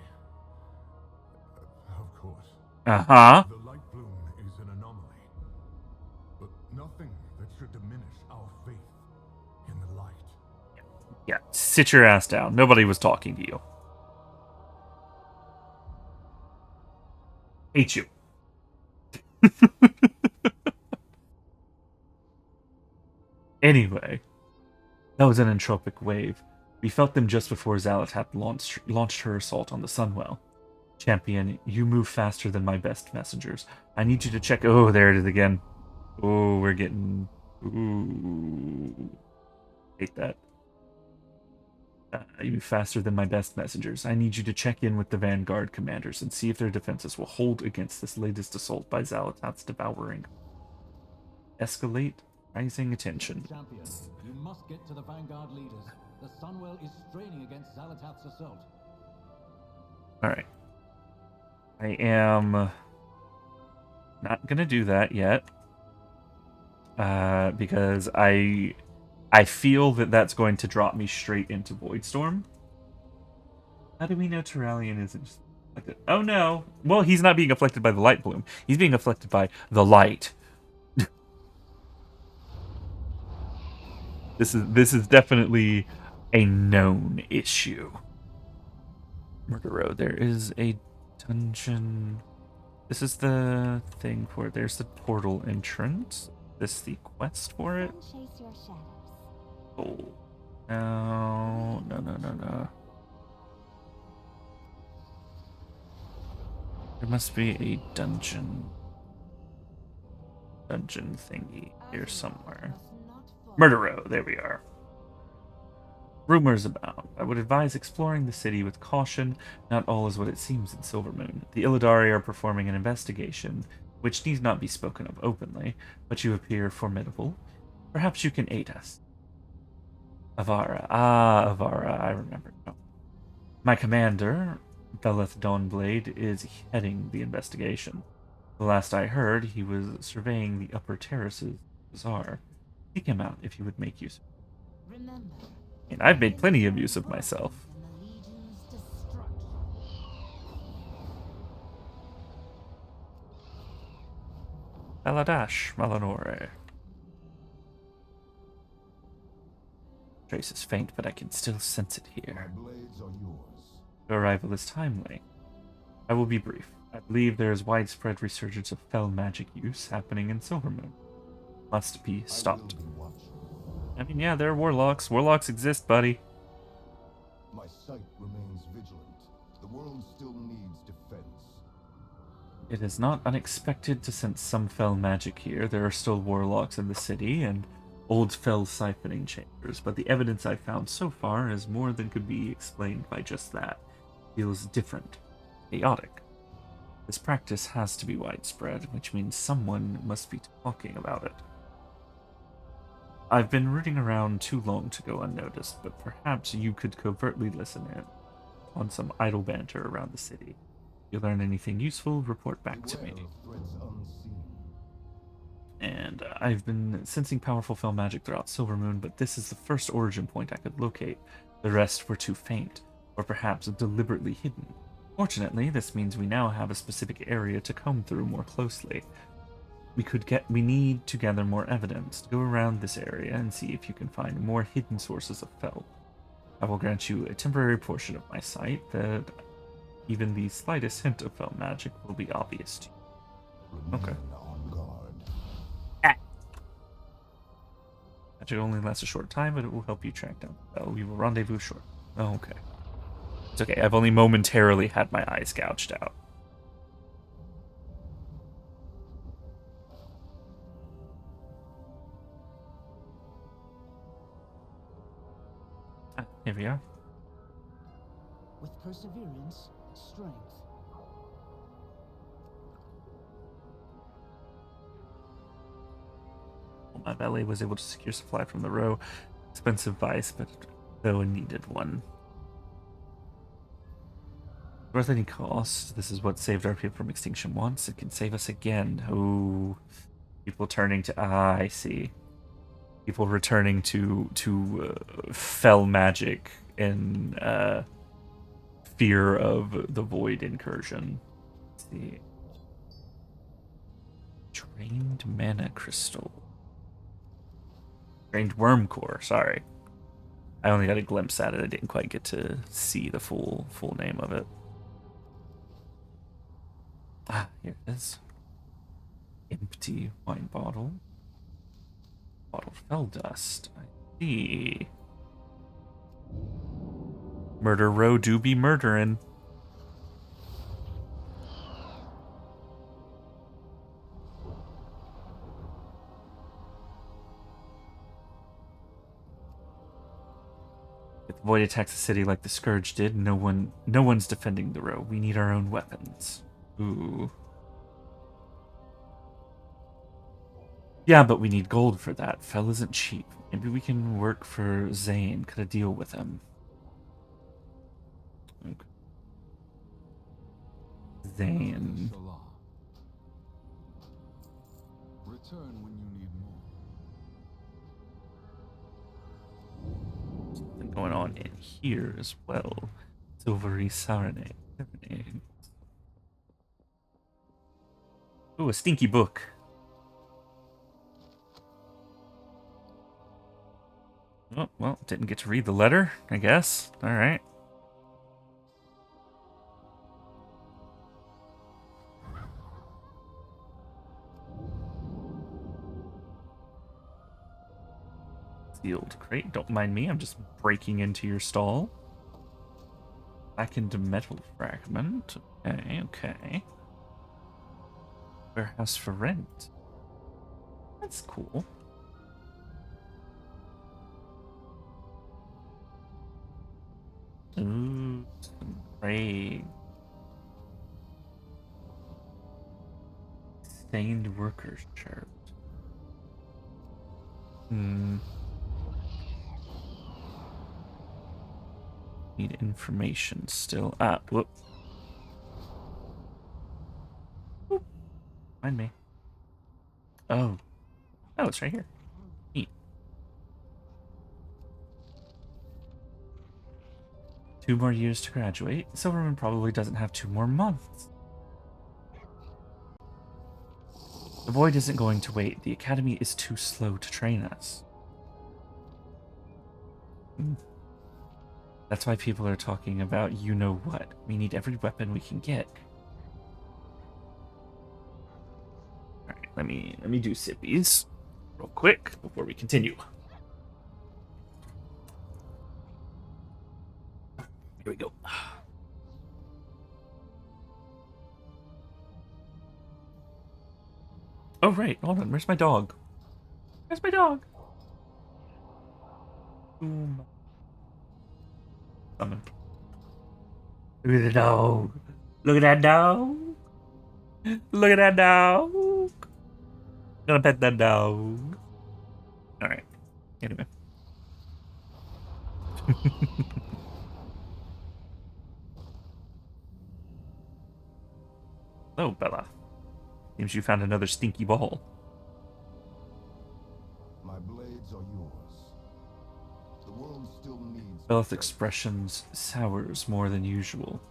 Of course. Uh-huh. The light bloom is an anomaly, but nothing that should diminish our faith in the light. Yeah, sit your ass down. Nobody was talking to you. Hate you. Anyway, that was an entropic wave. We felt them just before Xal'atath launched her assault on the Sunwell. Champion, you move faster than my best messengers. I need you to check. Oh, there it is again. Oh, we're getting. Ooh. Hate that. You move faster than my best messengers. I need you to check in with the Vanguard commanders and see if their defenses will hold against this latest assault by Xal'atath's devouring. Escalate rising attention. Champion, you must get to the Vanguard leaders. The Sunwell is straining against Xal'atath's assault. Alright. I am not gonna do that yet. Because I feel that that's going to drop me straight into Voidstorm. How do we know Terralian isn't just afflicted? Oh no! Well, he's not being afflicted by the light bloom. He's being afflicted by the light. This is definitely a known issue. Murder Road. There is a dungeon. This is the thing for it. There's the portal entrance. This is the quest for it. Chase your shadows. Oh. No. There must be a dungeon thingy here somewhere. Murder Row, there we are. Rumors abound. I would advise exploring the city with caution. Not all is what it seems in Silvermoon. The Illidari are performing an investigation, which need not be spoken of openly, but you appear formidable. Perhaps you can aid us. Avara. Ah, Avara, I remember now. My commander, Beleth Dawnblade, is heading the investigation. The last I heard, he was surveying the upper terraces of the bazaar. Seek him out if you would make use of it. Remember, And I've made plenty of use of myself. in the Legion's destruction. Baladash Malanore. Trace is faint, but I can still sense it My here. blades are yours. Your arrival is timely. I will be brief. I believe there is widespread resurgence of fell magic use happening in Silvermoon. Must be stopped. I will be watching. I mean, yeah, there are warlocks. Warlocks exist, buddy. My sight remains vigilant. The world still needs defense. It is not unexpected to sense some fell magic here. There are still warlocks in the city and old fell siphoning chambers, but the evidence I've found so far is more than could be explained by just that. It feels different, chaotic. This practice has to be widespread, which means someone must be talking about it. I've been rooting around too long to go unnoticed, but perhaps you could covertly listen in on some idle banter around the city. If you learn anything useful, report back to me. Beware of threats unseen. And I've been sensing powerful fell magic throughout Silvermoon, but this is the first origin point I could locate. The rest were too faint, or perhaps deliberately hidden. Fortunately, this means we now have a specific area to comb through more closely. We need to gather more evidence. Go around this area and see if you can find more hidden sources of fell. I will grant you a temporary portion of my sight that even the slightest hint of fell magic will be obvious to you. Remain Okay. on guard. Magic only lasts a short time, but it will help you track down the fell. We will rendezvous short. Oh, okay. It's okay. I've only momentarily had my eyes gouged out. Ah, here we are. With perseverance, strength. My valet was able to secure supply from the row. Expensive vice, but though a needed one. Worth any cost. This is what saved our people from extinction once. It can save us again. Oh, people turning to I see. People returning to fell magic in fear of the void incursion. Let's see. Drained mana crystal. Drained worm core. Sorry, I only got a glimpse at it. I didn't quite get to see the full name of it. Ah, here it is. Empty wine bottle. Bottled fell dust. I see. Murder Row do be murderin'. If the void attacks the city like the Scourge did, no one's defending the row. We need our own weapons. Ooh. Yeah, but we need gold for that. Fell isn't cheap. Maybe we can work for Zane, cut a deal with him. Okay. Zane. Return when you need more. Something going on in here as well. Silvery Serenade. Ooh, a stinky book. Oh, well, didn't get to read the letter, I guess. Alright. Sealed crate. Don't mind me, I'm just breaking into your stall. Back into metal fragment. Okay, okay. Warehouse for rent. That's cool. Ooh, some raid. Stained workers shirt. Need information still. Ah, whoop. Whoop. Find me. Oh. Oh, it's right here. Neat. 2 more years to graduate. Silverman probably doesn't have 2 more months. The void isn't going to wait. The academy is too slow to train us. That's why people are talking about you know what. We need every weapon we can get. Alright, let me do sippies real quick before we continue. Here we go. Oh right, hold on, where's my dog? Where's my dog? Summon. Look at the dog. Look at that dog. Look at that dog. Gonna pet that dog. Alright. Anyway. Oh, Bella. Seems you found another stinky ball. My blades are yours. The world still needs... Bella's expressions sours more than usual.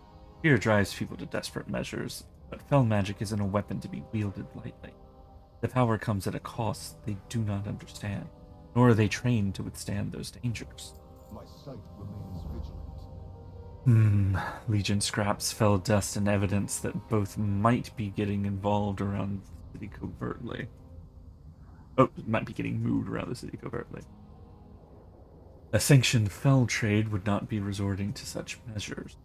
Fear drives people to desperate measures, but fell magic isn't a weapon to be wielded lightly. The power comes at a cost they do not understand, nor are they trained to withstand those dangers. My sight remains vigilant. Legion scraps fell dust and evidence that both might be getting involved around the city covertly. Oh, might be getting moved around the city covertly. A sanctioned fell trade would not be resorting to such measures.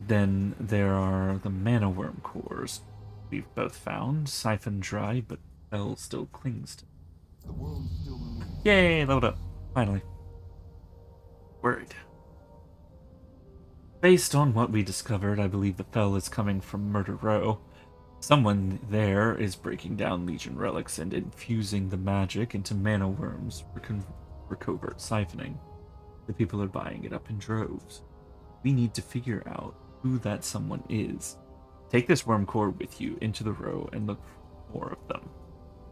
Then there are the mana worm cores we've both found, siphoned dry, but fell still clings to. The world still needs... Yay, leveled up. Finally. Worried. Based on what we discovered, I believe the fell is coming from Murder Row. Someone there is breaking down Legion relics and infusing the magic into mana worms for covert siphoning. The people are buying it up in droves. We need to figure out who that someone is. Take this worm core with you into the row and look for more of them.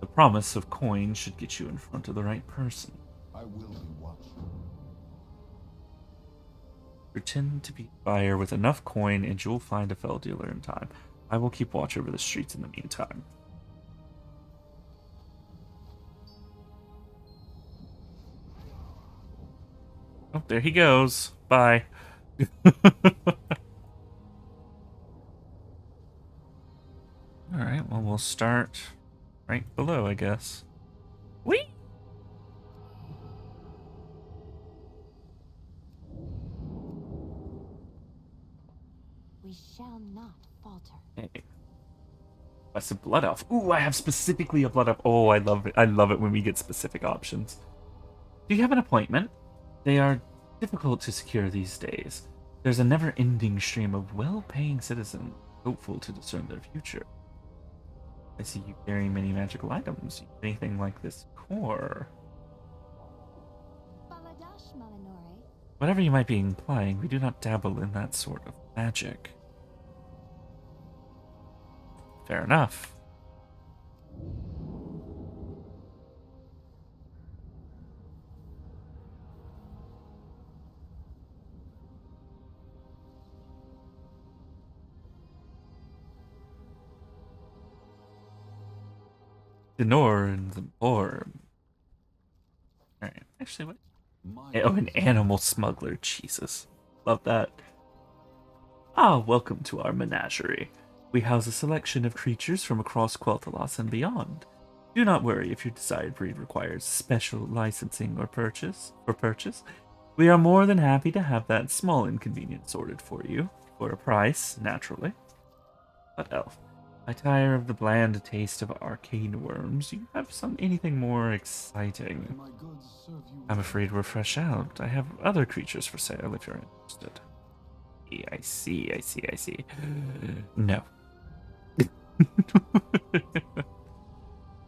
The promise of coin should get you in front of the right person. I will be watchful. Pretend to be a buyer with enough coin and you'll find a fell dealer in time. I will keep watch over the streets in the meantime. Oh, there he goes. Bye. Alright, well, we'll start right below, I guess. Whee! We shall not falter. Hey. That's a blood elf. Ooh, I have specifically a blood elf. Oh, I love it. I love it when we get specific options. Do you have an appointment? They are difficult to secure these days. There's a never-ending stream of well-paying citizens hopeful to discern their future. I see you carry many magical items. Anything like this core? Baladash, Malinore. Whatever you might be implying, we do not dabble in that sort of magic. Fair enough. Denor and the orb. Alright, actually, what? Oh, an animal smuggler. Jesus. Love that. Ah, welcome to our menagerie. We house a selection of creatures from across Quel'Thalas and beyond. Do not worry if your desired breed requires special licensing or purchase. We are more than happy to have that small inconvenience sorted for you. For a price, naturally. But elf. I tire of the bland taste of arcane worms. You have anything more exciting? I'm afraid we're fresh out. I have other creatures for sale if you're interested. I see, I see, I see. No.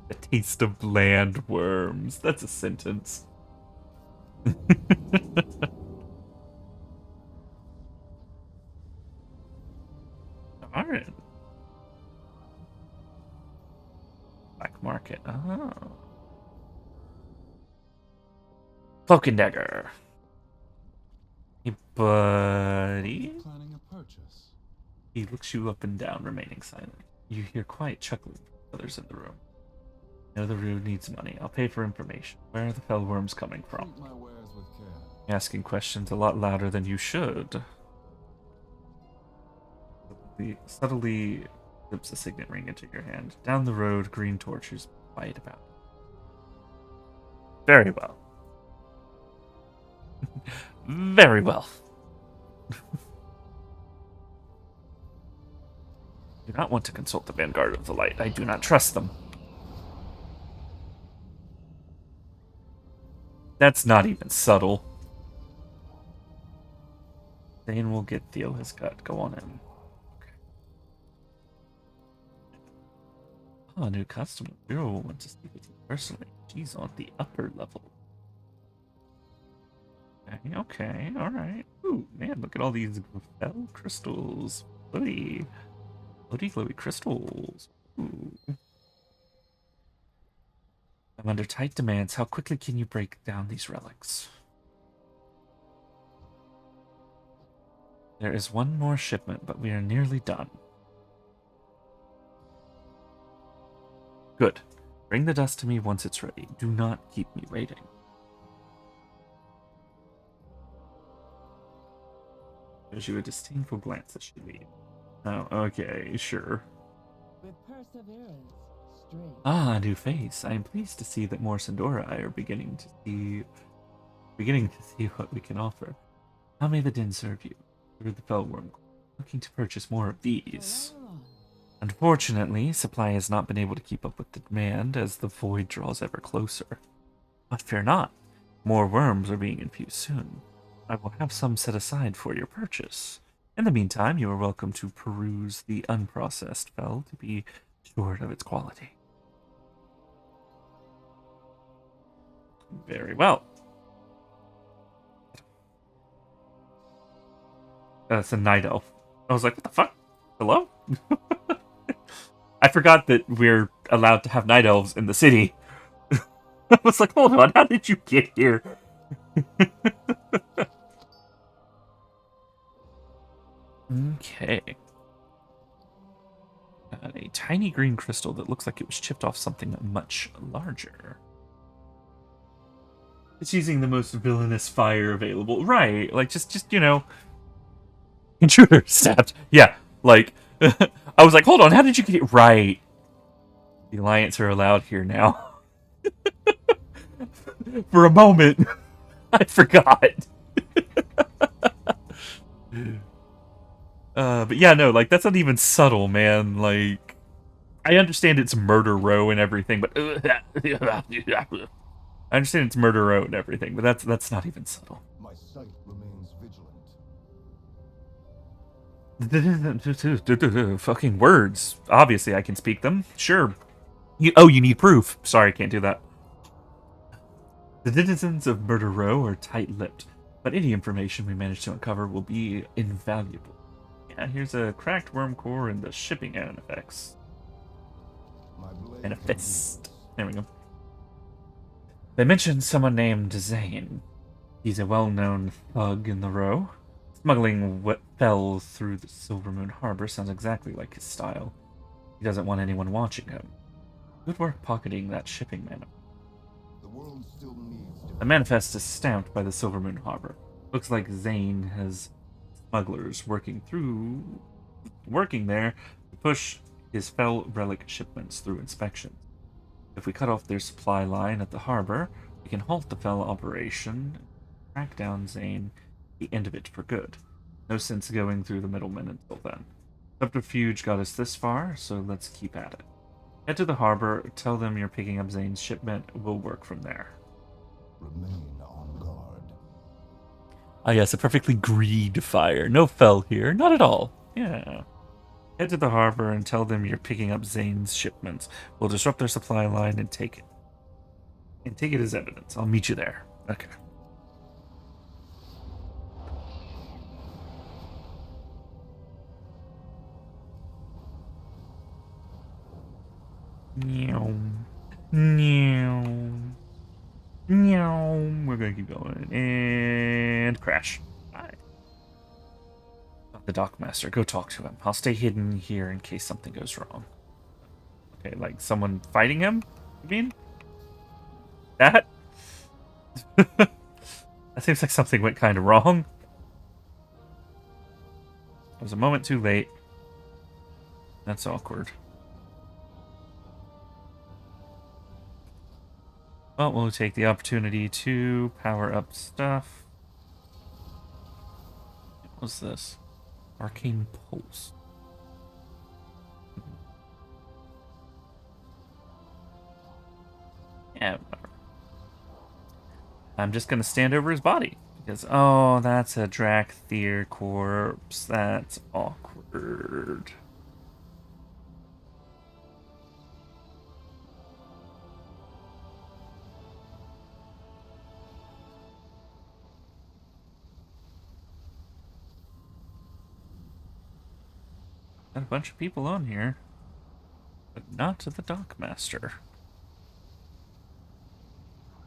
The taste of bland worms. That's a sentence. Alright. Black market. Oh. Cloak and dagger. Hey, buddy. Planning a purchase. He looks you up and down, remaining silent. You hear quiet chuckling from others in the room. Know the room needs money. I'll pay for information. Where are the fell worms coming from? Treat my wares with care. Asking questions a lot louder than you should. He subtly slips a signet ring into your hand. Down the road, green torches light about. Very well. Very well. Do not want to consult the Vanguard of the Light. I do not trust them. That's not even subtle. Thane will get Theo his cut. Go on in. Oh, a new customer. Bureau will want to speak with you personally. She's on the upper level. Okay, alright. Ooh, man, look at all these fell crystals. Floaty. Floaty, floaty crystals. Ooh. I'm under tight demands. How quickly can you break down these relics? There is one more shipment, but we are nearly done. Good. Bring the dust to me once it's ready. Do not keep me waiting. Gives you a disdainful glance as she leaves. Oh, okay, sure. With perseverance, strength. Ah, a new face. I am pleased to see that Morse and Dora are beginning to see what we can offer. How may the din serve you? Through the Fellworm, looking to purchase more of these. Unfortunately, supply has not been able to keep up with the demand as the void draws ever closer. But fear not, more worms are being infused soon. I will have some set aside for your purchase. In the meantime, you are welcome to peruse the unprocessed fell to be assured of its quality. Very well. That's a night elf. I was like, what the fuck? Hello? I forgot that we're allowed to have night elves in the city. I was like, hold on, how did you get here? Okay. A tiny green crystal that looks like it was chipped off something much larger. It's using the most villainous fire available. Right, like, just you know... Intruder stabbed. Yeah, like... I was like, hold on, how did you get it right? The Alliance are allowed here now. For a moment, I forgot. But yeah, no, like, that's not even subtle, man. Like, I understand it's Murder Row and everything, but... I understand it's Murder Row and everything, but that's not even subtle. My sight remains vigilant. Fucking words. Obviously, I can speak them. Sure. You need proof. Sorry, I can't do that. The denizens of Murder Row are tight-lipped, but any information we manage to uncover will be invaluable. Yeah, here's a cracked worm core and the shipping artifacts. And a fist. There we go. They mentioned someone named Zane. He's a well-known thug in the Row. Smuggling what fell through the Silvermoon Harbor sounds exactly like his style. He doesn't want anyone watching him. Good work pocketing that shipping manifest. The world still needs The manifest is stamped by the Silvermoon Harbor. Looks like Zane has smugglers working there to push his fell relic shipments through inspections. If we cut off their supply line at the harbor, we can halt the fell operation, track down Zane, the end of it for good. No sense going through the middlemen until then. Subterfuge got us this far, so let's keep at it. Head to the harbor, tell them you're picking up Zane's shipment, we'll work from there. Remain on guard. Ah yes, a perfectly greed fire. No fell here, not at all. Yeah. Head to the harbor and tell them you're picking up Zane's shipments. We'll disrupt their supply line and take it. And take it as evidence. I'll meet you there. Okay. Meow. Meow. Meow. We're gonna keep going. And crash. Bye. The dockmaster. Go talk to him. I'll stay hidden here in case something goes wrong. Okay, like someone fighting him? You mean? That? That seems like something went kind of wrong. I was a moment too late. That's awkward. Well, we'll take the opportunity to power up stuff. What was this? Arcane Pulse. Yeah, whatever. I'm just gonna stand over his body. Because, oh, that's a Drakthir corpse. That's awkward. Got a bunch of people on here, but not to the dockmaster.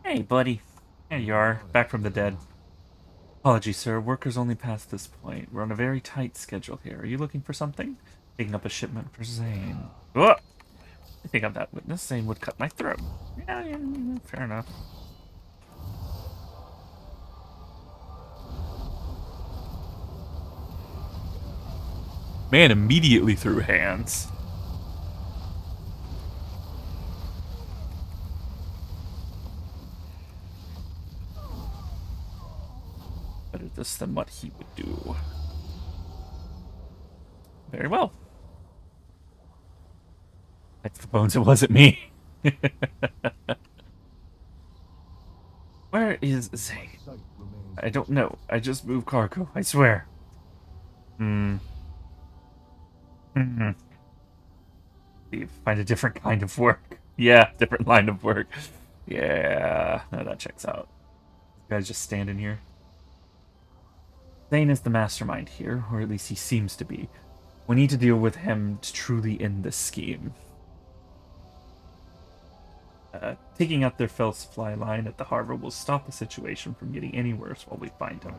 Hey, buddy. There you are, back from the dead. Apologies, sir. Workers only past this point. We're on a very tight schedule here. Are you looking for something? Picking up a shipment for Zane. Oh! I think I'm that witness. Zane would cut my throat. Yeah, fair enough. Man immediately threw hands. Better this than what he would do. Very well. That's the bones, it wasn't me. Where is Zane? I don't know. I just moved cargo, I swear. Find a different kind of work. Yeah, different line of work. Yeah, no, that checks out. This guy's just standing here. Zane is the mastermind here, or at least he seems to be. We need to deal with him to truly end this scheme. Taking out their fell supply line at the harbor will stop the situation from getting any worse while we find him.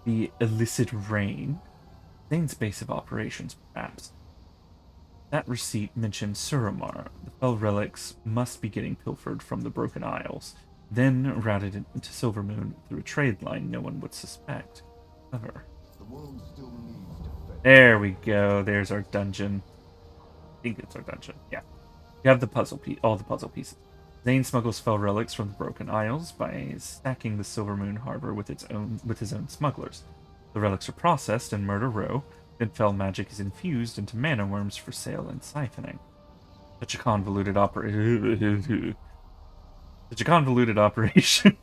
The illicit rain. Zane's base of operations, perhaps. That receipt mentioned Suramar. The fell relics must be getting pilfered from the Broken Isles, then routed into Silvermoon through a trade line no one would suspect. Clever. There we go. There's our dungeon. I think it's our dungeon. Yeah. You have the puzzle all the puzzle pieces. Zane smuggles fell relics from the Broken Isles by stacking the Silvermoon harbor with his own smugglers. The relics are processed in Murder Row, then fell magic is infused into mana worms for sale and siphoning. Such a convoluted operation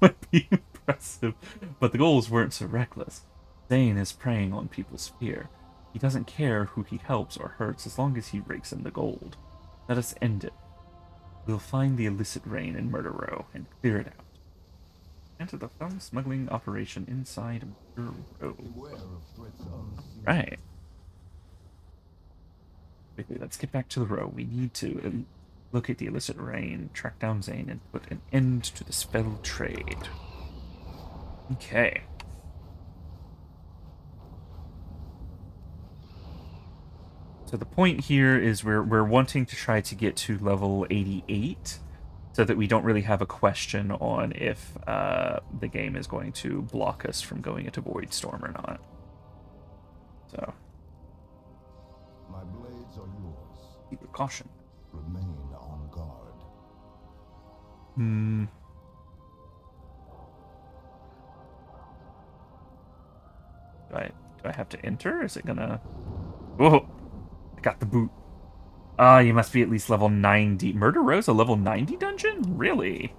would be impressive, but the goals weren't so reckless. Zane is preying on people's fear. He doesn't care who he helps or hurts as long as he rakes in the gold. Let us end it. We'll find the illicit rain in Murder Row and clear it out. Enter the fell smuggling operation inside Murder Row. Right. Quickly, let's get back to the row. We need to locate the illicit rain, track down Zane, and put an end to the spell trade. Okay. So the point here is we're wanting to try to get to level 88 so that we don't really have a question on if the game is going to block us from going into Voidstorm or not. So. My blades are yours. Keep with caution. Remain on guard. Do I have to enter? Is it gonna... Oh, I got the boot. Ah, you must be at least level 90. Murder Rose, a level 90 dungeon? Really?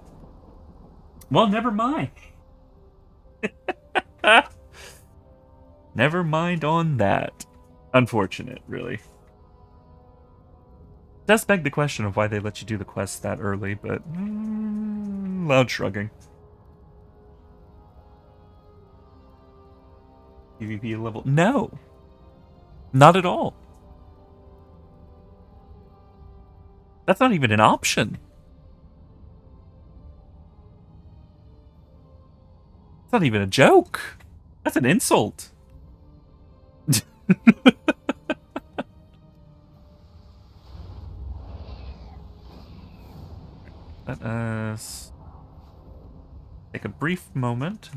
Well, never mind. Never mind on that. Unfortunate, really. Does beg the question of why they let you do the quest that early, but loud shrugging. PvP level? No, not at all. That's not even an option. It's not even a joke. That's an insult. Let us take a brief moment.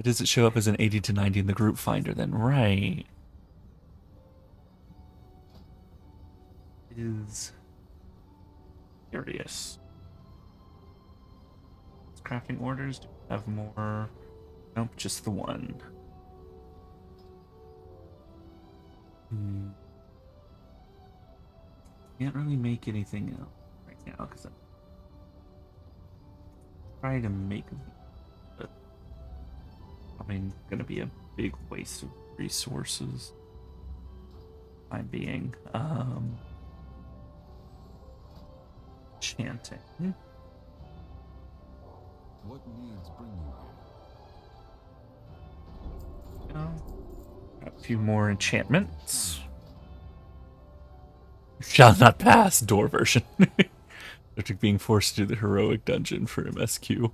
Does it show up as an 80 to 90 in the group finder then? Right. Is curious. Crafting orders? Do we have more? Nope, just the one. Can't really make anything else right now because I'm trying to make it, but I mean, gonna be a big waste of resources. Time being, chanting. What needs bring you here? A few more enchantments. Shall not pass, door version. After being forced to do the heroic dungeon for MSQ.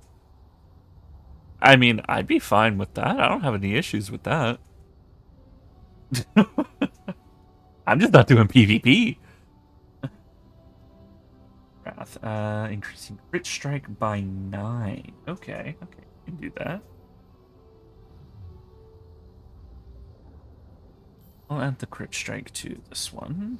I mean, I'd be fine with that. I don't have any issues with that. I'm just not doing PvP. Wrath. Increasing crit strike by 9. Okay, can do that. I'll add the crit strike to this one.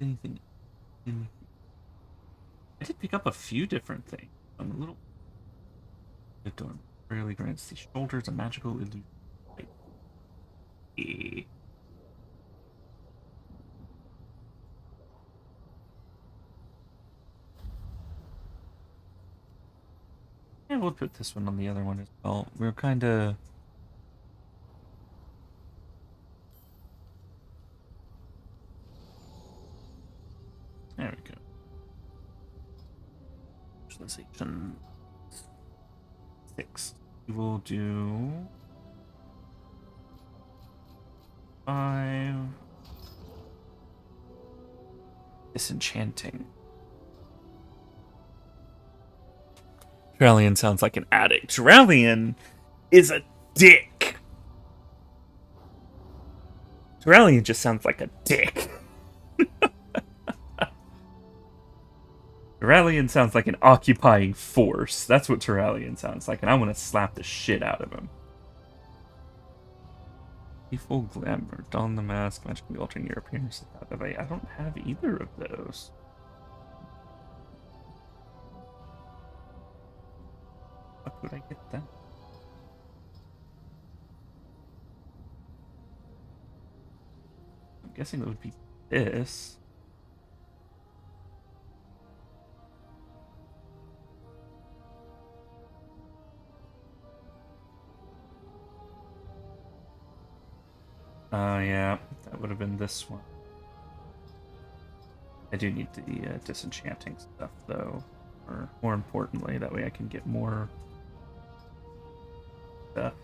Anything? I did pick up a few different things. I'm a little. The door rarely grants the shoulders a magical illusion. Yeah, we'll put this one on the other one as well. We're kind of. There we go. Visualization 6. We will do 5. Disenchanting. Turalian sounds like an addict. Turalian is a dick. Turalian just sounds like a dick. Turalian sounds like an occupying force. That's what Turalian sounds like, and I want to slap the shit out of him. Full glamour, don the mask, magically altering your appearance. I don't have either of those. What would I get then? I'm guessing it would be this. Yeah, that would have been this one. I do need the disenchanting stuff, though. Or, more importantly, that way I can get more stuff.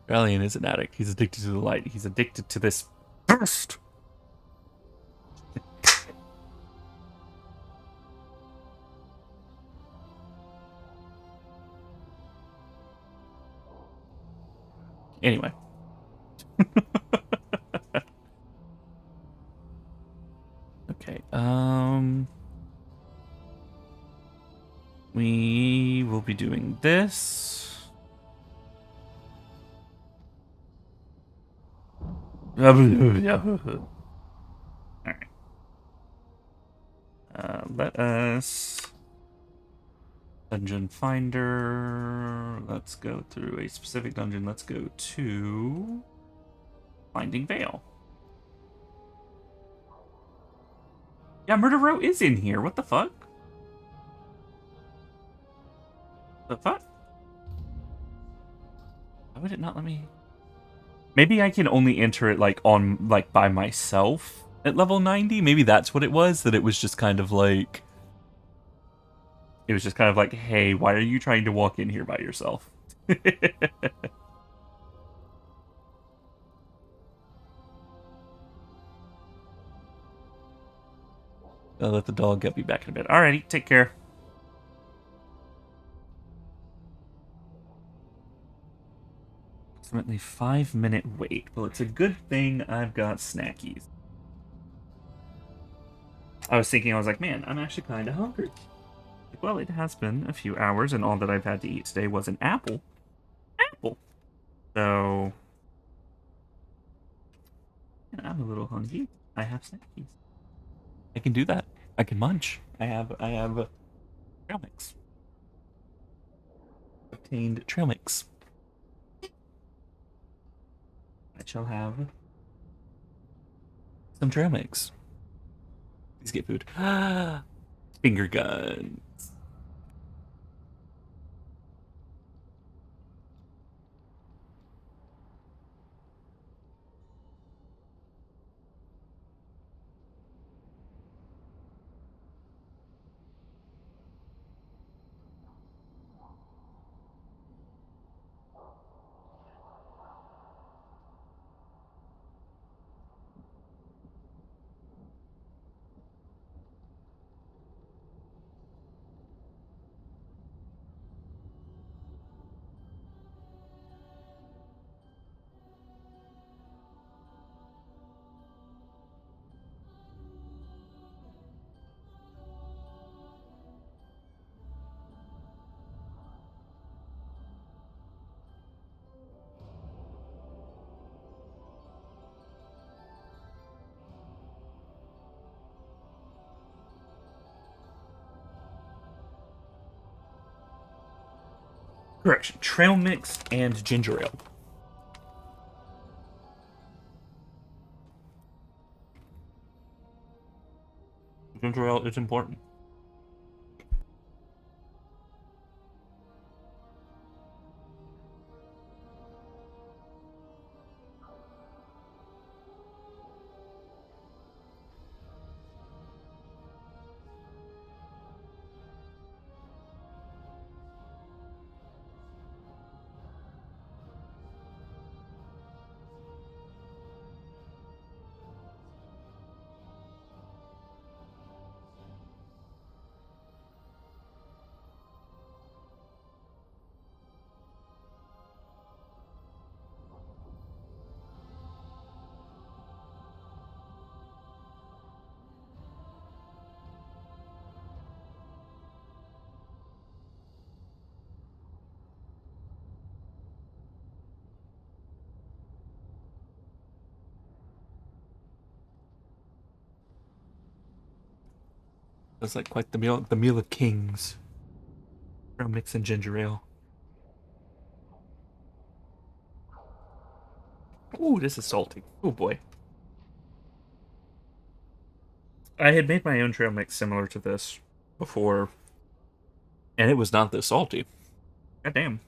Rallian is an addict. He's addicted to the light. He's addicted to this burst. Anyway. Okay, we will be doing this. Alright. Let us... Dungeon Finder. Let's go through a specific dungeon. Let's go to... Finding Veil. Yeah, Murder Row is in here. What the fuck? The fuck? Why would it not let me... Maybe I can only enter it, like, on, like, by myself at level 90? Maybe that's what it was? That it was just kind of like... It was just kind of like, hey, why are you trying to walk in here by yourself? I'll let the dog get me back in a bit. Alrighty, take care. Approximately 5-minute wait. Well, it's a good thing I've got snackies. I was thinking, I was like, man, I'm actually kind of hungry. Well, it has been a few hours, and all that I've had to eat today was an apple. Apple! So... yeah, I'm a little hungry. I have snackies. I can do that. I can munch. I have trail mix. Obtained trail mix. I shall have some trail mix. Please get food. Finger gun. Correction. Trail mix and ginger ale. Ginger ale is important. That's like quite the meal of kings. Trail mix and ginger ale. Ooh, this is salty. Oh boy. I had made my own trail mix similar to this before, and it was not this salty. God damn.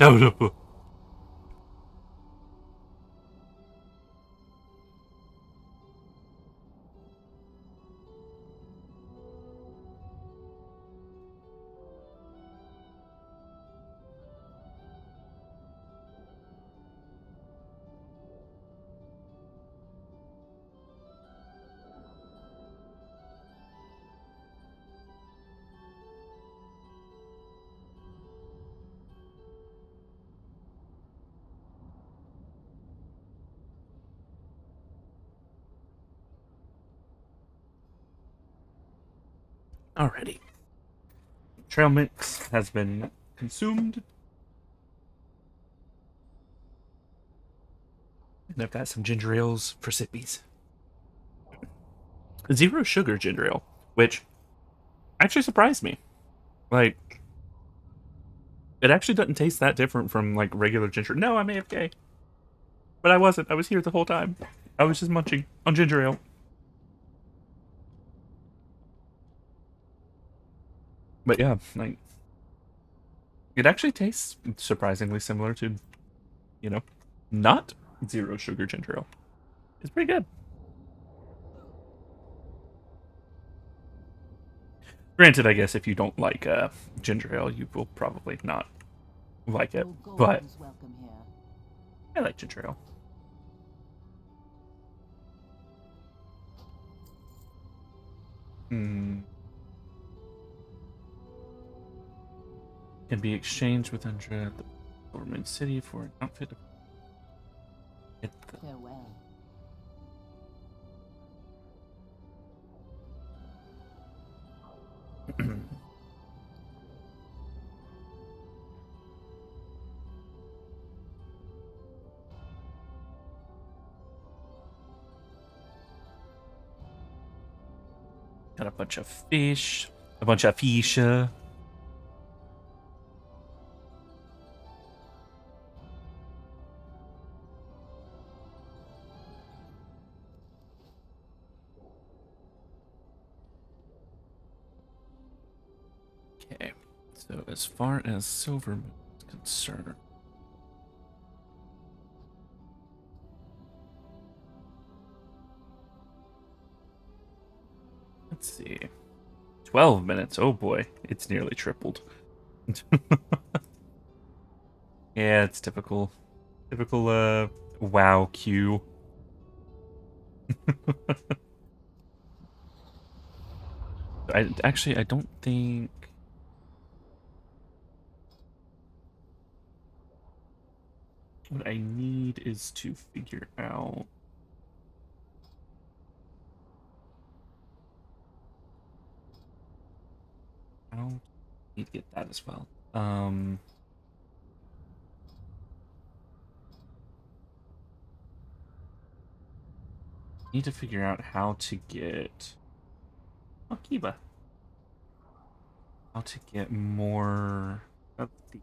No, no. Alrighty. Trail mix has been consumed. And I've got some ginger ales for sippies. 0 sugar ginger ale, which actually surprised me. Like, it actually doesn't taste that different from like regular ginger. No, I'm AFK. But I wasn't. I was here the whole time. I was just munching on ginger ale. But yeah, like, it actually tastes surprisingly similar to, you know, not 0 sugar ginger ale. It's pretty good. Granted, I guess if you don't like ginger ale, you will probably not like it. But I like ginger ale. Can be exchanged with Andrea at the government city for an outfit. Farewell. Got a bunch of fish. A bunch of fish. Okay, so as far as Silvermoon is concerned, let's see. 12 minutes. Oh boy, it's nearly tripled. Yeah, it's typical. Typical WoW queue. I don't think. What I need is to figure out. I don't need to get that as well. Need to figure out how to get Akiba. How to get more of the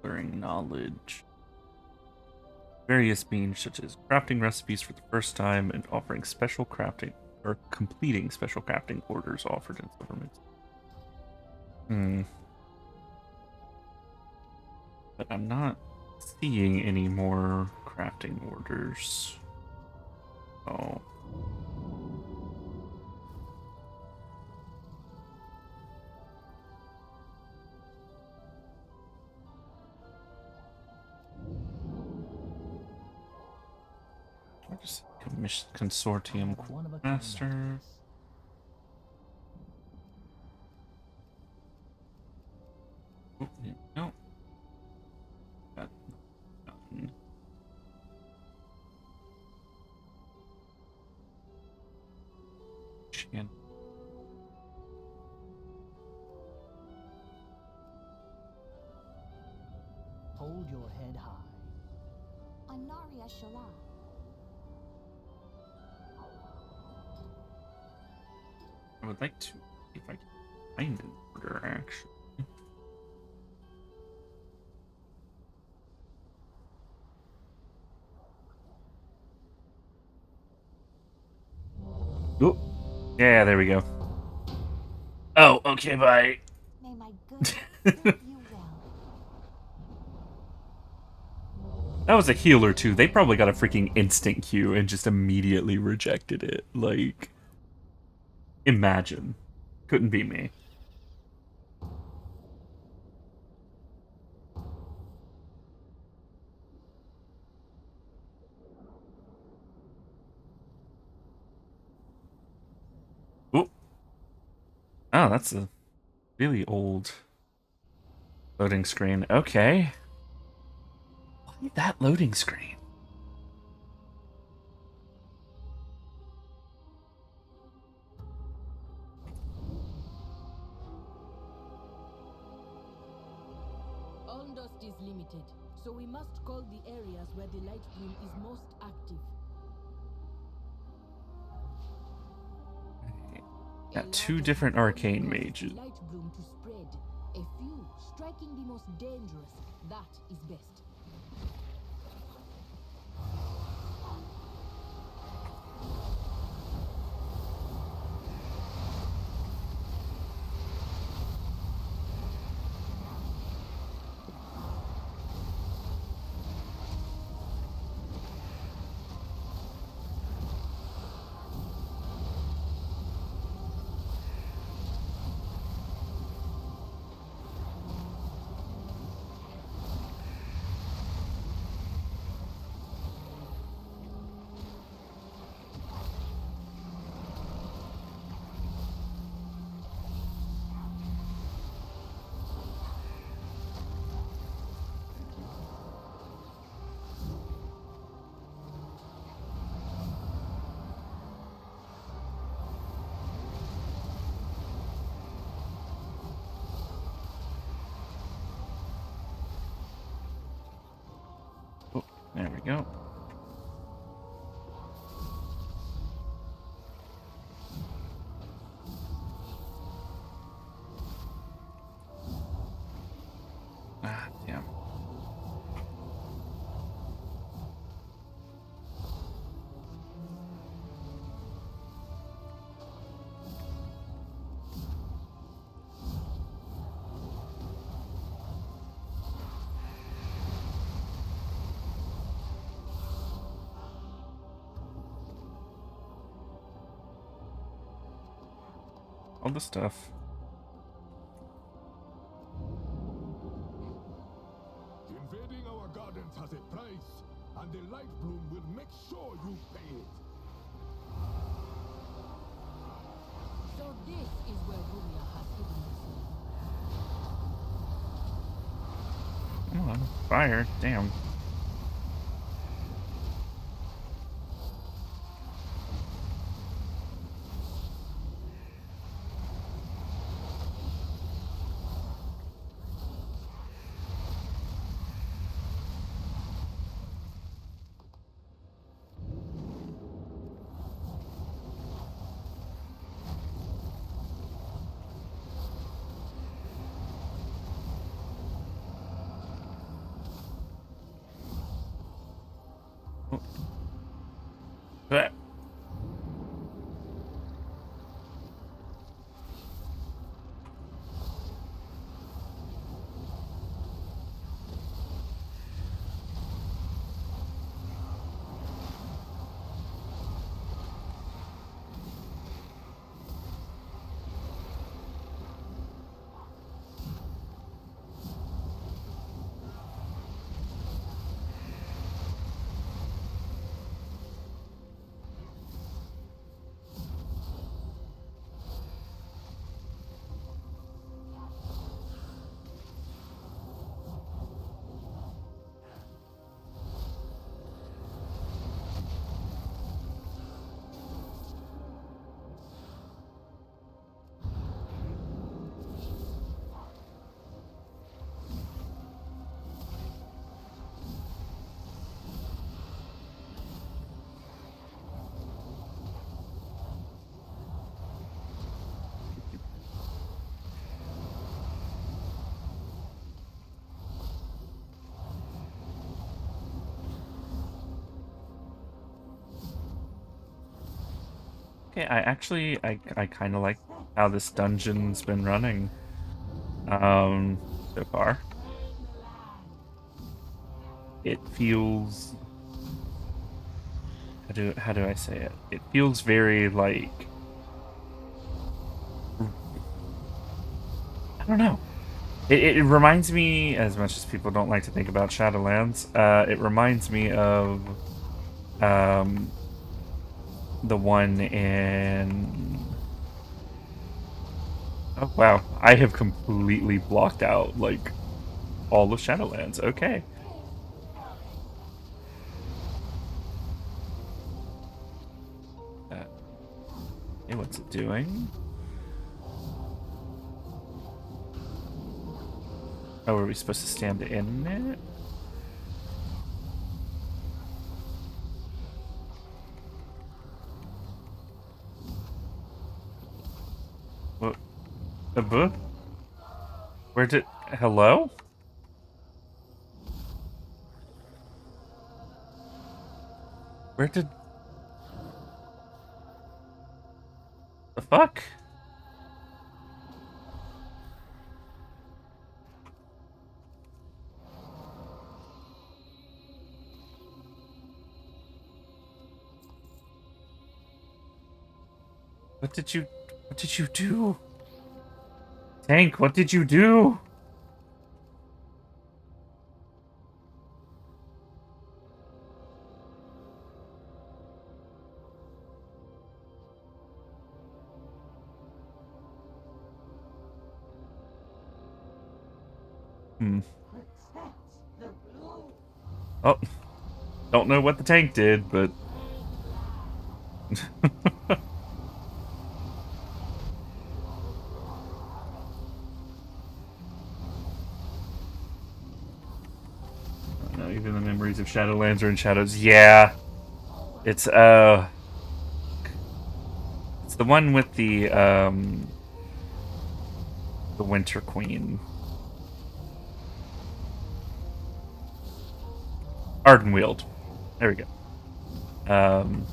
learning knowledge. Various means such as crafting recipes for the first time and offering special crafting or completing special crafting orders offered in Silvermint. But I'm not seeing any more crafting orders. Oh. Just consortium master. Oh, yeah, no. Got nothing. Chicken. Hold your head high. Anaria Shala. I would like to see if I can find an order, actually. Oh, yeah, there we go. Oh, okay, bye. May my good serve you well. That was a healer too. They probably got a freaking instant Q and just immediately rejected it. Like, imagine. Couldn't be me. Ooh. Oh, that's a really old loading screen. Okay. Why that loading screen? Dust is limited, so we must call the areas where the light bloom is most active. Got two different arcane mages. Light bloom to spread. A few striking the most dangerous. That is best. Oh, there we go. Ah, damn. All the stuff. Invading our gardens has a price, and the light bloom will make sure you pay it. So this is where Rumia has hidden herself. Come on, fire. Damn. Oh. Blech. Okay, I kind of like how this dungeon's been running, so far. It feels how do I say it? It feels very like I don't know. It reminds me, as much as people don't like to think about Shadowlands, it reminds me of um, the one in. Oh wow, I have completely blocked out like all of Shadowlands. Okay. Hey, what's it doing? Oh, are we supposed to stand in it? What? A book? Where did? Hello? Where did? The fuck? What did you? What did you do? Tank, what did you do? Hmm. Oh, don't know what the tank did, but. No, even the memories of Shadowlands are in shadows. Yeah, it's it's the one with the Winter Queen, Ardenweald. There we go. Um,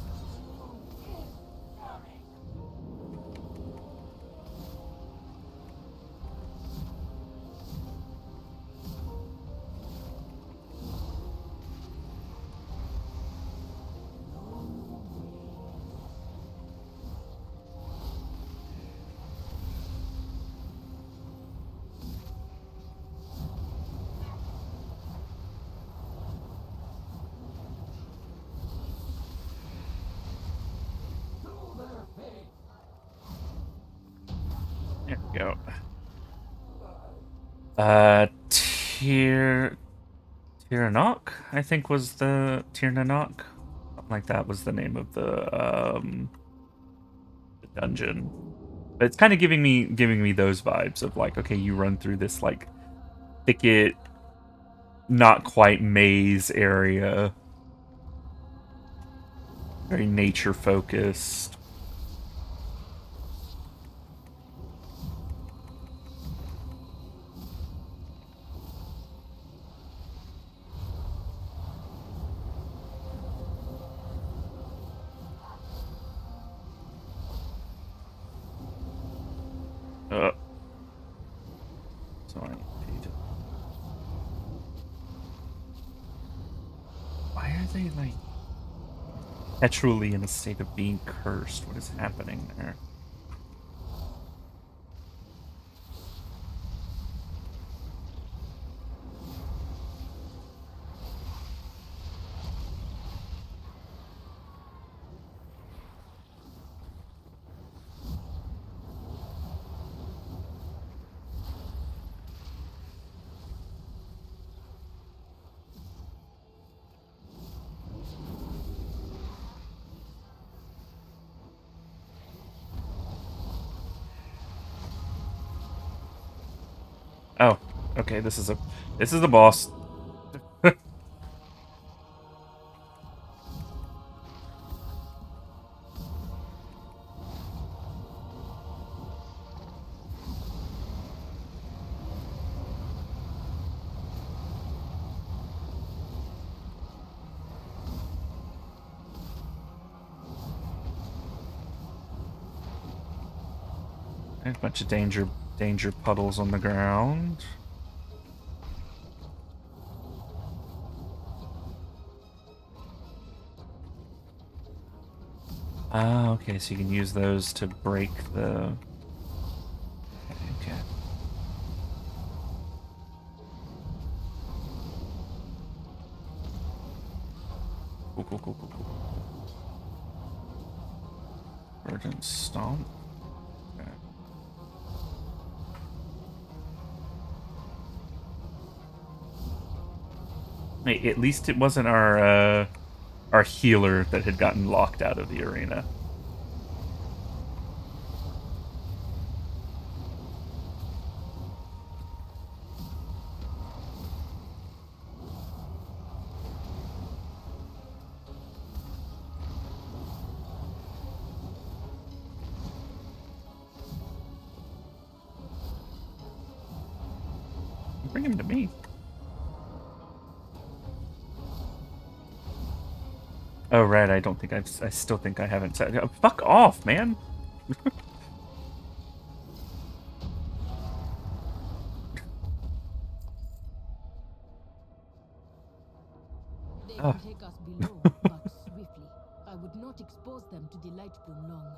there we go. Tirnok, I think was the Tirnanok. Something like that was the name of the dungeon. But it's kind of giving me those vibes of like, okay, you run through this like thicket, not quite maze area, very nature focused. Uh, so I need to. Why are they like perpetually in a state of being cursed? What is happening there? Oh, okay. This is the boss. There's a bunch of danger puddles on the ground. Ah, okay, so you can use those to break the... Okay. Cool, cool, cool, cool, cool. Verdant Stomp. Okay. Hey, at least it wasn't our healer that had gotten locked out of the arena. Bring him to me. Oh, right, I don't think I still think I haven't said... Fuck off, man! They Oh. can take us below, but swiftly. I would not expose them to the light bloom long.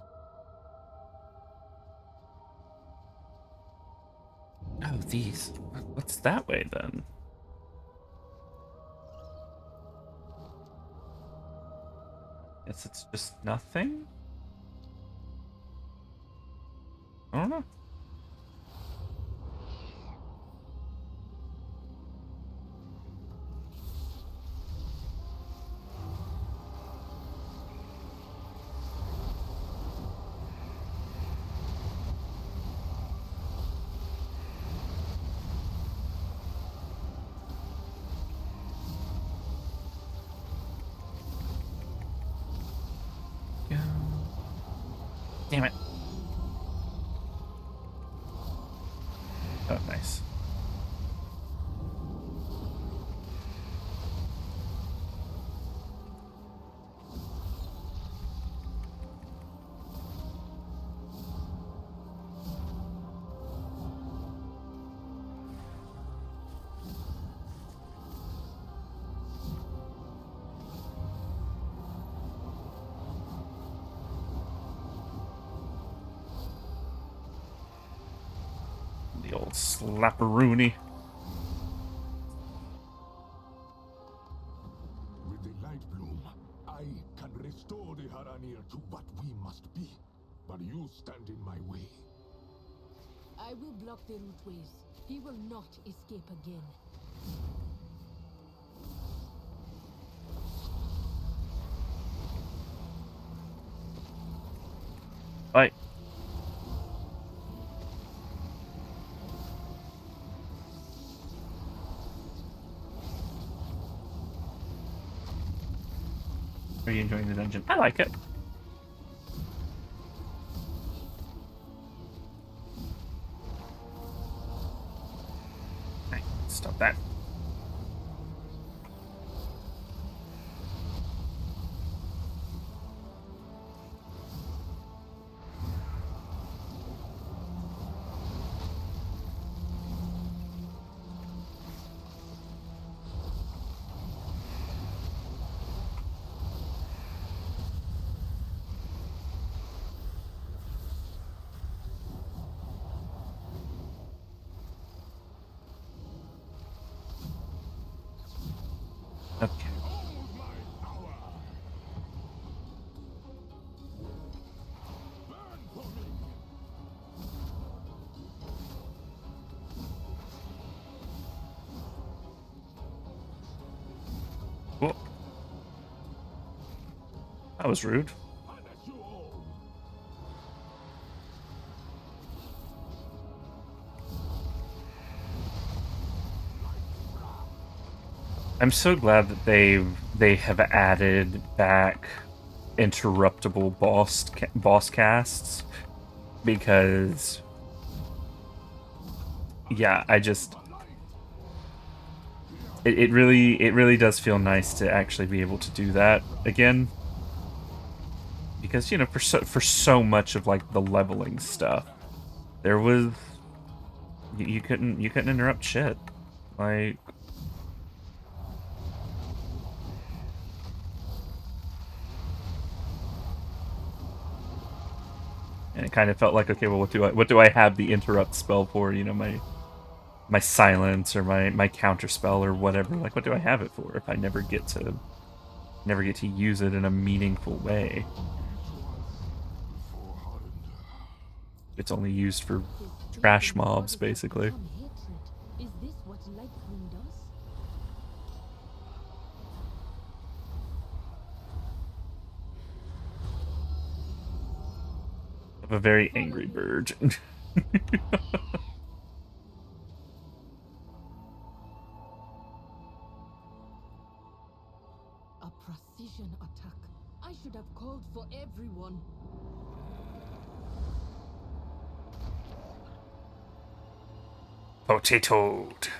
Oh, these. What's that way, then? Guess it's just nothing? I don't know. Yeah. Damn it. Oh, nice. The old slapperoonie. With the light bloom, I can restore the Haranir to what we must be. But you stand in my way. I will block the root ways. He will not escape again. Bye. Are you enjoying the dungeon? I like it. Hey, stop that. Okay. Hold my power! Burn for me! Cool. That was rude. Punish you all! I'm so glad that they have added back interruptible boss casts, because yeah, it really does feel nice to actually be able to do that again, because you know, for so much of like the leveling stuff, there was you couldn't interrupt shit, like. And it kind of felt like, okay, well, what do I have the interrupt spell for? You know, my silence or my counter spell or whatever. Like, what do I have it for if I never get to use it in a meaningful way? It's only used for trash mobs, basically. Is this what light gloom does? Of a very angry bird. A precision attack. I should have called for everyone. Potatoed.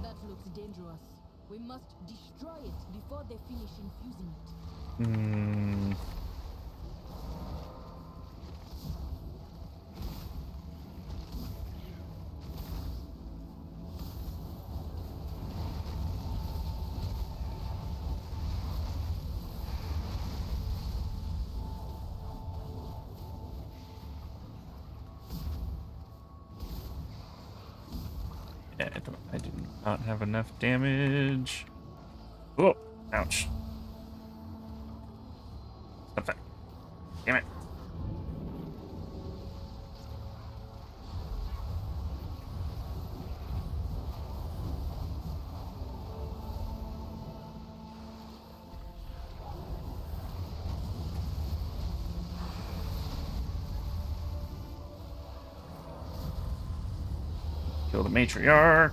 That looks dangerous. We must destroy it before they finish infusing it. Yeah, I do not have enough damage. Oh, ouch. Stop that. Damn it. Kill the matriarch.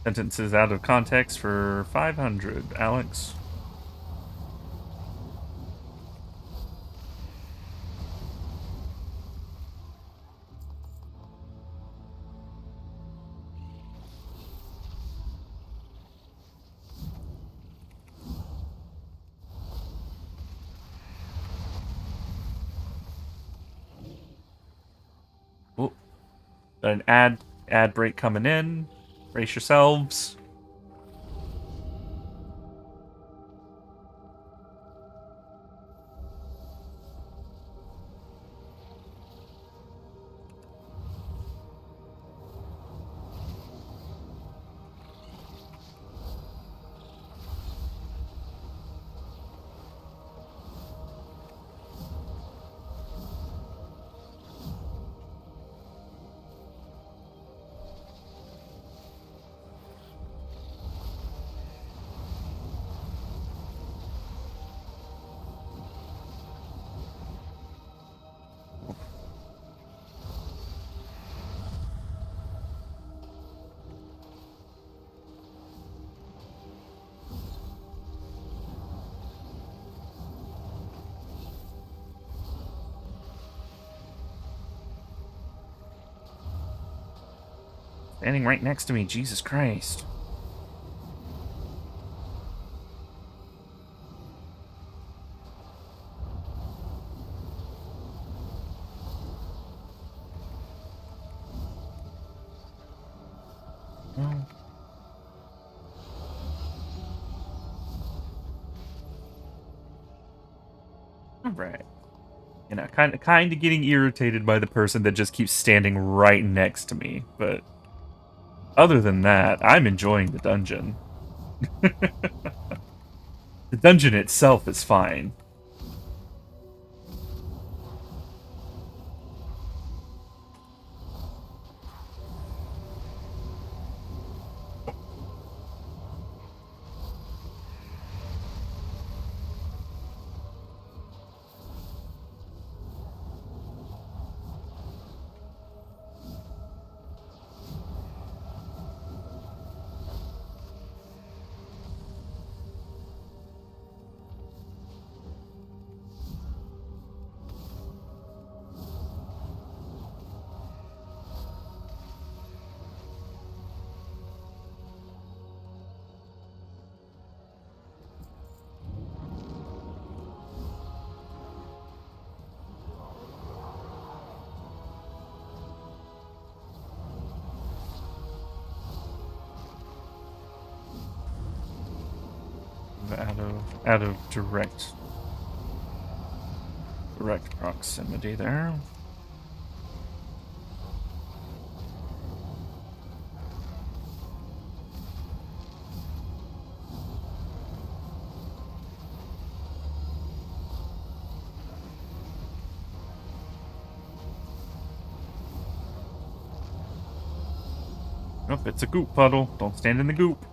Sentences out of context for 500, Alex. Oh, an ad break coming in. Brace yourselves. Standing right next to me, Jesus Christ. Well. Alright. You know, kind of getting irritated by the person that just keeps standing right next to me, but other than that, I'm enjoying the dungeon. The dungeon itself is fine. Out of direct proximity there. Nope, it's a goop puddle. Don't stand in the goop.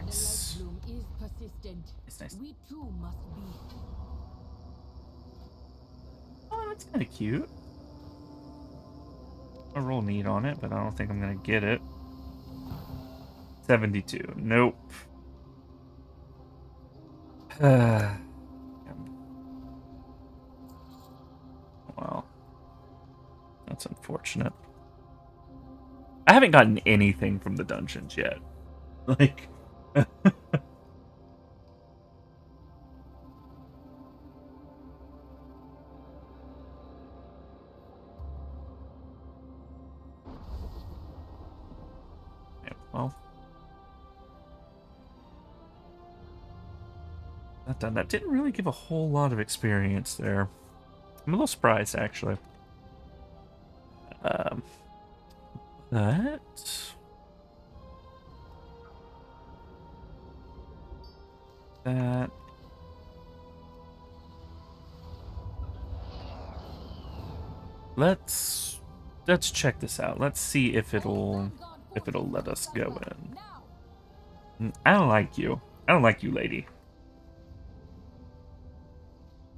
Nice. The light bloom is persistent. Nice. We too must be. Oh, that's kind of cute. I roll neat on it, but I don't think I'm gonna get it. 72. Nope. Well, that's unfortunate. I haven't gotten anything from the dungeons yet. Like, yeah, well, not done. That didn't really give a whole lot of experience there. I'm a little surprised, actually. But that let's check this out. Let's see if it'll let us go in. I don't like you. I don't like you, lady.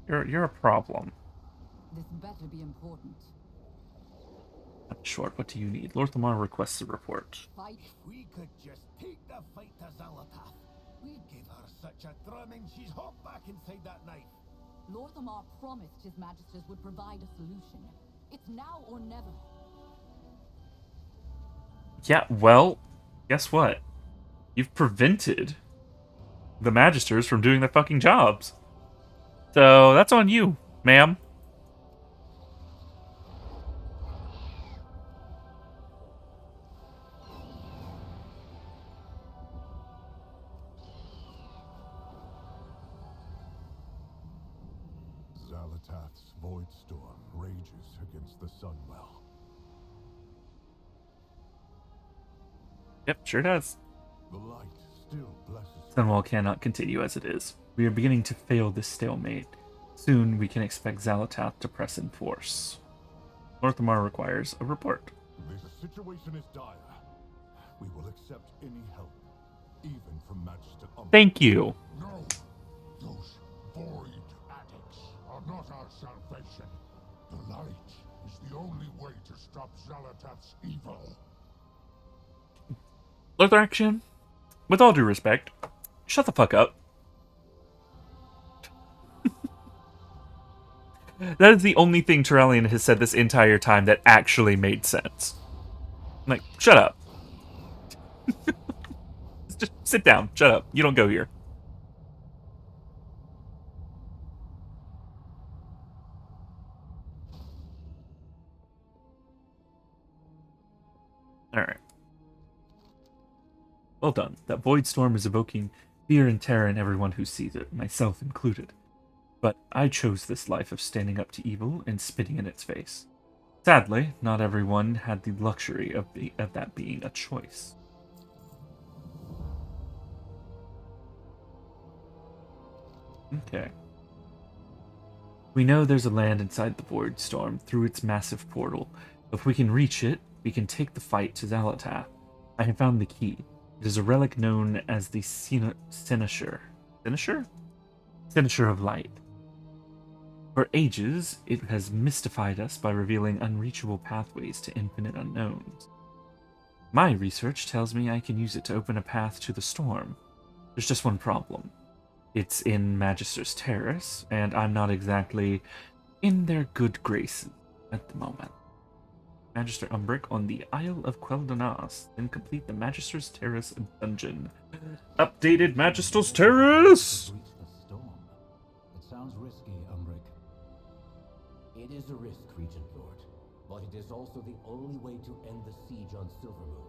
You're a problem. This better be important. Short, what do you need? Lord Lamar requests a report. Fight. If we could just take the fight to Zalatath, we'd give her such a drumming she's hopped back inside that knife. Lord Amar promised his magisters would provide a solution. It's now or never. Yeah, well, guess what? You've prevented the magisters from doing their fucking jobs. So that's on you, ma'am. Zalatath's void storm rages against the Sunwell. Yep, sure does. The light still blesses. Sunwell cannot continue as it is. We are beginning to fail this stalemate. Soon we can expect Zalatath to press in force. Lord Lamar requires a report. The situation is dire. We will accept any help, even from Magister Amani. Thank you. No, those void addicts are not our salvation. The light is the only way to stop Zalatath's evil. Lothraxian, with all due respect, shut the fuck up. That is the only thing Turellian has said this entire time that actually made sense. Like, shut up. Just sit down. Shut up. You don't go here. Alright. Well done. That void storm is evoking fear and terror in everyone who sees it, myself included. But I chose this life of standing up to evil and spitting in its face. Sadly, not everyone had the luxury of that being a choice. Okay. We know there's a land inside the Void Storm through its massive portal. If we can reach it, we can take the fight to Zalatath. I have found the key. It is a relic known as the Cynosure. Cynosure? Cynosure of Light. For ages, it has mystified us by revealing unreachable pathways to infinite unknowns. My research tells me I can use it to open a path to the storm. There's just one problem. It's in Magister's Terrace, and I'm not exactly in their good graces at the moment. Magister Umbric on the Isle of Quel'Donas, then complete the Magister's Terrace dungeon. Updated Magister's Terrace! Breach the storm. It sounds risky, Umbric. It is a risk, Regent Lord, but it is also the only way to end the siege on Silvermoon.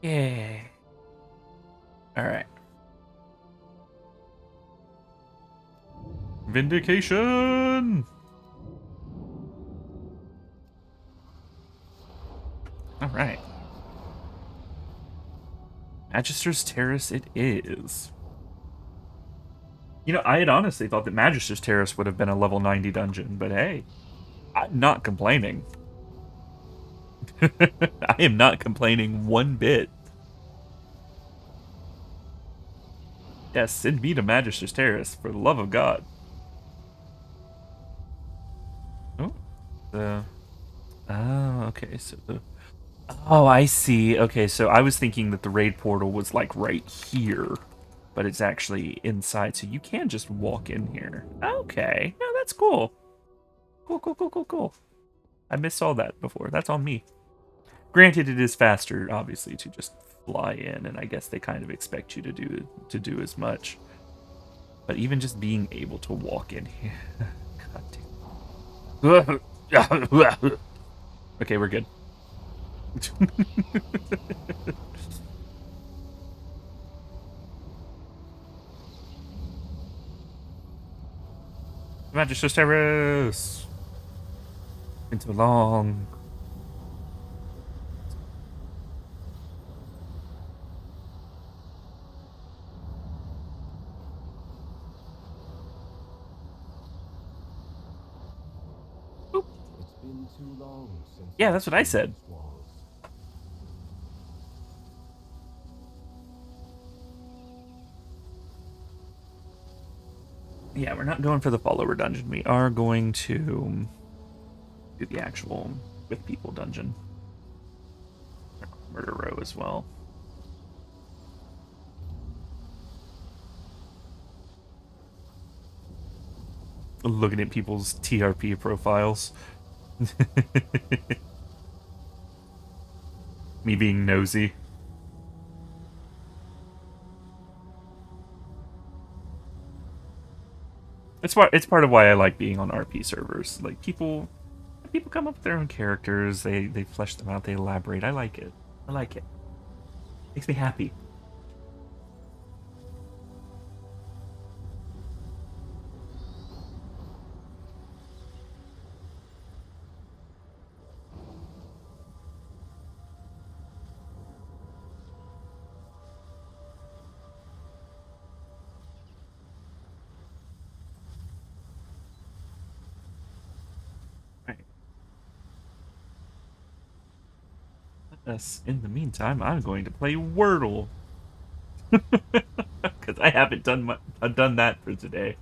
Yeah. Alright. Vindication! Alright. Magister's Terrace it is. You know, I had honestly thought that Magister's Terrace would have been a level 90 dungeon, but hey, I'm not complaining. I am not complaining one bit. Yes, send me to Magister's Terrace, for the love of God. Oh, okay, so the... Oh, I see. Okay, so I was thinking that the raid portal was, like, right here. But it's actually inside, so you can just walk in here. Okay, no, that's cool. Cool. I missed all that before. That's on me. Granted, it is faster, obviously, to just fly in, and I guess they kind of expect you to do as much. But even just being able to walk in here, God damn. Okay, we're good. Magister's Terrace. Been too long. It's been too long since Yeah, that's what I said. Yeah, we're not going for the follower dungeon. We are going to do the actual with people dungeon. Murder row as well. Looking at people's TRP profiles. Me being nosy. It's part of why I like being on RP servers. Like people come up with their own characters, they flesh them out, they elaborate. I like it. Makes me happy. In the meantime, I'm going to play Wordle. Because I haven't done that for today.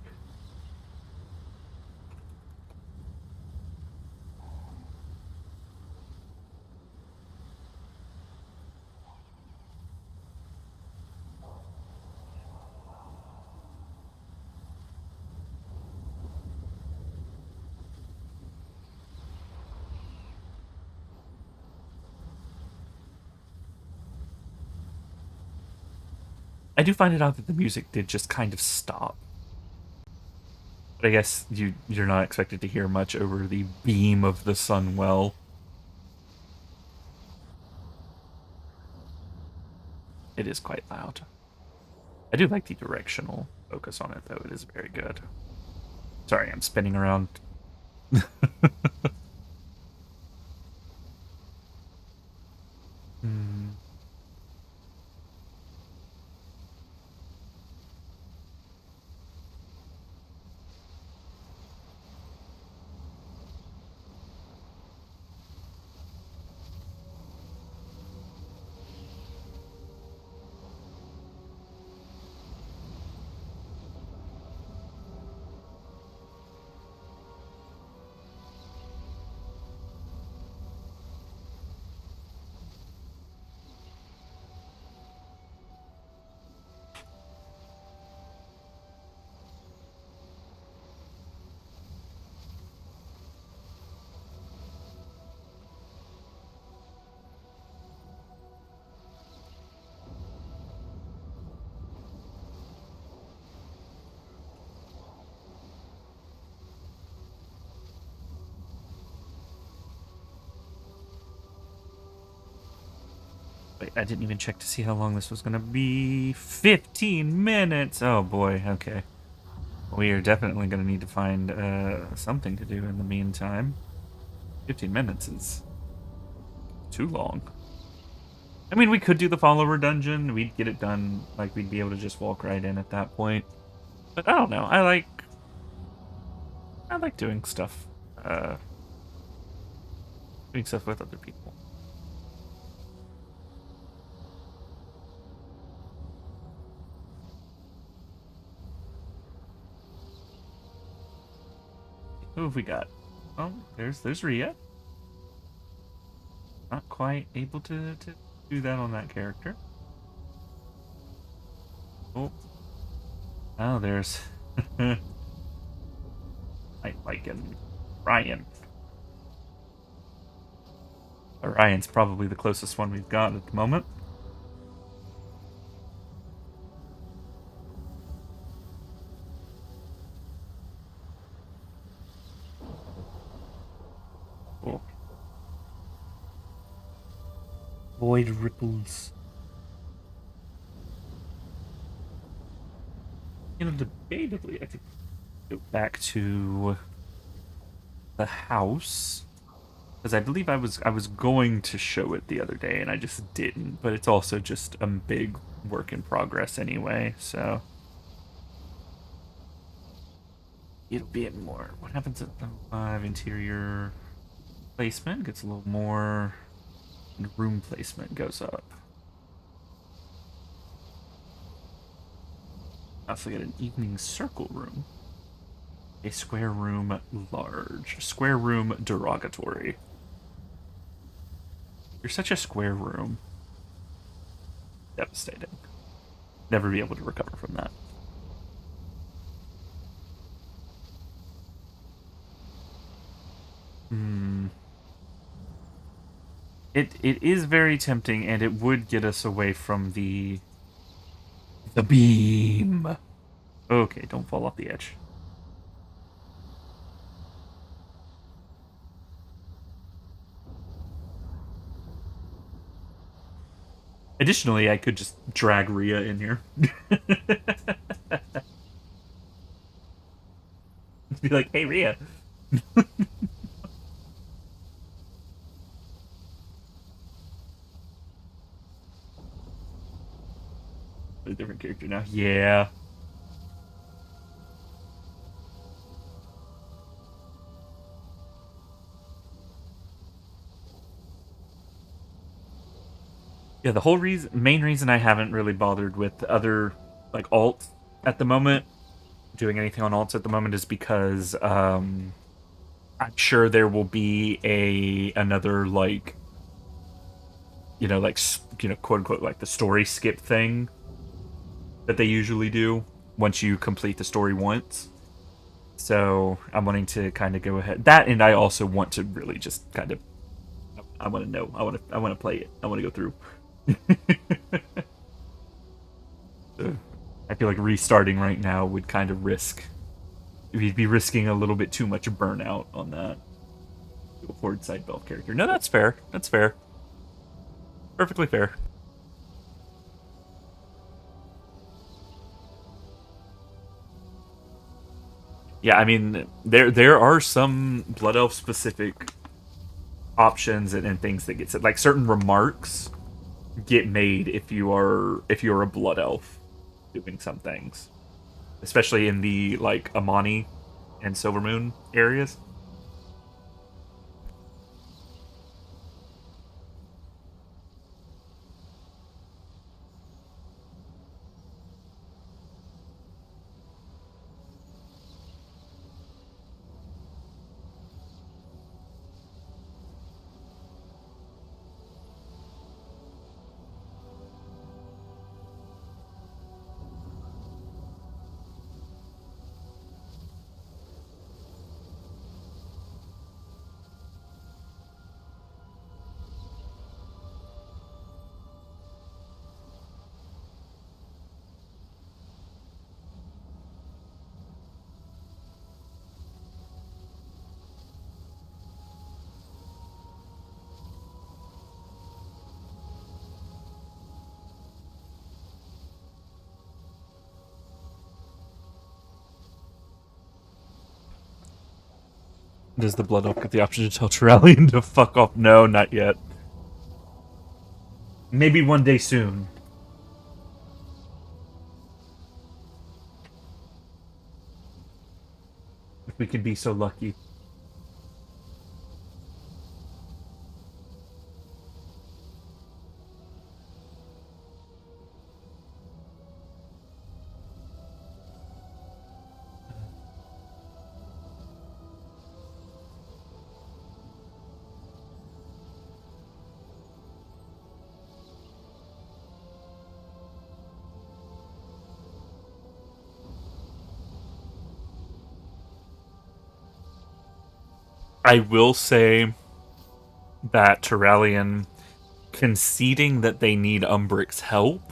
I do find it odd that the music did just kind of stop. But I guess you're not expected to hear much over the beam of the sun well. It is quite loud. I do like the directional focus on it, though. It is very good. Sorry, I'm spinning around. Wait, I didn't even check to see how long this was gonna be. 15 minutes! Oh boy, okay. We are definitely gonna need to find something to do in the meantime. 15 minutes is too long. I mean, we could do the follower dungeon. We'd get it done. Like, we'd be able to just walk right in at that point. But I don't know. I like doing stuff. Doing stuff with other people. Who have we got? Oh, there's Rhea. Not quite able to do that on that character. Oh. Oh, there's I like him. Ryan. Ryan's probably the closest one we've got at the moment. Oh. Void ripples. You know, debatably, I could go back to the house. Because I believe I was going to show it the other day and I just didn't. But it's also just a big work in progress anyway, so it'll be more. What happens at level 5? Interior placement gets a little more, and room placement goes up. I also get an evening circle room. A square room large. Square room derogatory. You're such a square room. Devastating. Never be able to recover from that. It is very tempting, and it would get us away from the beam. Okay, don't fall off the edge. Additionally, I could just drag Rhea in here. Be like, hey, Rhea. A different character now. Yeah. Yeah, the whole main reason I haven't really bothered with other, like, alts at the moment, doing anything on alts at the moment, is because, I'm sure there will be another, like, quote unquote, like, the story skip thing that they usually do once you complete the story once. So I'm wanting to kind of go ahead that, and I also want to really just kind of, I want to know, I want to play it, I want to go through. So I feel like restarting right now would kind of we'd be risking a little bit too much burnout on that. Do a forward side belt character. No, that's fair. That's fair. Perfectly fair. Yeah, I mean, there are some Blood Elf specific options and things that get said. Like, certain remarks get made if you're a Blood Elf doing some things, especially in the, like, Amani and Silvermoon areas. Does the Blood Elf get the option to tell Turalian to fuck off? No, not yet. Maybe one day soon. If we can be so lucky. I will say that Turalian conceding that they need Umbric's help,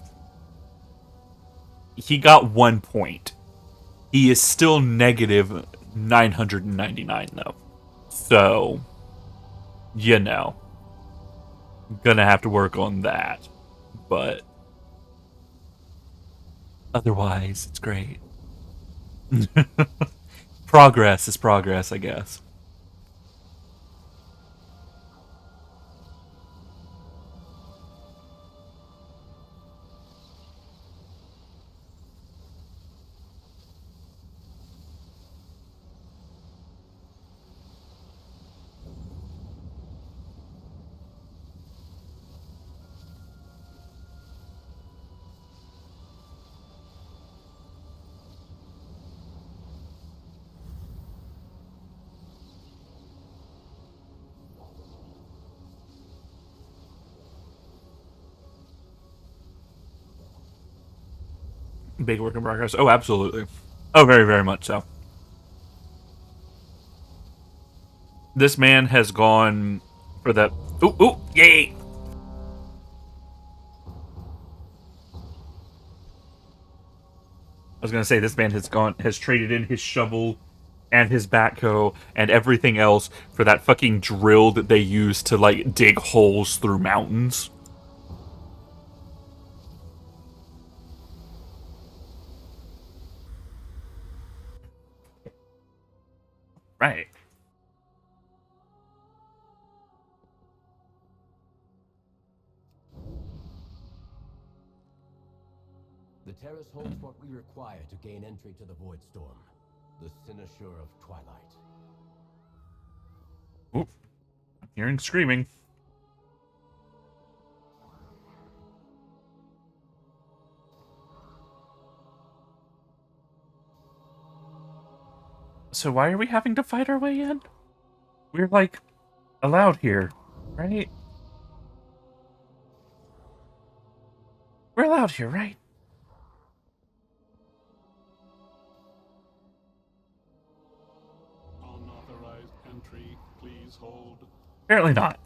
he got 1 point. He is still negative 999, though. So, you know, gonna have to work on that. But otherwise, it's great. Progress is progress, I guess. Big work in progress. Oh, absolutely. Oh, very, very much so. This man has gone for that. Ooh, ooh, yay! I was gonna say this man has traded in his shovel and his backhoe and everything else for that fucking drill that they use to like dig holes through mountains. Right. The terrace holds what we require to gain entry to the Void Storm, the Cynosure of Twilight. Oop. I'm hearing screaming. So why are we having to fight our way in? We're, like, allowed here, right? We're allowed here, right? Unauthorized entry, please hold. Apparently not.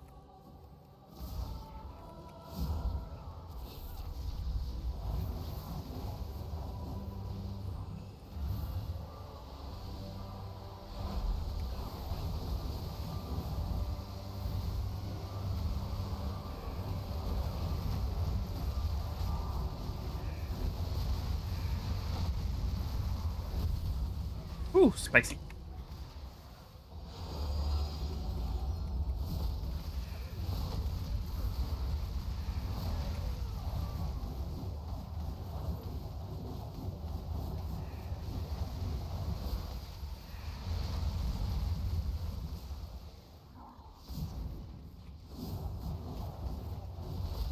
Ooh, spicy.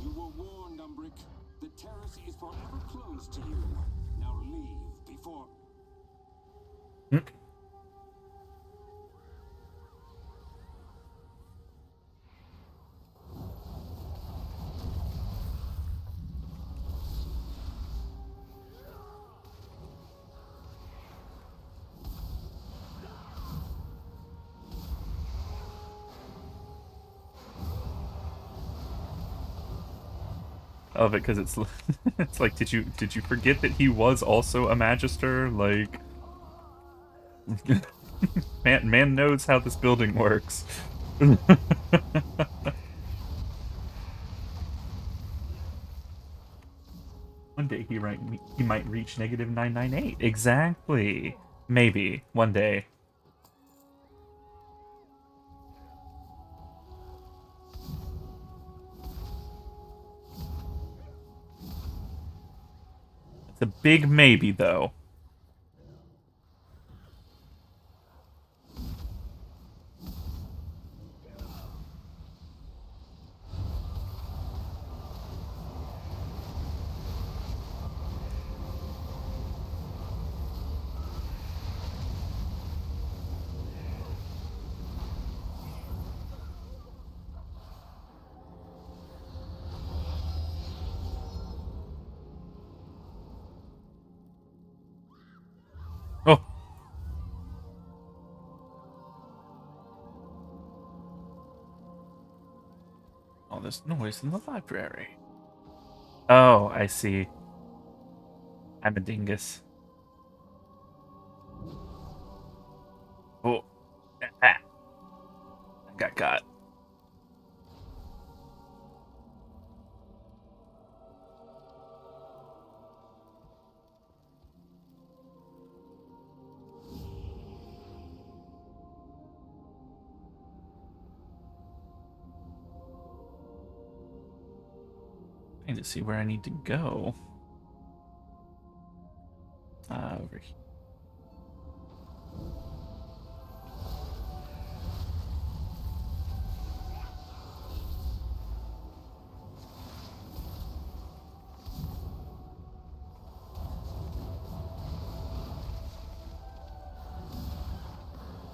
You were warned, Umbric. The terrace is forever closed to you. Now leave before... I love it because it's it's like did you forget that he was also a magister? Like man knows how this building works. One day he might reach negative 998. Exactly. Maybe one day. It's a big maybe, though. Oh. Oh, there's noise in the library. Oh, I see. I'm a dingus. Oh. Ah. I got caught. I need to see where I need to go. Over here.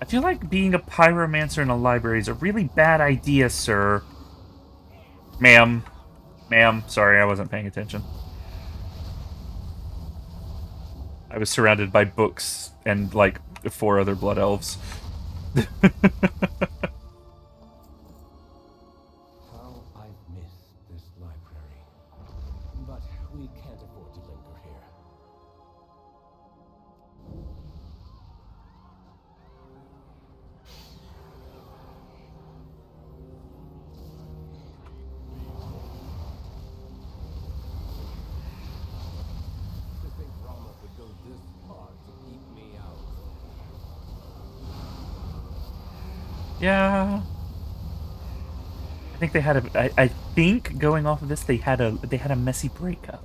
I feel like being a pyromancer in a library is a really bad idea, sir. Ma'am. Ma'am, sorry, I wasn't paying attention. I was surrounded by books and, like, 4 other blood elves. How I've missed this library. But we can't afford to linger here. To think Rama would go this far to keep me out. Yeah. I think they had a. I think going off of this, they had a messy breakup.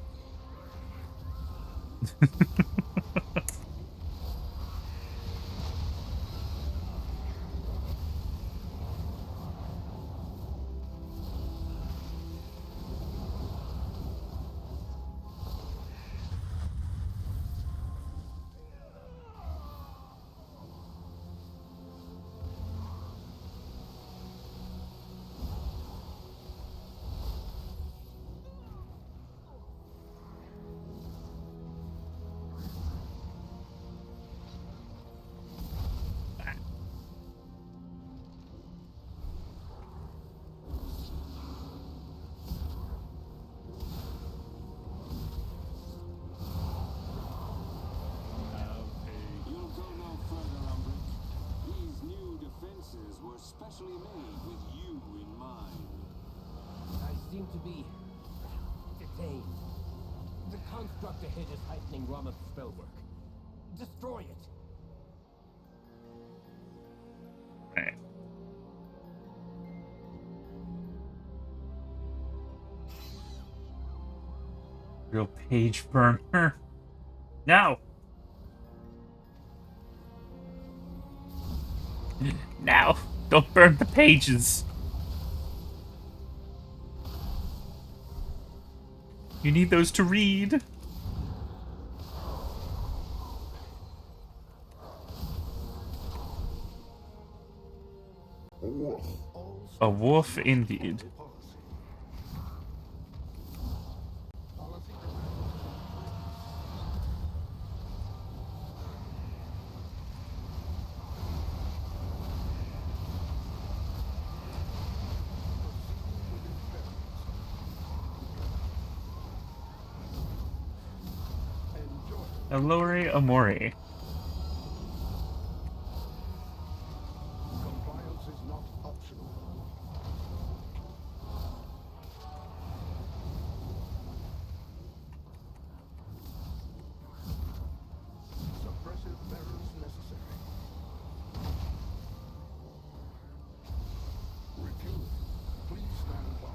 You'll go no further, Umbric. These new defenses were specially made with you in mind. I seem to be detained. The construct ahead is heightening Rama's spellwork. Destroy it. Right. Real page burner. No. Now, don't burn the pages. You need those to read. A wolf indeed. Elore Amori. Compliance is not optional. Suppressive measures necessary. Refuse. Please stand by.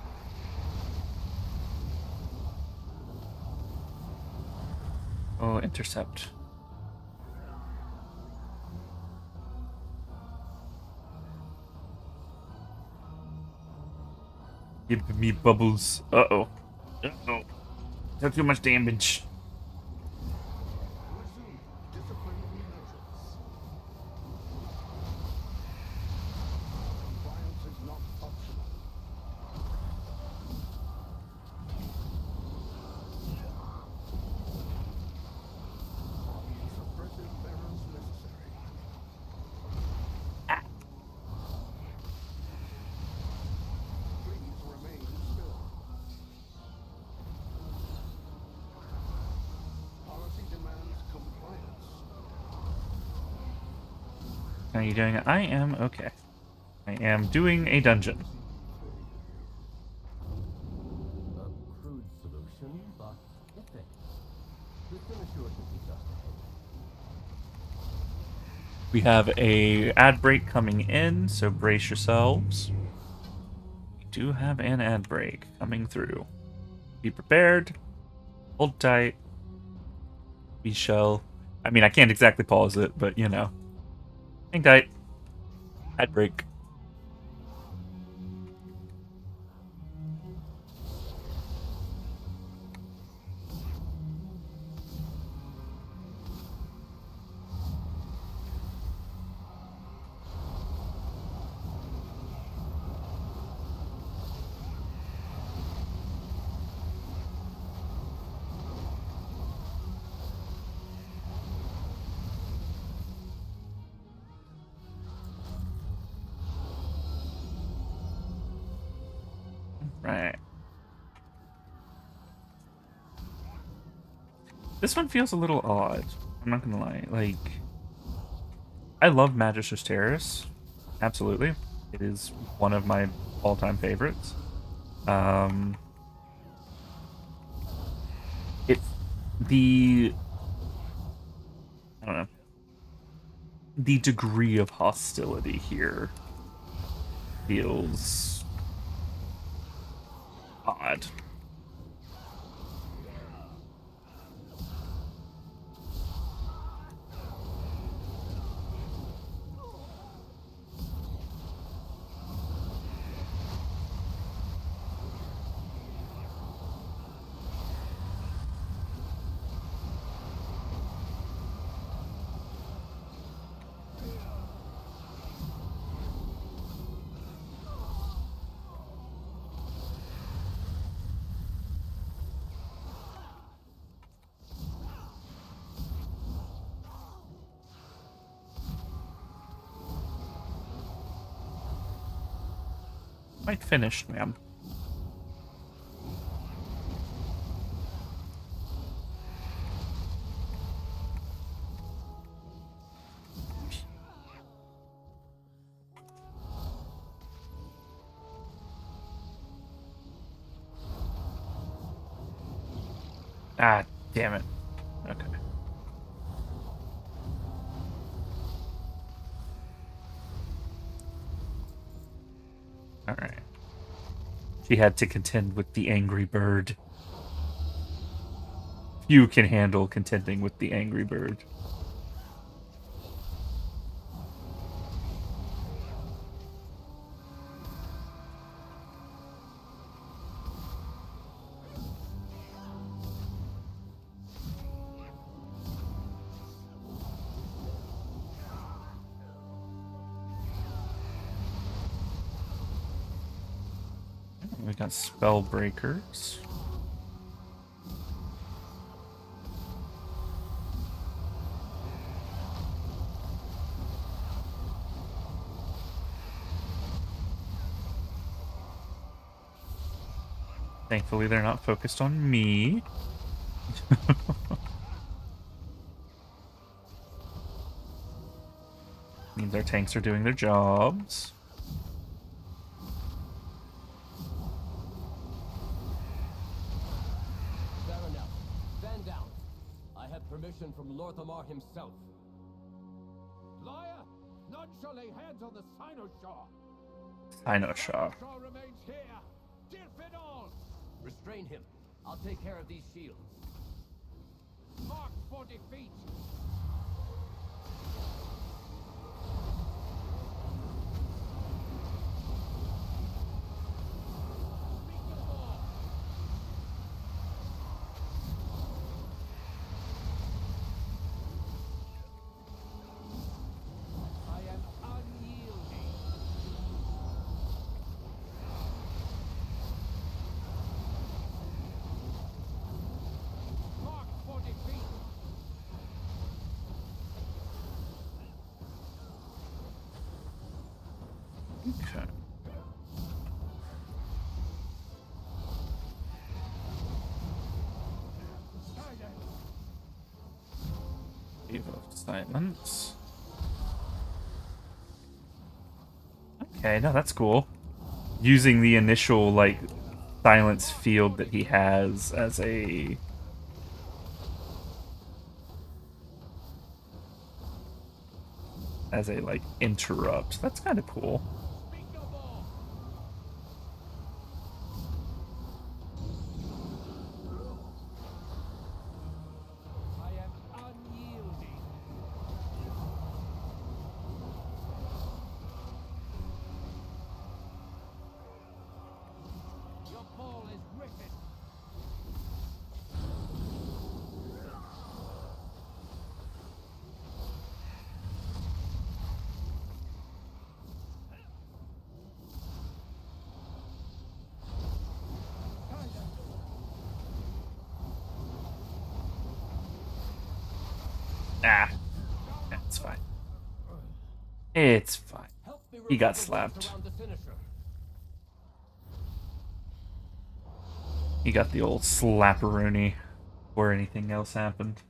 Oh, intercept. Give me bubbles. Uh-oh. Uh-oh. That's too much damage. Resume disciplinary measures. Compliance is not optional. Suppressive barrels necessary. Please remain still. Policy demands compliance. How are you doing? I am okay. I am doing a dungeon. A crude solution, but effective. The finisher should be just ahead. We have a ad break coming in, so brace yourselves. We do have an ad break coming through. Be prepared. Hold tight. We shall. I mean, I can't exactly pause it, but you know. Hang tight. Ad break. Right. This one feels a little odd. I'm not gonna lie. Like, I love Magister's Terrace. Absolutely. It is one of my all-time favorites. It the I don't know. The degree of hostility here feels odd. Quite finished, ma'am. Ah, damn it. Okay. Alright. She had to contend with the angry bird. Few can handle contending with the angry bird. We got spell breakers. Thankfully, they're not focused on me. Means our tanks are doing their jobs. Baronel, stand down. I have permission from Lorthamar himself. Liar! None shall lay hands on the Sinoshaw. Sinoshaw. Remains here. Dear all. Restrain him. I'll take care of these shields. Mark for defeat. I am unyielding. Mark for defeat. Okay. Wave of silence. Okay, no, that's cool. Using the initial, like, silence field that he has as a... like, interrupt. That's kind of cool. I am unyielding. Your ball is wicked. Ah. It's fine. It's fine. He got slapped. He got the old slapperoonie before anything else happened.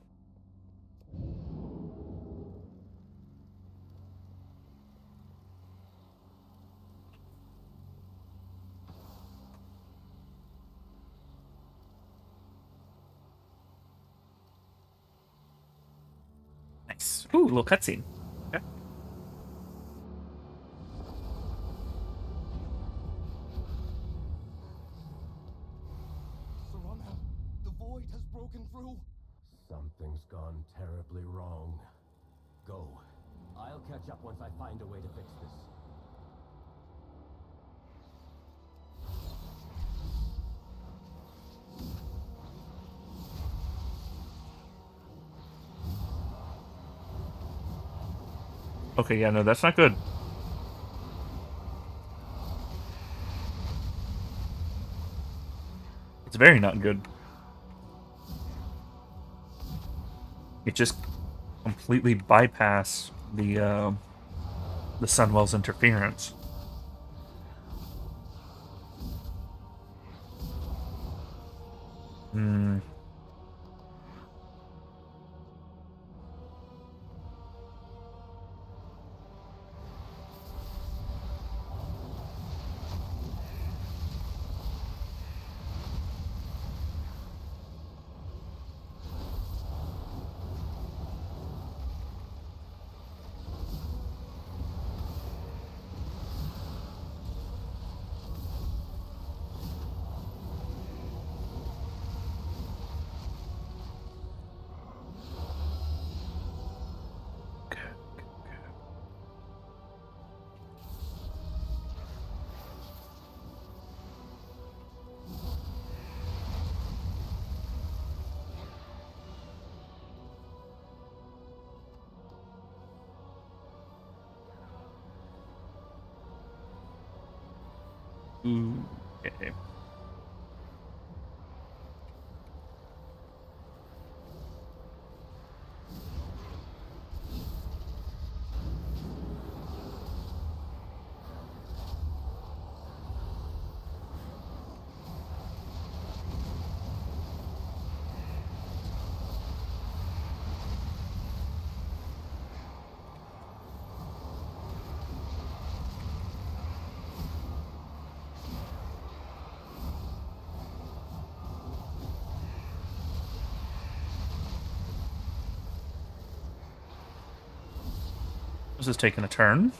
Nice. Ooh, little cutscene. Okay. Serana, the void has broken through. Something's gone terribly wrong. Go. I'll catch up once I find a way to fix this. Okay, yeah, no, that's not good. It's very not good. It just completely bypassed the Sunwell's interference. Hmm. Ooh, okay. This is taking a turn.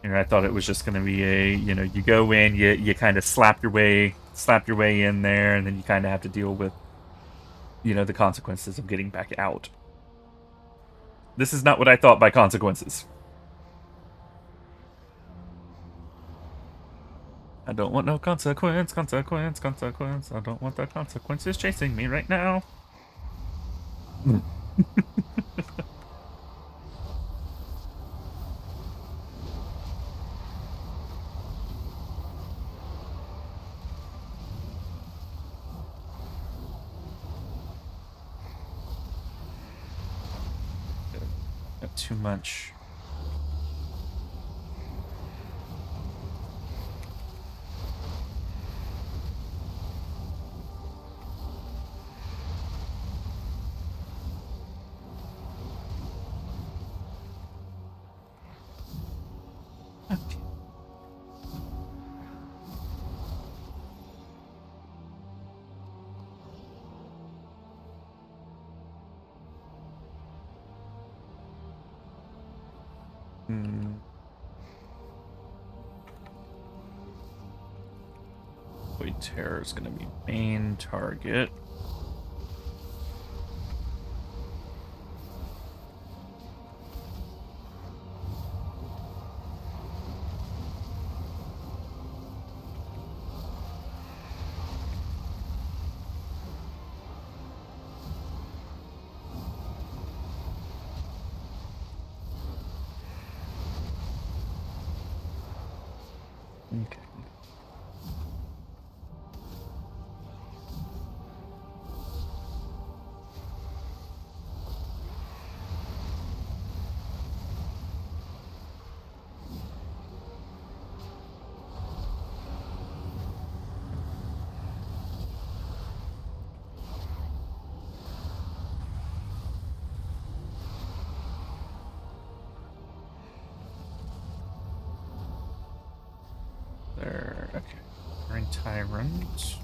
And I thought it was just going to be a, you know, you go in, you kind of slap your way slap your way in there, and then you kind of have to deal with, the consequences of getting back out. This is not what I thought by consequences. I don't want no consequence. I don't want the consequences chasing me right now. Got too much. Void Terror is going to be main target. Okay. There. Okay. Ring Tyrant.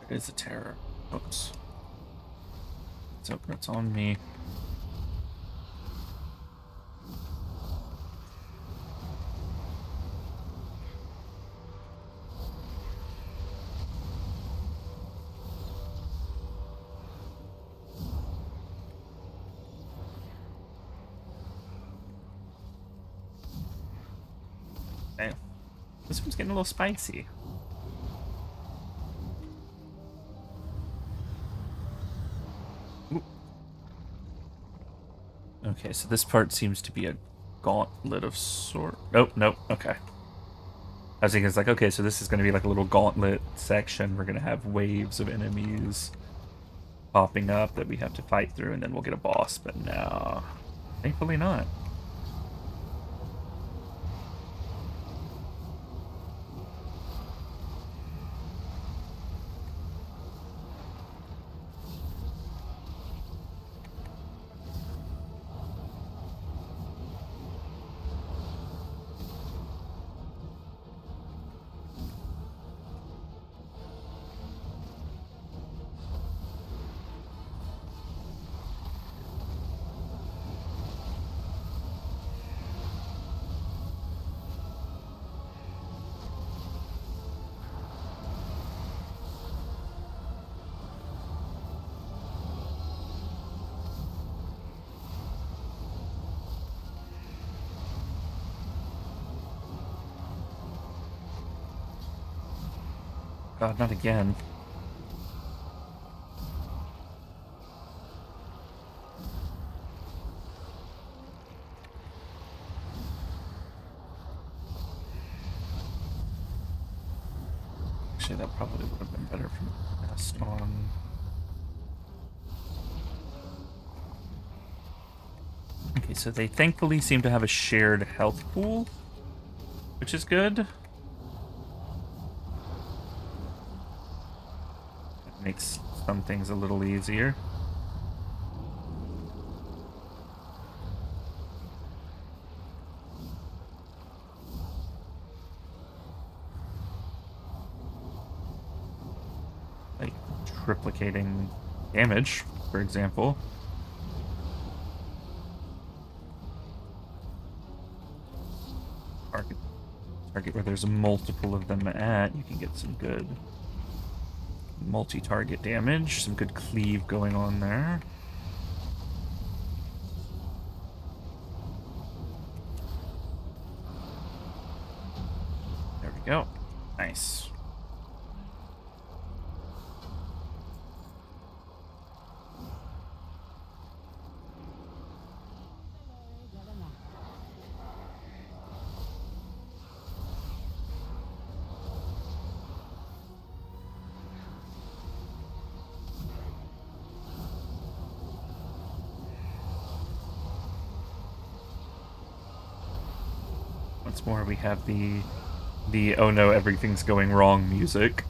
There is a terror. Oops. Let's open it's on me. Okay. This one's getting a little spicy. Ooh. Okay, so this part seems to be a gauntlet of sort. Nope, nope. Okay. I was thinking it's like, okay, so this is going to be like a little gauntlet section. We're going to have waves of enemies popping up that we have to fight through, and then we'll get a boss. But no, thankfully not. God, not again. Actually, that probably would have been better from the last on. Okay, so they thankfully seem to have a shared health pool, which is good. That makes some things a little easier. Like triplicating damage, for example. Target where there's multiple of them at, you can get some good multi-target damage, some good cleave going on there. There we go. Nice. Once more, we have the oh no, everything's going wrong music.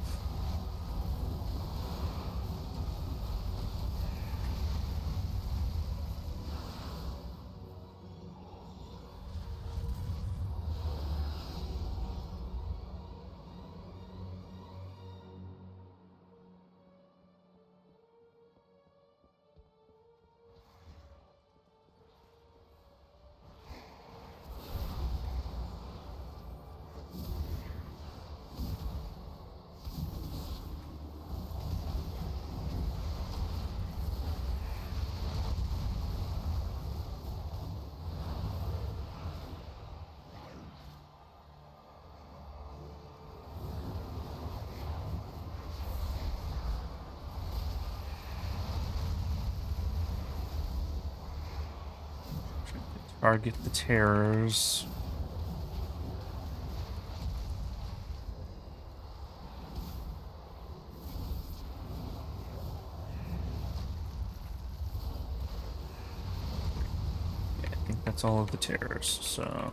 Target the terrors. Yeah, I think that's all of the terrors, so...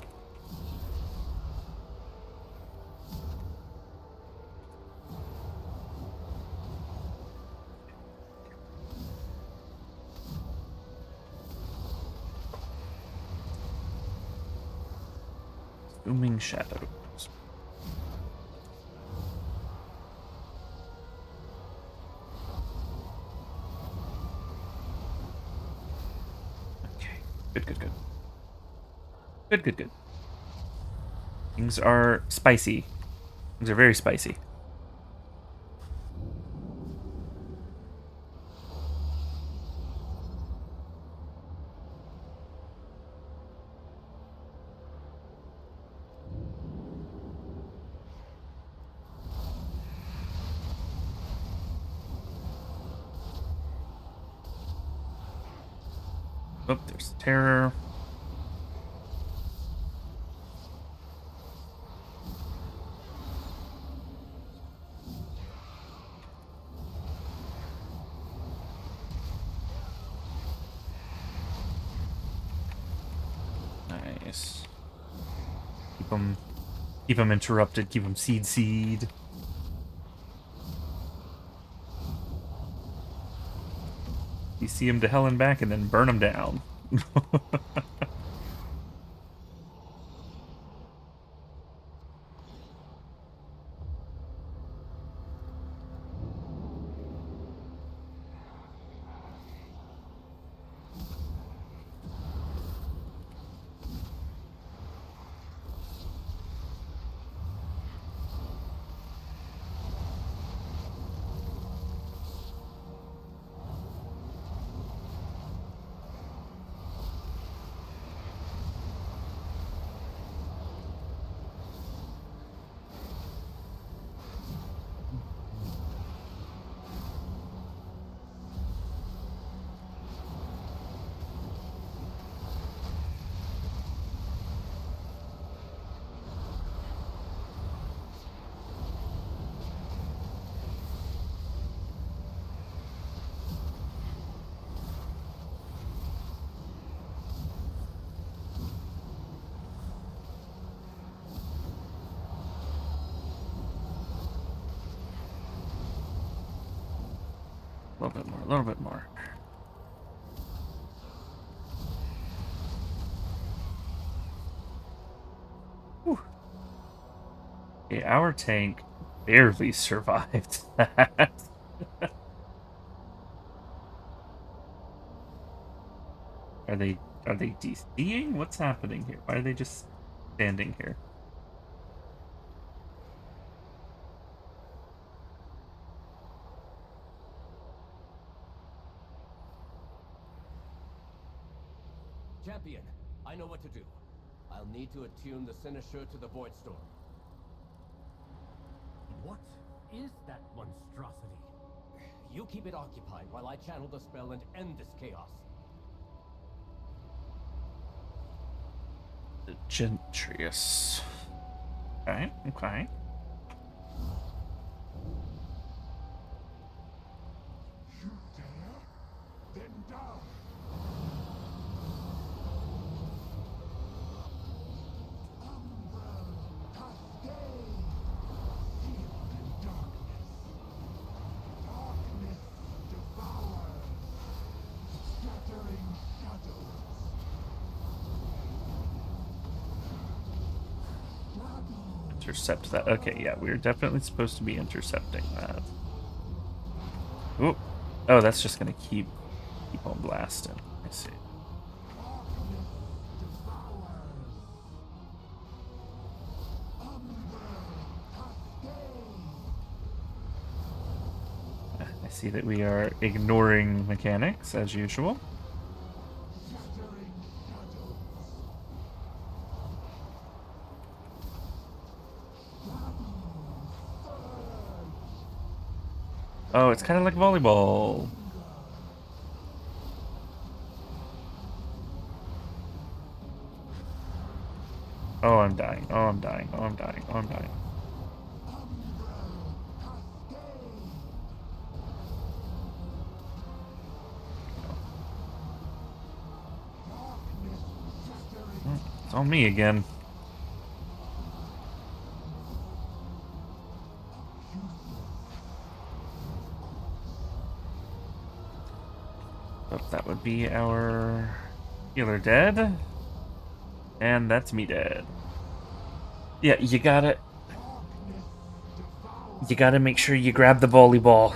Booming shadows. Okay. Good, good, good. Good, good, good. Things are spicy. Things are very spicy. Oh, there's the terror. Nice. Keep them interrupted. Keep them seed. You see them to hell and back, and then burn them down. A little bit more. Whew. Okay, our tank barely survived that. Are they DCing? What's happening here? Why are they just standing here? Champion, I know what to do. I'll need to attune the Cynosure to the Void Storm. What is that monstrosity? You keep it occupied while I channel the spell and end this chaos. The Gentrius. Okay, okay. You dare? Then die! Intercept that. Okay, yeah, we're definitely supposed to be intercepting that. Oop. Oh, that's just gonna keep on blasting. I see. I see that we are ignoring mechanics as usual. Oh, it's kind of like volleyball. Oh, I'm dying. Oh, I'm dying. Oh, I'm dying. Oh, I'm dying. It's on me again. Oh, that would be our healer dead. And that's me dead. Yeah, you gotta make sure you grab the volleyball.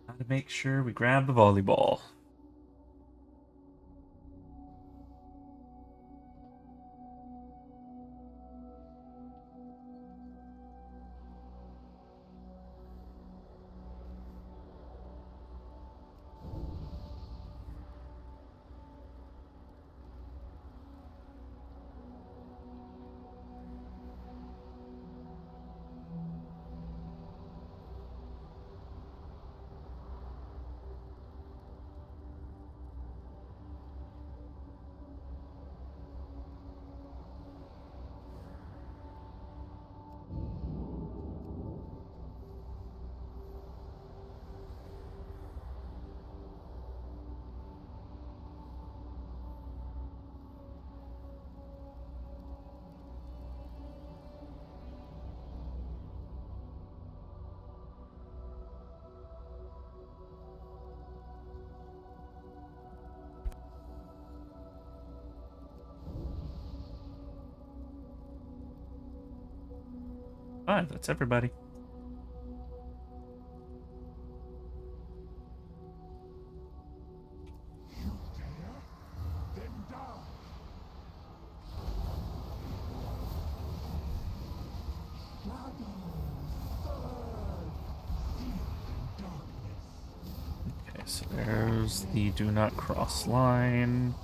Gotta make sure we grab the volleyball. Fine, that's everybody. Okay, so there's the do not cross line.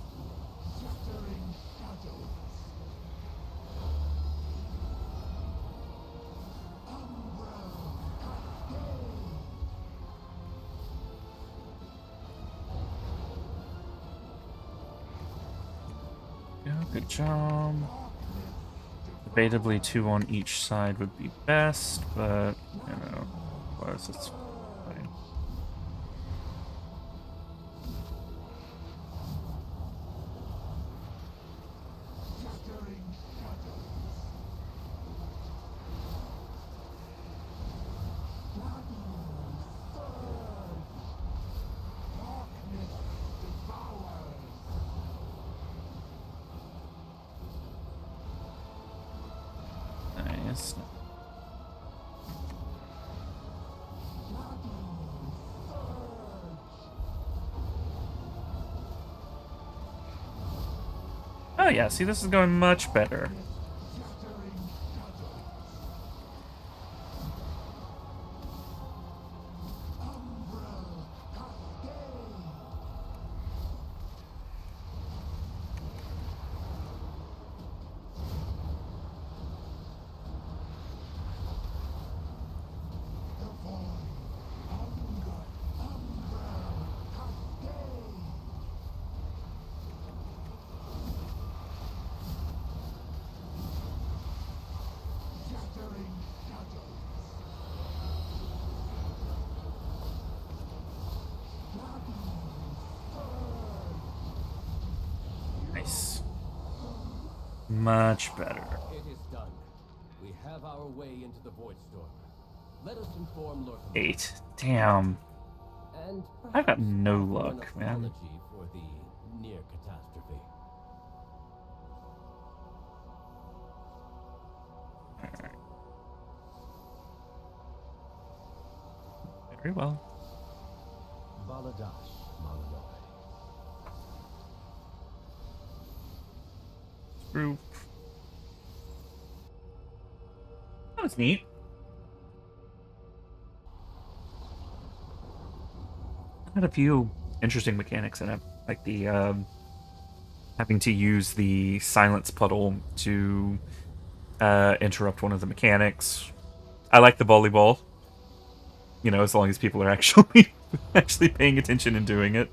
Yeah, good job. Debatably 2 on each side would be best, but, you know, otherwise it's fine. Nice. Oh yeah, see, this is going much better. Much better. It is done. We have our way into the Void Storm. Let us inform Lord 8. Damn. and I got perhaps no offer luck, an man. apology for the near catastrophe. Alright. Very well. Baladash Malanoi. Group. That was neat. Had a few interesting mechanics in it, like the having to use the silence puddle to interrupt one of the mechanics. I like the volleyball. You know, as long as people are actually paying attention and doing it.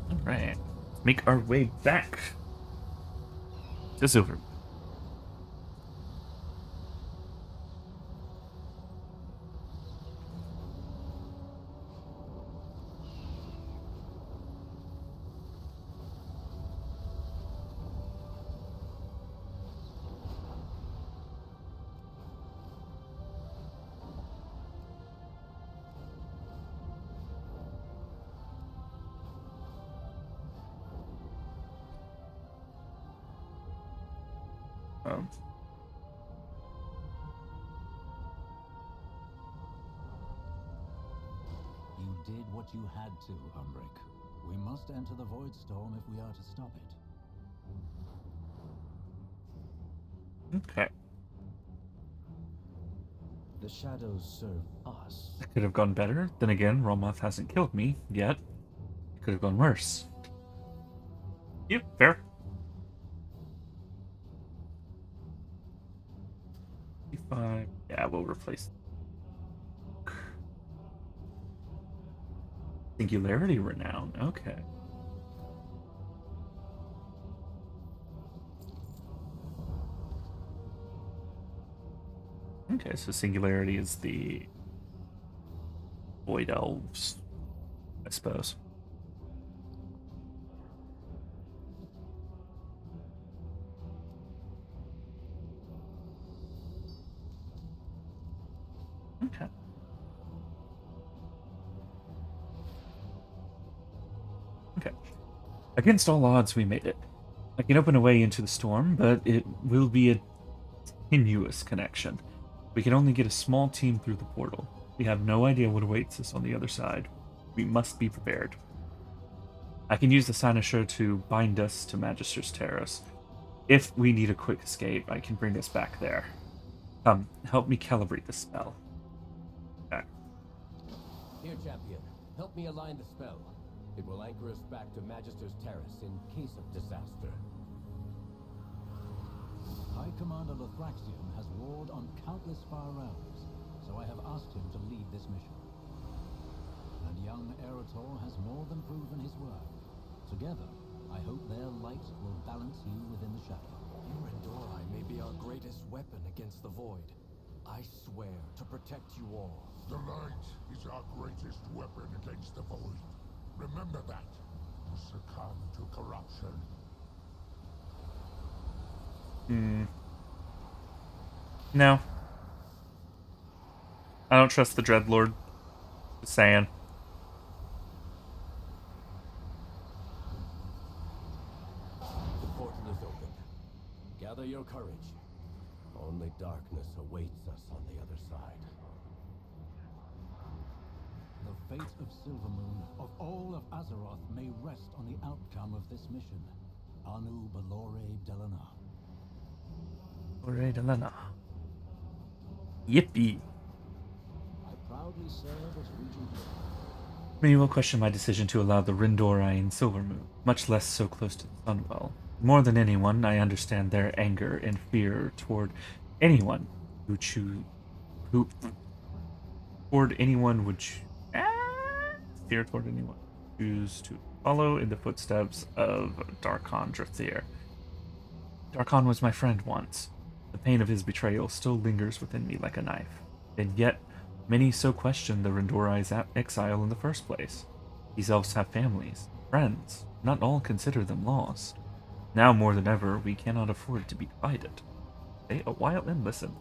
All right, make our way back to Silver. You did what you had to, Umbric. We must enter the Void Storm if we are to stop it. Okay. The shadows serve us. That could have gone better. Then again, Romoth hasn't killed me yet. It could have gone worse. Yep, fair. 55. Yeah, we'll replace. Singularity Renown. Okay. Okay, so Singularity is the Void Elves, I suppose. Okay. Okay. Against all odds, we made it. I can open a way into the storm, but it will be a tenuous connection. We can only get a small team through the portal. We have no idea what awaits us on the other side. We must be prepared. I can use the Cynosure to bind us to Magister's Terrace. If we need a quick escape, I can bring us back there. Come, help me calibrate the spell. Okay. Here, champion. Help me align the spell. It will anchor us back to Magister's Terrace in case of disaster. High Commander Lothraxion has warred on countless far realms, so I have asked him to lead this mission. And young Eretor has more than proven his worth. Together, I hope their light will balance you within the shadow. Your Endorai may be our greatest weapon against the Void. I swear to protect you all. The light is our greatest weapon against the Void. Remember that. Succumb to corruption. No. I don't trust the Dreadlord. Just saying. The portal is open. Gather your courage. Only darkness awaits us on the other side. The fate of Silvermoon, of all of Azeroth, may rest on the outcome of this mission. Anu Balore Delana. Balore Delana. Yippee. I proudly serve as Regent Lord. Many will question my decision to allow the Rindorai in Silvermoon, much less so close to the Sunwell. More than anyone, I understand their anger and fear toward anyone who fear toward anyone who choose to follow in the footsteps of Darkon Drathyr. Darkon was my friend once. The pain of his betrayal still lingers within me like a knife, and yet many so question the Rendorai's exile in the first place. These elves have families, friends. Not all consider them lost. Now more than ever, we cannot afford to be divided. Stay a while and listen.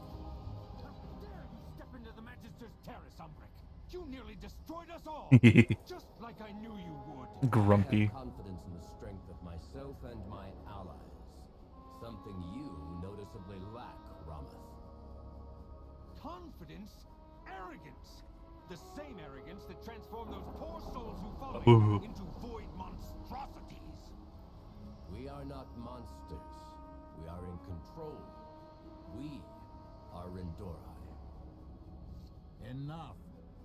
Step into the Magister's terrace, Umbric. You nearly destroyed us all. Just like I knew you would. Grumpy. I have confidence in the strength of myself and my allies. Something you noticeably lack, Ramath. Confidence? Arrogance. The same arrogance that transformed those poor souls who follow Ooh. you into void monstrosities. We are not monsters. We are in control. We are Rendorai. Enough.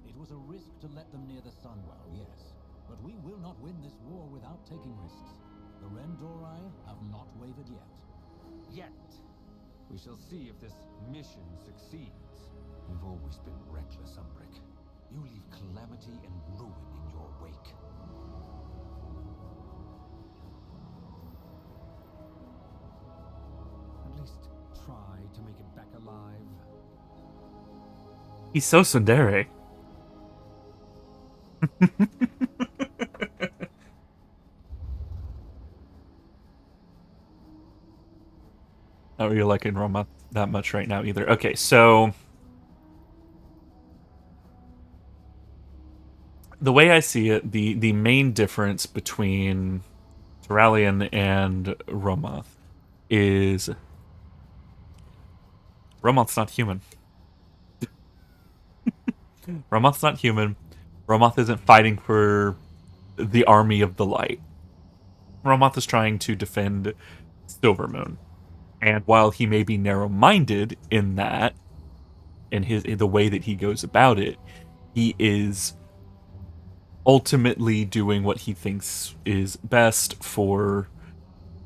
It was a risk to let them near the Sunwell, yes. But we will not win this war without taking risks. The Rendorai have not wavered yet. Yet. We shall see if this mission succeeds. You've always been reckless, Umbric. You leave calamity and ruin in your wake. At least try to make it back alive. He's so tsundere. Not really liking Roma that much right now either. Okay, so the way I see it, the main difference between Turalian and Romoth is Romoth's not human. Romoth's not human. Romoth isn't fighting for the army of the light. Romoth is trying to defend Silvermoon. And while he may be narrow-minded in that, in the way that he goes about it, he is ultimately doing what he thinks is best for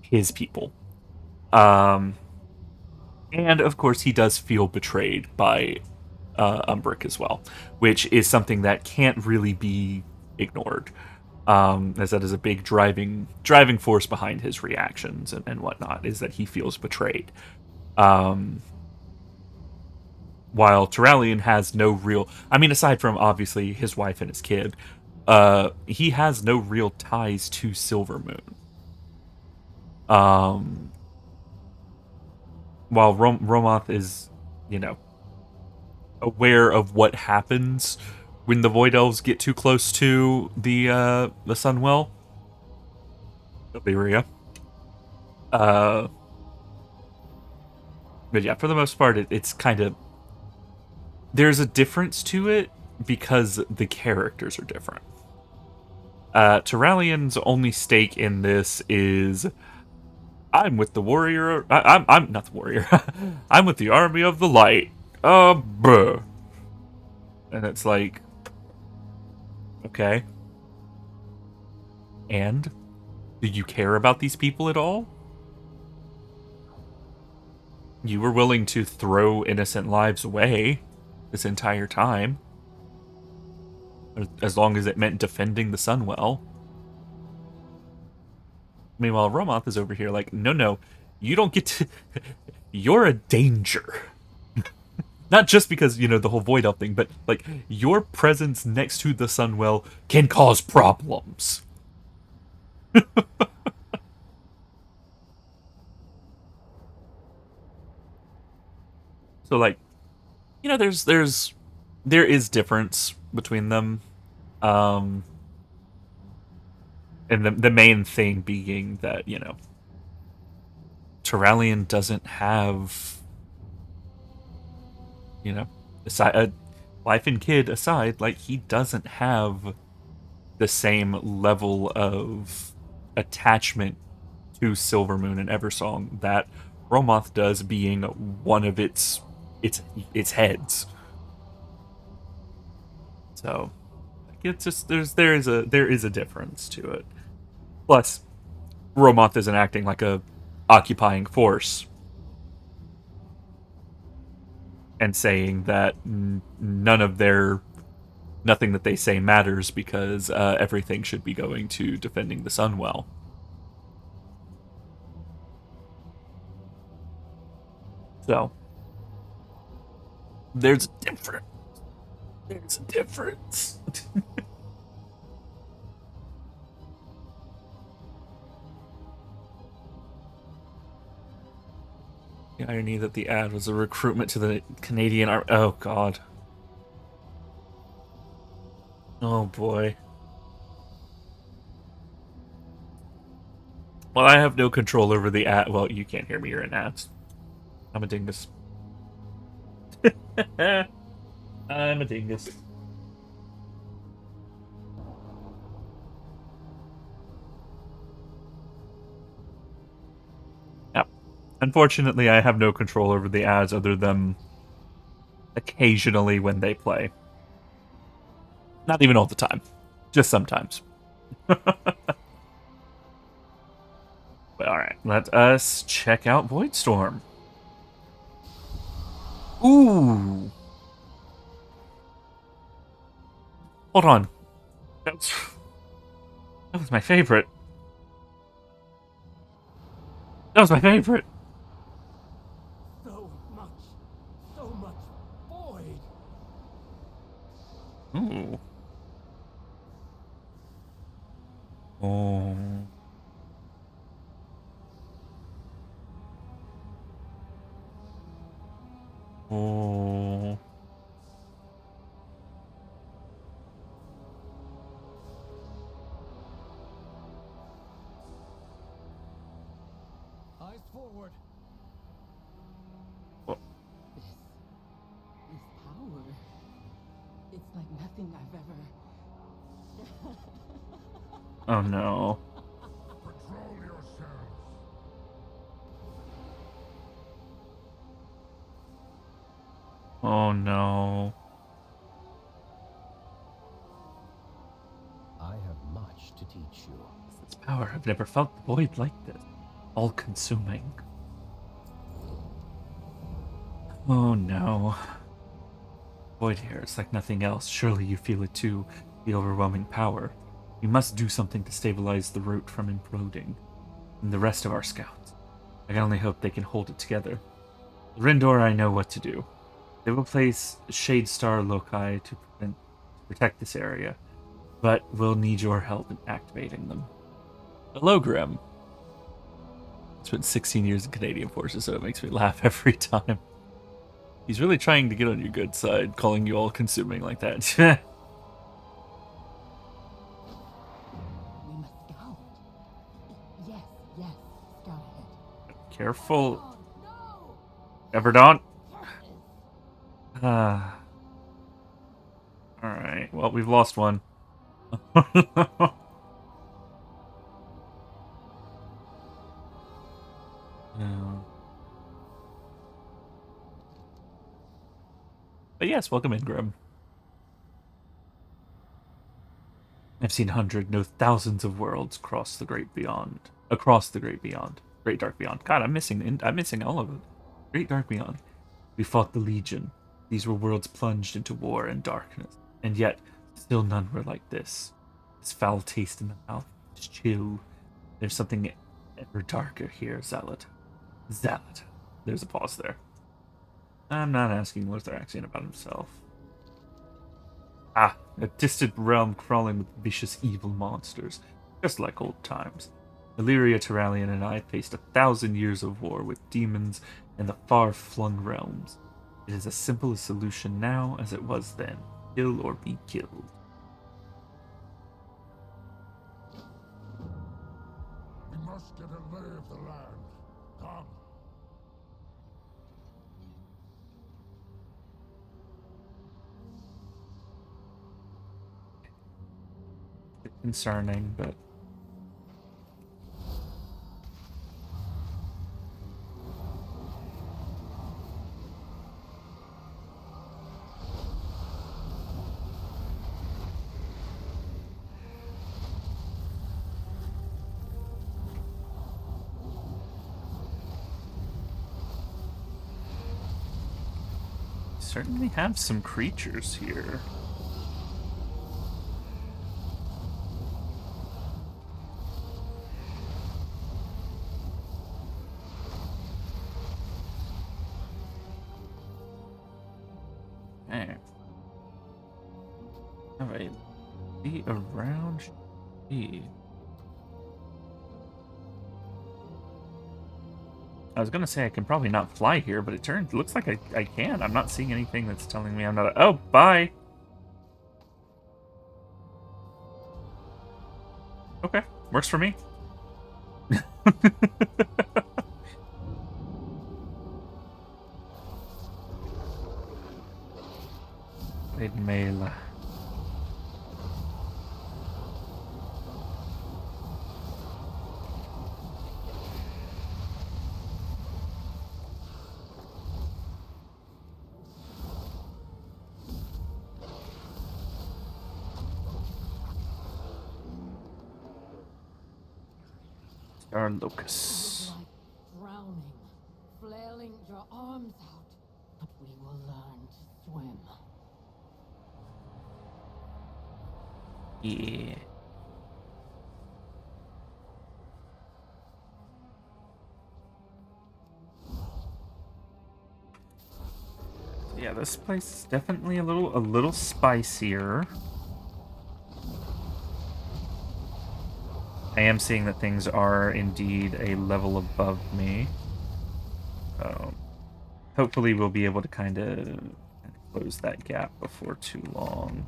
his people. And of course, he does feel betrayed by Umbric as well, which is something that can't really be ignored, as that is a big driving force behind his reactions and whatnot, is that he feels betrayed. While Turalian has no real... I mean, aside from, obviously, his wife and his kid, he has no real ties to Silvermoon. While Romoth is, aware of what happens when the Void Elves get too close to the Sunwell. Illyria. But yeah, for the most part, it's kind of... There's a difference to it because the characters are different. Turalian's only stake in this is... I'm with the warrior... I'm not the warrior. I'm with the army of the light. Bruh. And it's like... Okay. And? Do you care about these people at all? You were willing to throw innocent lives away this entire time. As long as it meant defending the Sunwell. Meanwhile, Romoth is over here like, no, you don't get to... You're a danger. Not just because, the whole Void Elf thing, but, like, your presence next to the Sunwell can cause problems. So, like, there is difference between them. And the main thing being that, Turalian doesn't have, aside, wife and kid aside, like, he doesn't have the same level of attachment to Silvermoon and Eversong that Romoth does, being one of its heads. So, it's just there is a difference to it. Plus, Romoth isn't acting like a occupying force and saying that nothing that they say matters because everything should be going to defending the Sunwell. So there's a difference. There's a difference. The irony that the ad was a recruitment to the Canadian Army. Oh, God. Oh, boy. Well, I have no control over the ad. Well, you can't hear me. You're in ads. I'm a dingus. I'm a dingus. Yep. Unfortunately, I have no control over the ads other than occasionally when they play. Not even all the time. Just sometimes. But alright, let us check out Voidstorm. Ooh! Hold on. That was my favorite. That was my favorite. So much void. Ooh. Oh. Oh. Eyes forward. This power. It's like nothing I've ever. Oh no. Control yourselves. Oh no. I have much to teach you. This power. I've never felt the void like this. All consuming. Oh no. Void here is like nothing else. Surely you feel it too. The overwhelming power. We must do something to stabilize the root from imploding. And the rest of our scouts. I can only hope they can hold it together. The Rindor, I know what to do. They will place Shade Star Loci to protect this area, but we'll need your help in activating them. Hello, Grim. It's been 16 years in Canadian Forces, so it makes me laugh every time. He's really trying to get on your good side, calling you all consuming like that. We must scout. Yes, scout ahead. Careful. Everdaunt. Alright, well, we've lost one. But yes, welcome in, Grim. I've seen hundreds, no thousands of worlds across the great beyond. Great dark beyond. God, I'm missing all of it. Great dark beyond. We fought the Legion. These were worlds plunged into war and darkness. And yet, still none were like this. This foul taste in the mouth, this chill. There's something ever darker here, Zealot. Zealot. There's a pause there. I'm not asking Lotharaxian about himself. Ah, a distant realm crawling with vicious evil monsters, just like old times. Illyria Terralion and I faced 1,000 years of war with demons in the far-flung realms. It is as simple a solution now as it was then. Kill or be killed. We must get a lay of the land. Come. Concerning, but certainly have some creatures here. Alright. Be around G. I was gonna say I can probably not fly here, but it looks like I can. I'm not seeing anything that's telling me I'm not. Oh, bye! Okay, works for me. Blade mail. Star Locus. Like drowning, flailing your arms out, but we will learn to swim. Yeah. Yeah, this place is definitely a little spicier. I am seeing that things are indeed a level above me. Hopefully we'll be able to kind of close that gap before too long.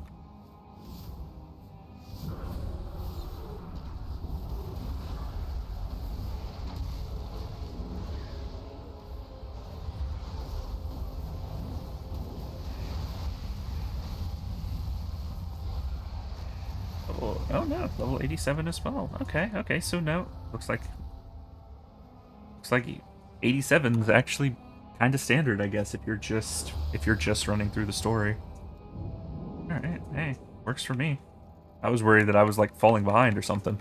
Oh no, level 87 as well. Okay, so no. Looks like 87 is actually kind of standard, I guess, if you're just running through the story. Alright, hey, works for me. I was worried that I was like falling behind or something.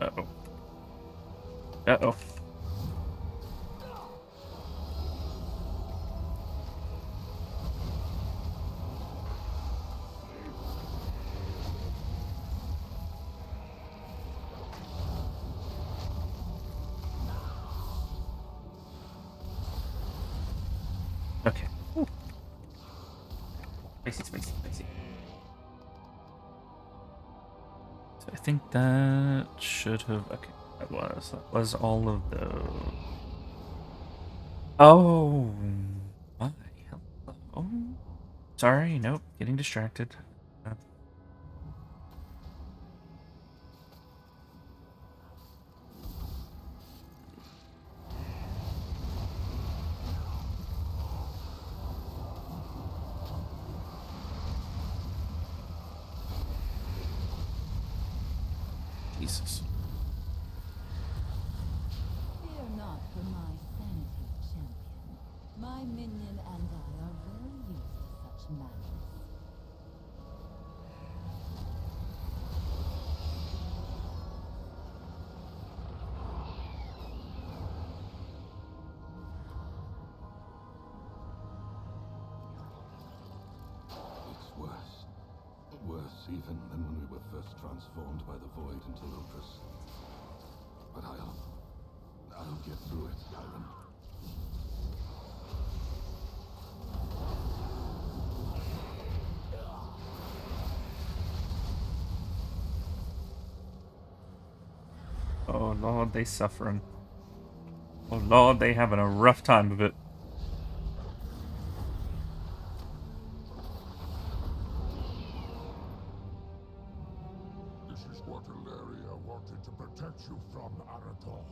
Uh-oh. Uh-oh. Okay. Ooh. Spicy. So I think that should have... Okay, that was all of those. Oh, my. Hello. Sorry, nope, getting distracted. Jesus. Fear not for my sanity, champion. My minion and I are very used to such matters. It's worse. Worse even than when we were first transformed by the void into Locus. But I'll get through it, Tyrant. Oh Lord, they suffering. Oh Lord, they having a rough time of it. This is what Ilaria wanted to protect you from, Harandar.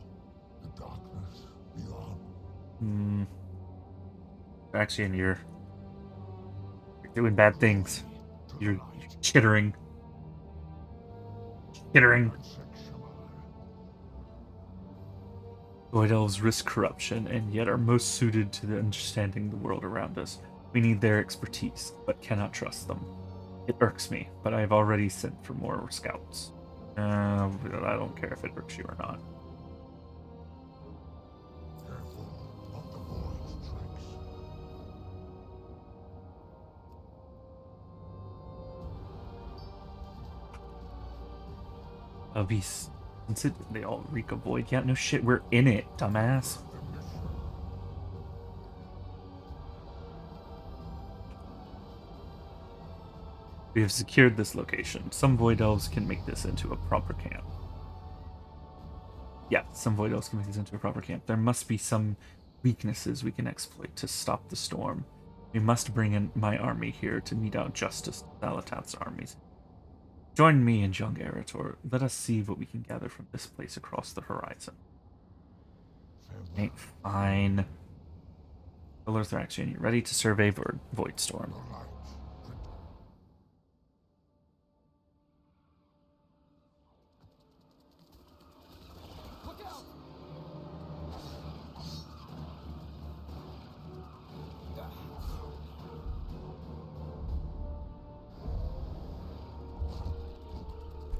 The darkness beyond. Actually, you're doing bad things. You're chittering. Void elves risk corruption and yet are most suited to the understanding the world around us. We need their expertise, but cannot trust them. It irks me, but I have already sent for more scouts. I don't care if it irks you or not. Careful of the void's tricks. Abyss. They all reek of void. Yeah, no shit, we're in it, dumbass. We have secured this location. Some void elves can make this into a proper camp. Yeah, some void elves can make this into a proper camp. There must be some weaknesses we can exploit to stop the storm. We must bring in my army here to mete out justice to Zalatath's armies. Join me and young Eretor. Let us see what we can gather from this place across the horizon. Okay, fine. Solar Thraxion, you ready to survey Void Storm?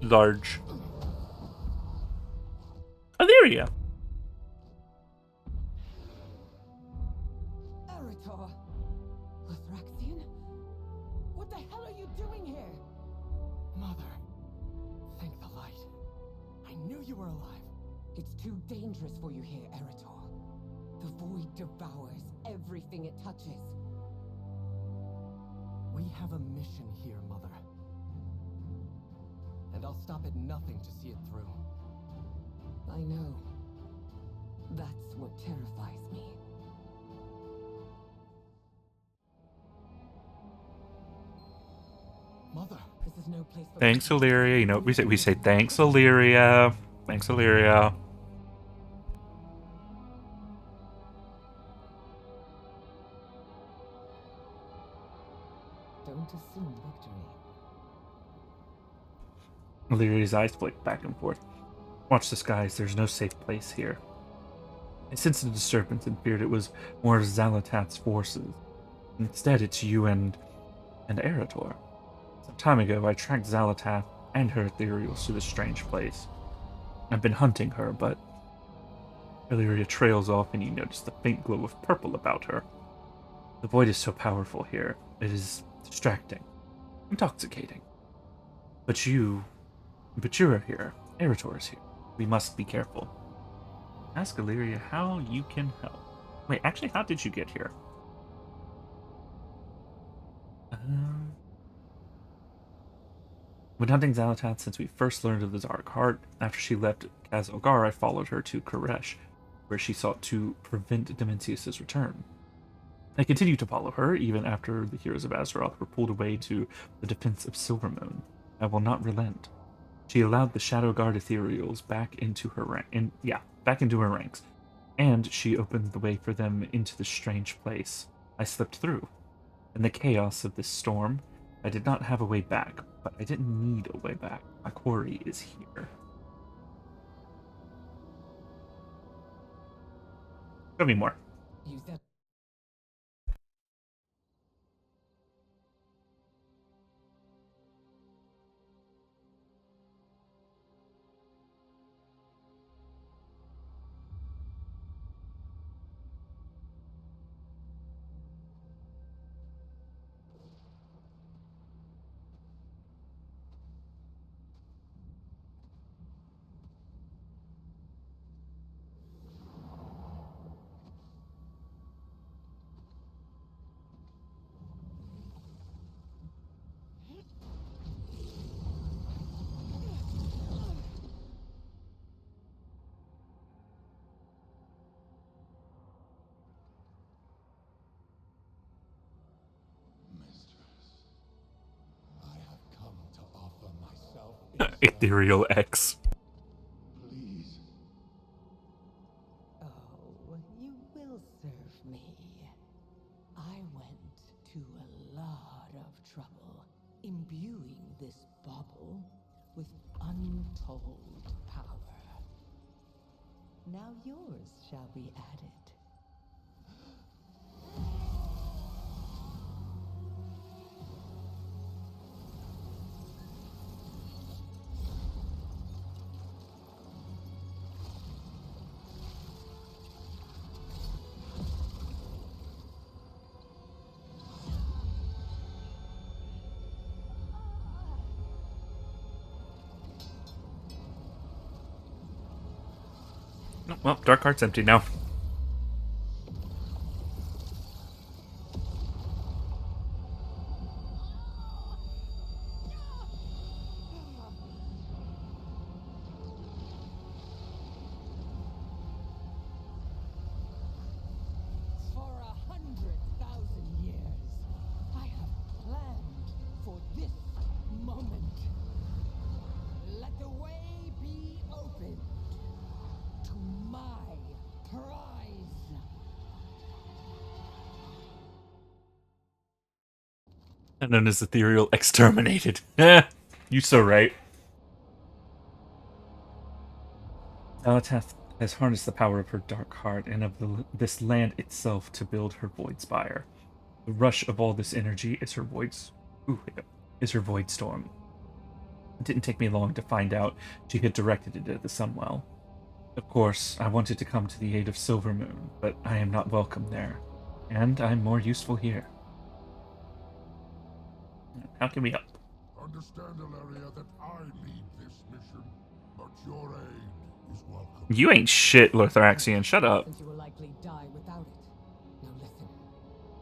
Large. Illyria. Eretor! Lathraxian? What the hell are you doing here? Mother, thank the light. I knew you were alive. It's too dangerous for you here, Eretor. The void devours everything it touches. We have a mission here, Mother. And I'll stop at nothing to see it through. I know. That's what terrifies me. Mother, this is no place for... Thanks, Illyria. You know what we say? We say thanks, Illyria. Thanks, Illyria. Don't assume victory. Illyria's eyes flick back and forth. Watch the skies. There's no safe place here. I sensed a disturbance and feared it was more of Zalatath's forces. Instead, it's you and Eretor. Some time ago, I tracked Zalatath and her ethereals to this strange place. I've been hunting her, but Illyria trails off and you notice the faint glow of purple about her. The void is so powerful here. It is distracting, intoxicating. But you are here. Eretor is here. We must be careful. Ask Illyria how you can help. Wait, actually, how did you get here? When hunting Zalatath since we first learned of the Dark Heart, after she left Khazalgar, I followed her to Koresh, where she sought to prevent Dimensius' return. I continued to follow her, even after the heroes of Azeroth were pulled away to the defense of Silvermoon. I will not relent. She allowed the Shadow Guard ethereals back into her ranks, and she opened the way for them into this strange place. I slipped through. In the chaos of this storm, I did not have a way back, but I didn't need a way back. My quarry is here. Show me more. Use that. Ethereal X. Please. Oh, you will serve me. I went to a lot of trouble imbuing this bauble with untold power. Now yours shall be added. well, Dark Heart's empty now. For 100,000 years, I have planned for this moment. Let the way be opened to my prize. And known as Ethereal Exterminated. Eh, you so right. Alateth has harnessed the power of her dark heart and of this land itself to build her void spire. The rush of all this energy is her void storm. It didn't take me long to find out she had directed it at the Sunwell. Of course, I wanted to come to the aid of Silvermoon, but I am not welcome there, and I'm more useful here. How can we help? Understand, Ilaria, that I lead this mission, but your aid is welcome. You ain't shit, Lothraxian. Shut up. Since you will likely die without it. Now listen.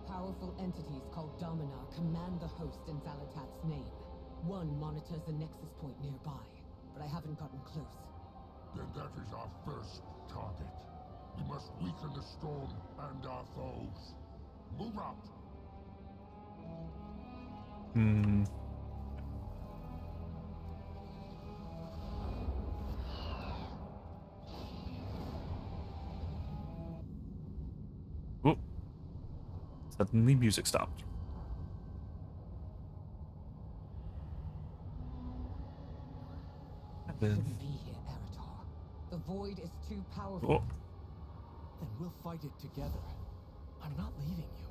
Powerful entities called Dominar command the host in Zalatath's name. One monitors the nexus point nearby, but I haven't gotten close. Then that is our first target. We must weaken the storm and our foes. Move out! Whoop. Suddenly music stopped. Shouldn't be here, Arator. The void is too powerful. Oh. Then we'll fight it together. I'm not leaving you.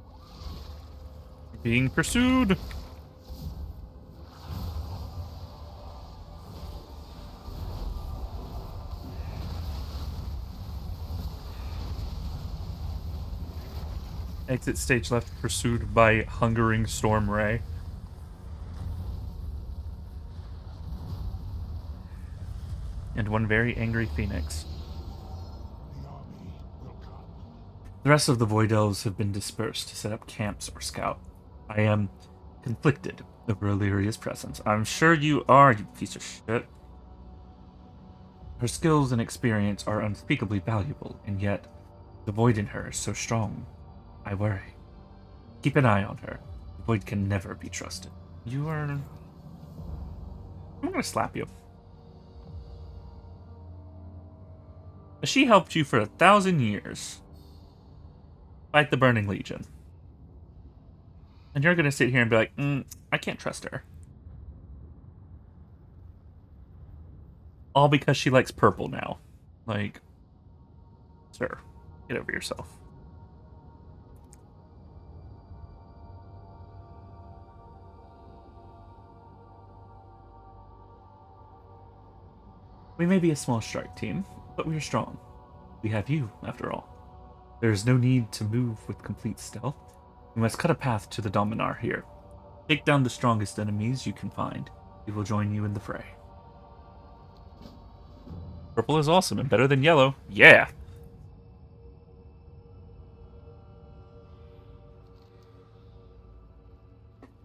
Being pursued. Exit stage left, pursued by hungering storm ray. And one very angry phoenix. The rest of the Void Elves have been dispersed to set up camps or scout. I am conflicted over Illyria's presence. I'm sure you are, you piece of shit. Her skills and experience are unspeakably valuable, and yet the Void in her is so strong. I worry. Keep an eye on her. The Void can never be trusted. You are... I'm gonna slap you. She helped you for 1,000 years. Fight the Burning Legion. And you're gonna sit here and be like, I can't trust her. All because she likes purple now. Like, sir, get over yourself. We may be a small strike team, but we are strong. We have you, after all. There is no need to move with complete stealth. We must cut a path to the Dominar here. Take down the strongest enemies you can find. We will join you in the fray. Purple is awesome and better than yellow. Yeah!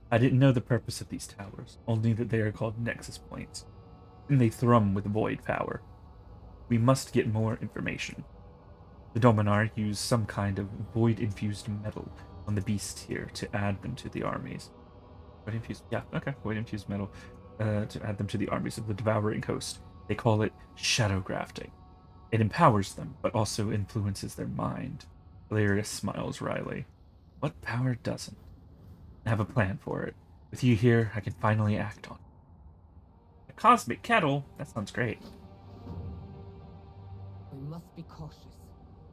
I didn't know the purpose of these towers, only that they are called Nexus Points, and they thrum with void power. We must get more information. The Dominar use some kind of void-infused metal on the beasts here to add them to the armies. Void-infused, yeah, okay, void-infused metal to add them to the armies of the Devouring Host. They call it shadow grafting. It empowers them, but also influences their mind. Valerius smiles wryly. What power doesn't? I have a plan for it. With you here, I can finally act on it. A cosmic kettle? That sounds great. We must be cautious.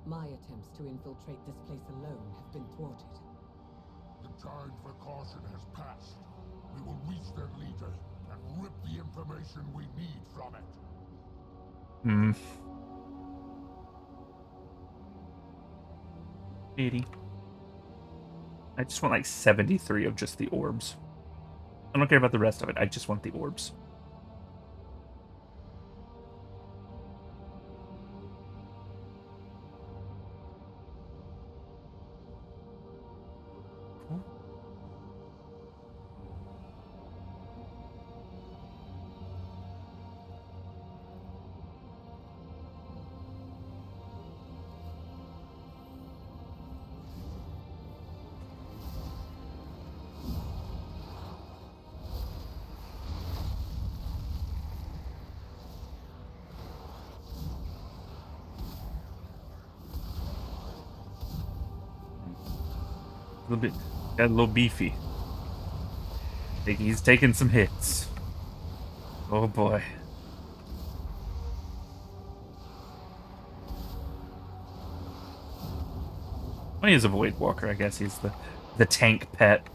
My attempts to infiltrate this place alone have been thwarted. The time for caution has passed. We will reach their leader and rip the information we need from it. 80. I just want like 73 of just the orbs. I don't care about the rest of it. I just want the orbs. little bit, got a little beefy. Think he's taking some hits. Oh boy. Well, he's a Void Walker, I guess. He's the tank pet.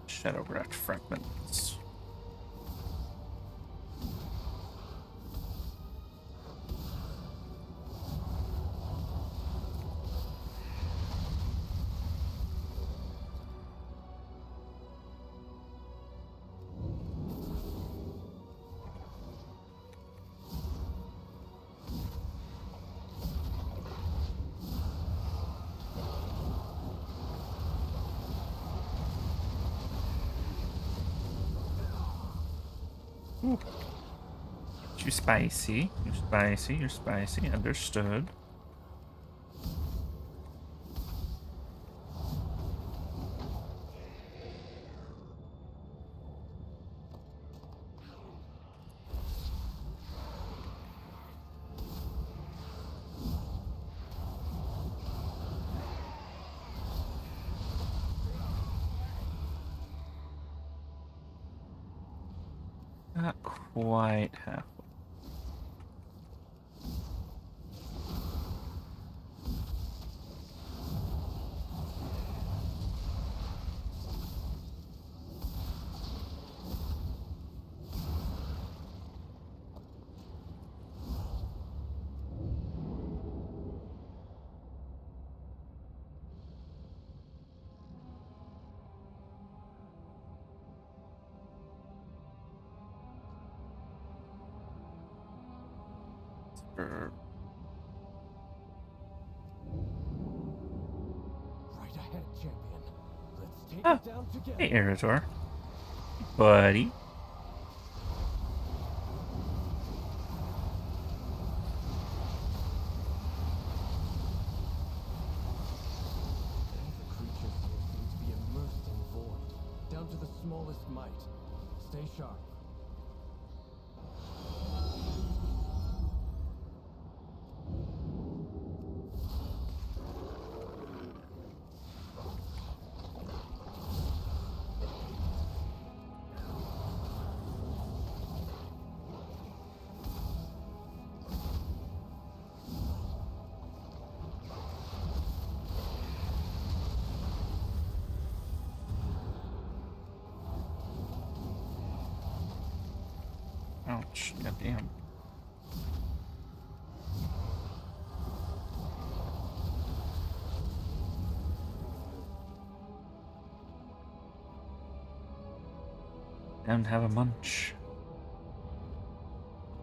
Shadowgraft fragments. Ooh. You're spicy. You're spicy. You're spicy. Understood. Not quite halfway. Right ahead, champion. Let's take Oh, it down together. hey, Erator. Buddy. All the creatures here seem to be immersed in void, down to the smallest mite. Stay sharp. Ouch. Goddamn. Down to have a munch.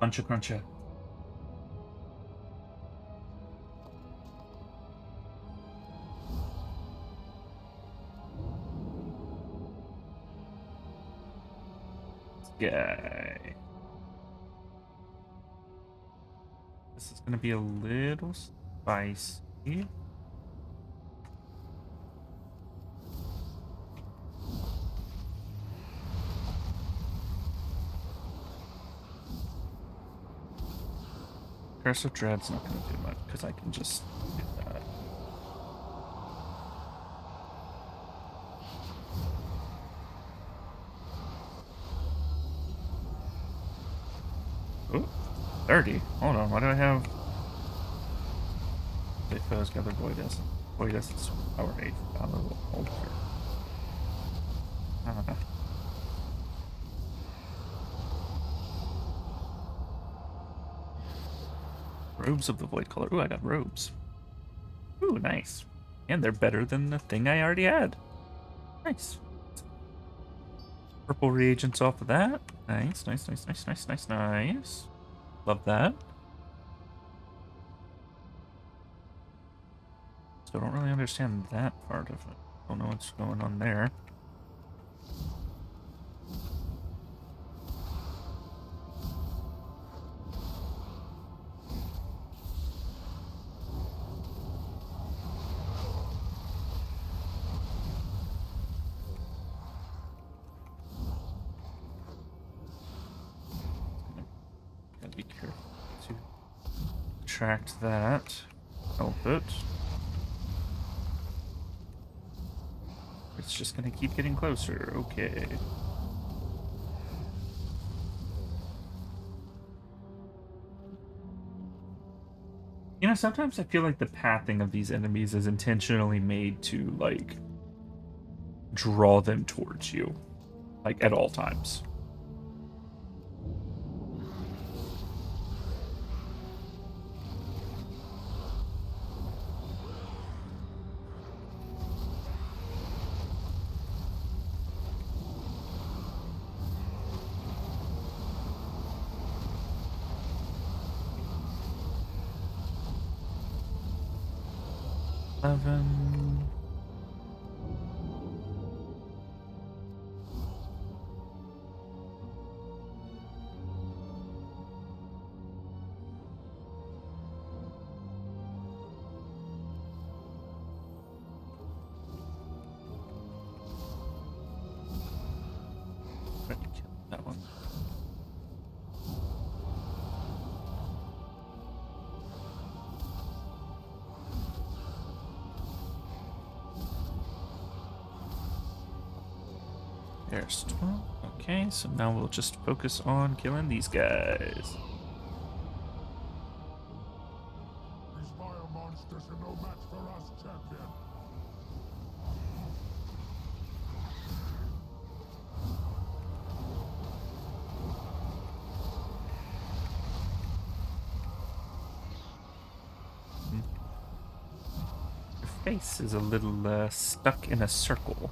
Muncha cruncha. Guy. This is gonna be a little spicy. Curse of Dread's not gonna do much because I can just do that. Ooh, 30. Hold on, why do I have... They first gather Void Essence. Void Essence power 8. Valuable altar. I don't know. Robes of the Void Color. Ooh, I got robes. Ooh, nice. And they're better than the thing I already had. Nice. Purple reagents off of that. Nice, nice, nice, nice, nice, nice, nice. Love that. Still don't really understand that part of it. Don't know what's going on there. Gotta be careful to attract that. Help it. It's just gonna keep getting closer. Okay. You know, sometimes I feel like the pathing of these enemies is intentionally made to, like, draw them towards you. Like, at all times. That one. There's 12. Okay, so now we'll just focus on killing these guys. These vile monsters are no match for us, champion. Your face is a little stuck in a circle.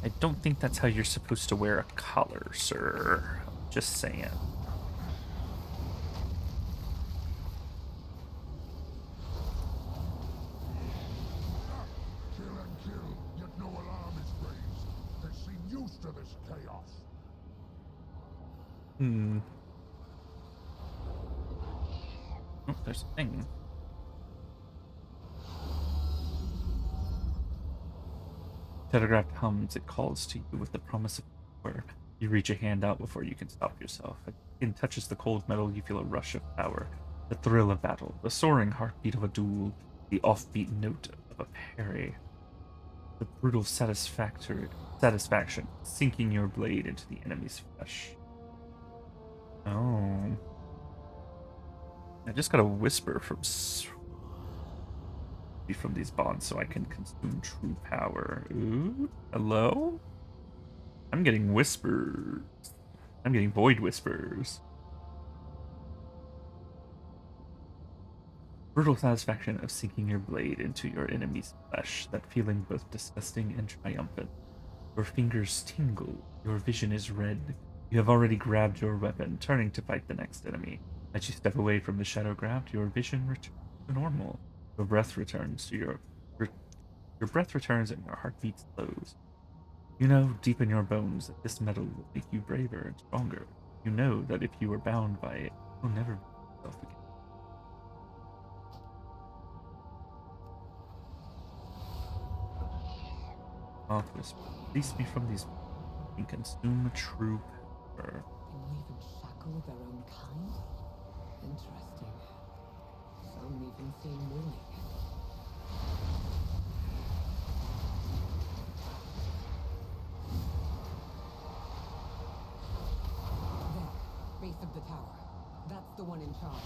I don't think that's how you're supposed to wear a collar, sir. Just saying. Kill and kill, yet no alarm is raised. They seem used to this chaos. Oh, there's a thing. Telegraph hums. It calls to you with the promise of power. You reach a hand out before you can stop yourself. As your skin touches the cold metal, you feel a rush of power, the thrill of battle, the soaring heartbeat of a duel, the offbeat note of a parry, the brutal satisfaction sinking your blade into the enemy's flesh. Oh. I just got a whisper from these bonds so I can consume true power. Ooh, hello? I'm getting whispers. I'm getting void whispers. Brutal satisfaction of sinking your blade into your enemy's flesh, that feeling both disgusting and triumphant. Your fingers tingle, your vision is red. You have already grabbed your weapon, turning to fight the next enemy. As you step away from the shadow grab, your vision returns to normal. Your breath returns to your breath returns and your heartbeat slows. You know deep in your bones that this metal will make you braver and stronger. You know that if you are bound by it, you'll never be yourself again. Moth whisper, release me from these and consume a true power. They will even shackle their own kind? Interesting. Some even seem willing. There, base of the tower. That's the one in charge.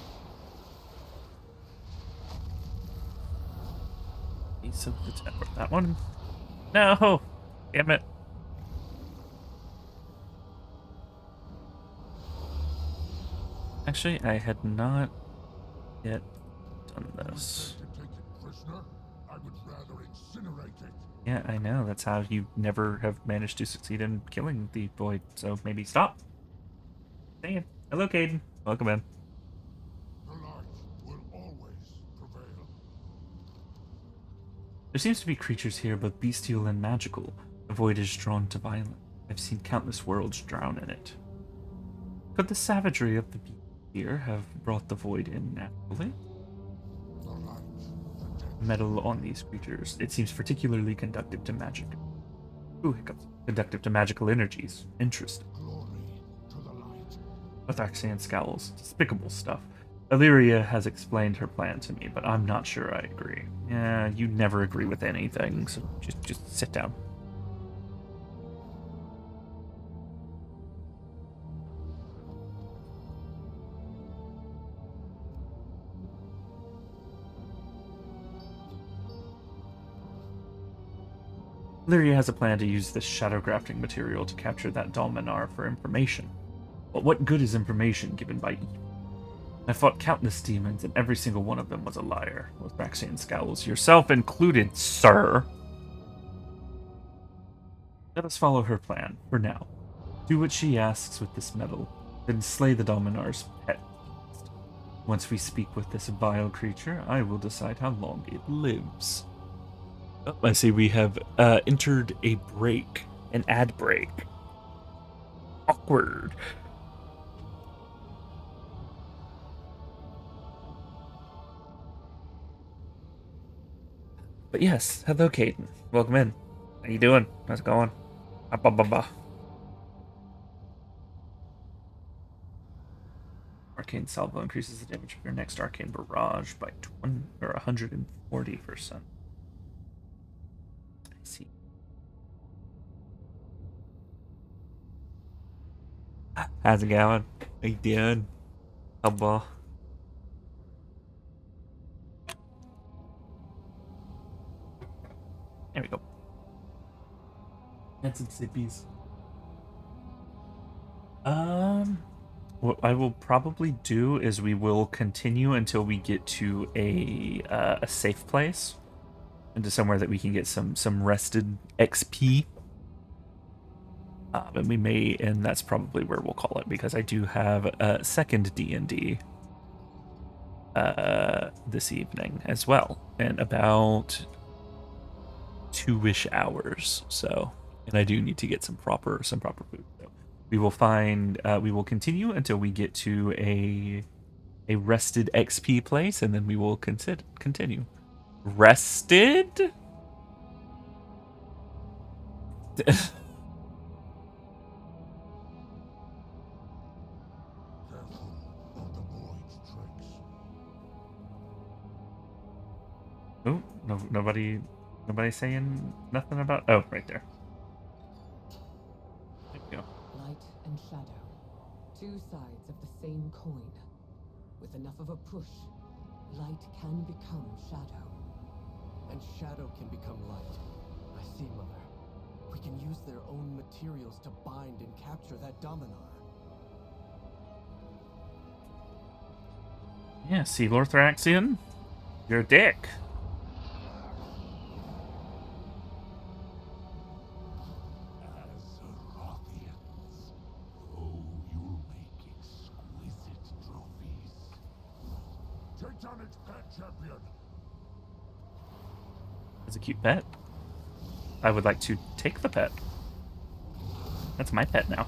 Base of the tower. That one? No! Damn it. Actually, I had not get done this. To take it prisoner, I would rather incinerate it. Yeah, I know. That's how you never have managed to succeed in killing the void. So maybe stop. Dang it. Hello, Caden. Welcome in. The light will always prevail. There seems to be creatures here, both bestial and magical. The void is drawn to violence. I've seen countless worlds drown in it. Could the savagery of the beast here have brought the void in naturally? Metal on these creatures. It seems particularly conductive to magic. Ooh, hiccups. Conductive to magical energies. Interesting. Athaxian scowls. Despicable stuff. Illyria has explained her plan to me, but I'm not sure I agree. Yeah, you never agree with anything, so just sit down. Illyria has a plan to use this shadow grafting material to capture that Dominar for information. But what good is information given by evil? I fought countless demons, and every single one of them was a liar. With Raxian scowls, yourself included, sir. Let us follow her plan, for now. Do what she asks with this metal, then slay the Dominar's pet. Once we speak with this vile creature, I will decide how long it lives. Oh, I see we have entered a break, an ad break. Awkward. But yes, hello, Caden. Welcome in. How you doing? How's it going? Arcane Salvo increases the damage of your next Arcane Barrage by 20 or 140%. I see. How's it going? How you doing? Hello. There we go. And some sippies. What I will probably do is we will continue until we get to a safe place, into somewhere that we can get some rested XP. And we may, and that's probably where we'll call it, because I do have a second D&D this evening as well, in about 2-ish hours. So, and I do need to get some proper food. So we will continue until we get to a rested XP place, and then we will continue. Rested? Oh, no, nobody saying nothing about. Oh, right there. There you go. Light and shadow, two sides of the same coin. With enough of a push, light can become shadow. And shadow can become light. I see, Mother. We can use their own materials to bind and capture that Dominar. Yeah, see, Lorthraxian? You're a dick. Azerothians. Oh, you'll make exquisite trophies. Take down its pet, champion. It's a cute pet. I would like to take the pet. That's my pet now.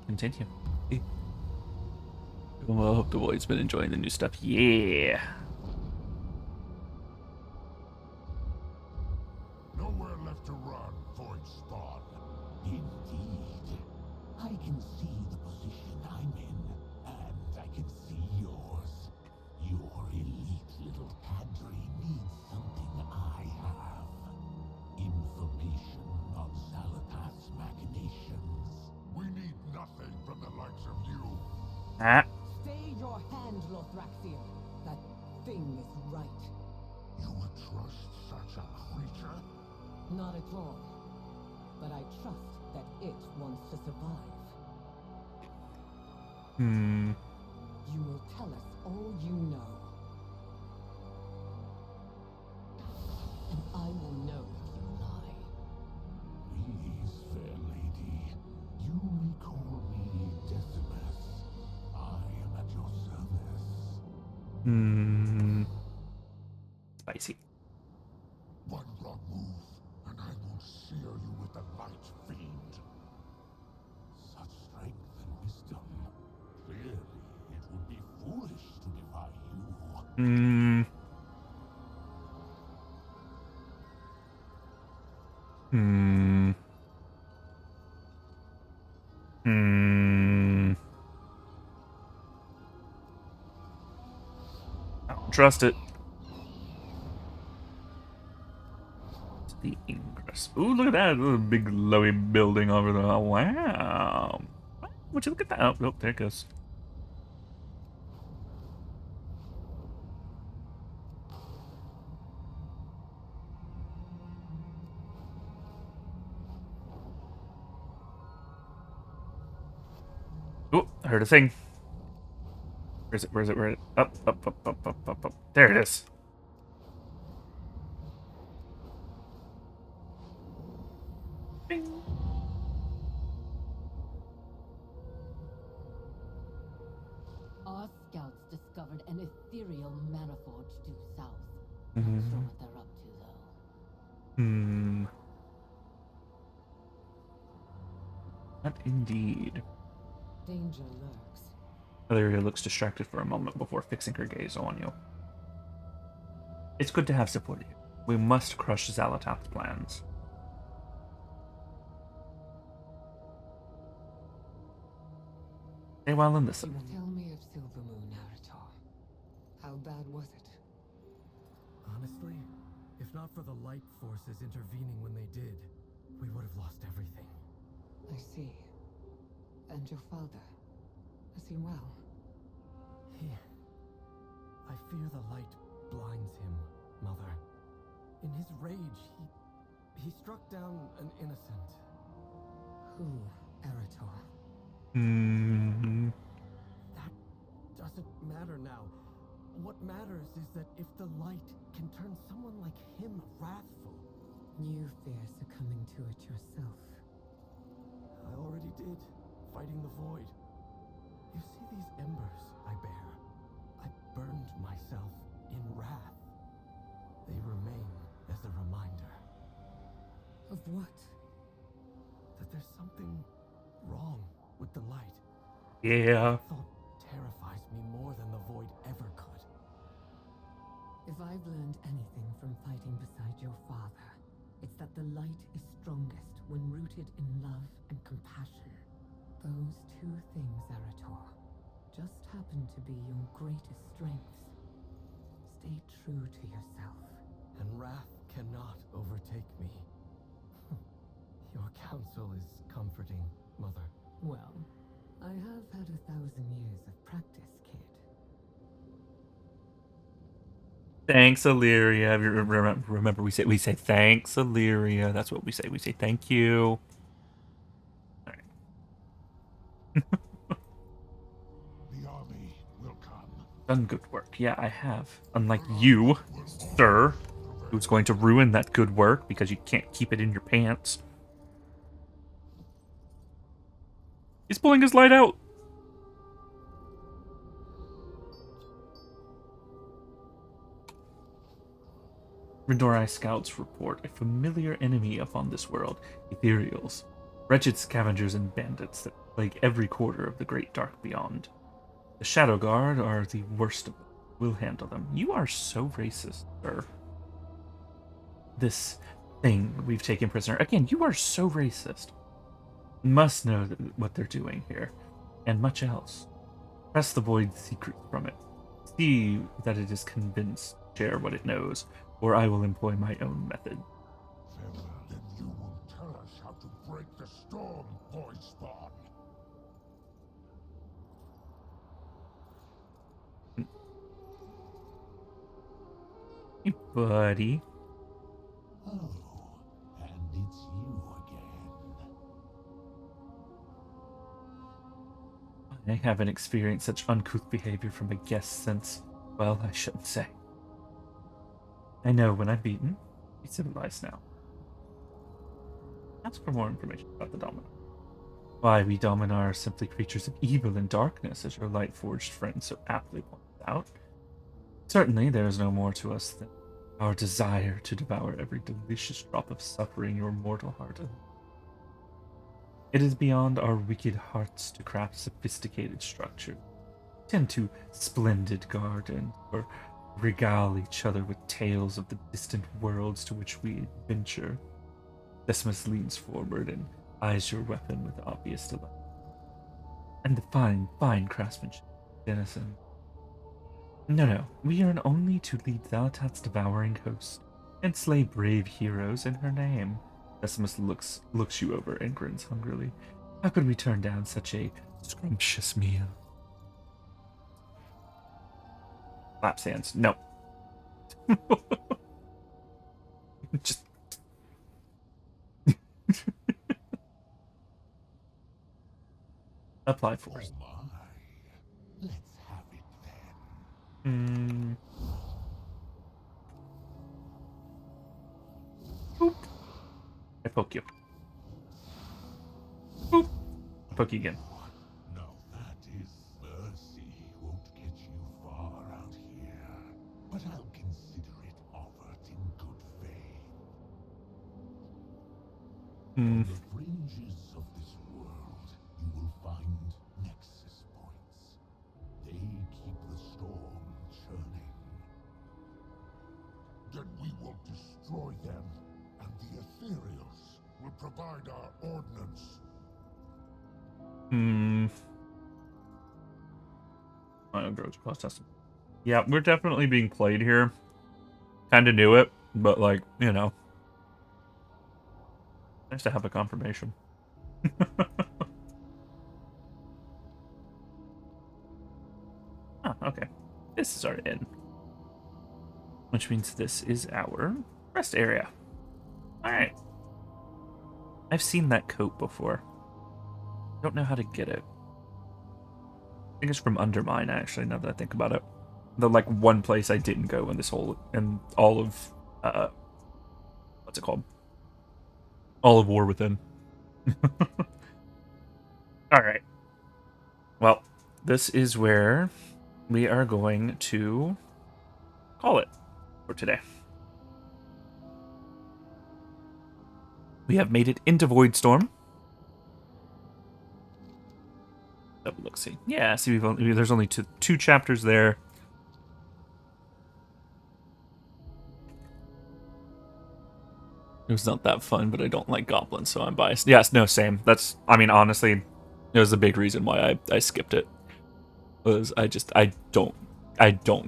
Continue. Well, I hope the Void's been enjoying the new stuff. Yeah. Nowhere left to run, Void Spawn. Indeed. I can see the position I'm in, and I can see yours. You're elite. Ah. Stay your hand, Lothraxion. That thing is right. You would trust such a creature? Not at all. But I trust that it wants to survive. You will tell us all you know. And I will know if you lie. Please, fair lady, you may call me Decimus. I am at your service. Spicy. One wrong move, and I will sear you with the light fiend. Such strength and wisdom. Clearly, it would be foolish to defy you. I don't trust it. The Ingress. Ooh, look at that little big lowy building over there. Oh, wow. Would you look at that? Oh, there it goes. Oh, I heard a thing. Where is it? Where is it? Where is it? Up, up, up, up, up, up, up. There it is. Bing. Our scouts discovered an ethereal manifold due south. Mm-hmm. Not sure what they're up to, though. Not indeed. Danger lurks. Valeria looks distracted for a moment before fixing her gaze on you. It's good to have support here. We must crush Xalatath's plans. Stay well and listen. Tell me of Silvermoon, Arator. How bad was it? Honestly, if not for the light forces intervening when they did, we would have lost everything. I see. And your father? Is he well? I fear the light blinds him, Mother. In his rage, he struck down an innocent. Who, Arator? That doesn't matter now. What matters is that if the light can turn someone like him wrathful... You fear succumbing to it yourself. I already did, fighting the void. You see these embers I bear? I burned myself in wrath. They remain as a reminder. Of what? That there's something wrong with the light. Yeah. That thought terrifies me more than the void ever could. If I've learned anything from fighting beside your father, it's that the light is strongest when rooted in love and compassion. Those two things, Arator, just happen to be your greatest strengths. Stay true to yourself. And wrath cannot overtake me. Your counsel is comforting, Mother. Well, I have had 1,000 years of practice, kid. Thanks, Illyria. Remember, we say thanks, Illyria. That's what we say. We say thank you. All right. The army will come. Done good work. Yeah, I have. Unlike you, sir, who's going to ruin that good work because you can't keep it in your pants. He's pulling his light out. Rendorai scouts report a familiar enemy upon this world, ethereals, wretched scavengers and bandits that plague every quarter of the great dark beyond. The Shadow Guard are the worst of them. We'll handle them. You are so racist, sir. This thing we've taken prisoner. Again, you are so racist. Must know what they're doing here, and much else. Press the void secret from it. See that it is convinced to share what it knows, or I will employ my own method. Farewell, then you will tell us how to break the storm, Void Spawn. Hey, buddy. Oh, and it's you again. I haven't experienced such uncouth behavior from a guest since, well, I shouldn't say. I know when I'm beaten, be civilized now. Ask for more information about the Dominar. Why, we Dominar are simply creatures of evil and darkness, as your light-forged friend so aptly pointed out. Certainly, there is no more to us than our desire to devour every delicious drop of suffering your mortal heart. It is beyond our wicked hearts to craft sophisticated structure, tend to splendid gardens, or regale each other with tales of the distant worlds to which we venture. Decimus leans forward and eyes your weapon with obvious delight. And the fine, fine craftsmanship, Denison. No, we are only to lead Zalatat's devouring host and slay brave heroes in her name. Decimus looks you over and grins hungrily. How could we turn down such a scrumptious meal? Claps hands. No. Just apply force. Oh my. Let's have it then. Boop. I poke you. Boop. I poke you again. Now that is mercy won't get you far out here, but I'll consider it offered in good faith. On the fringes of this world, you will find nexus points. They keep the storm churning. Then we will destroy them, and the Ethereals will provide our ordnance. Cross testing. Yeah, we're definitely being played here. Kind of knew it, but like, you know. Nice to have a confirmation. Oh, okay. This is our inn. Which means this is our rest area. Alright. I've seen that coat before. Don't know how to get it. I think it's from Undermine, actually, now that I think about it. The, like, one place I didn't go in this whole, in all of, what's it called? All of War Within. Alright. Well, this is where we are going to call it for today. We have made it into Voidstorm. Look, see. Yeah, see, there's only two chapters there. It was not that fun, but I don't like goblins, so I'm biased. Yes, no, same. That's, I mean, honestly, it was a big reason why I skipped it. Was I don't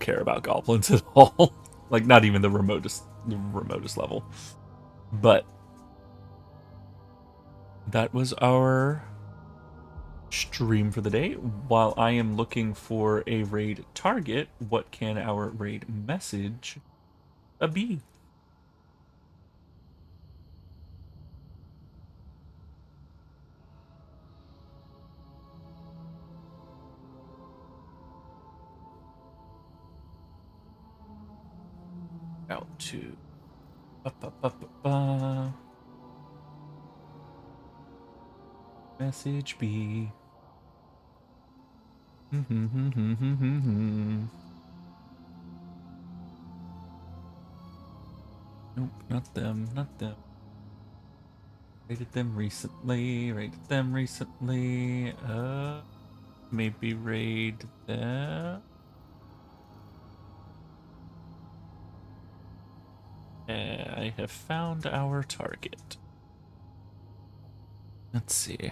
care about goblins at all. Like, not even the remotest level. But that was our stream for the day. While I am looking for a raid target, what can our raid message be? Out to message B. Nope, not them, not them. Rated them recently, maybe raid them. I have found our target. Let's see.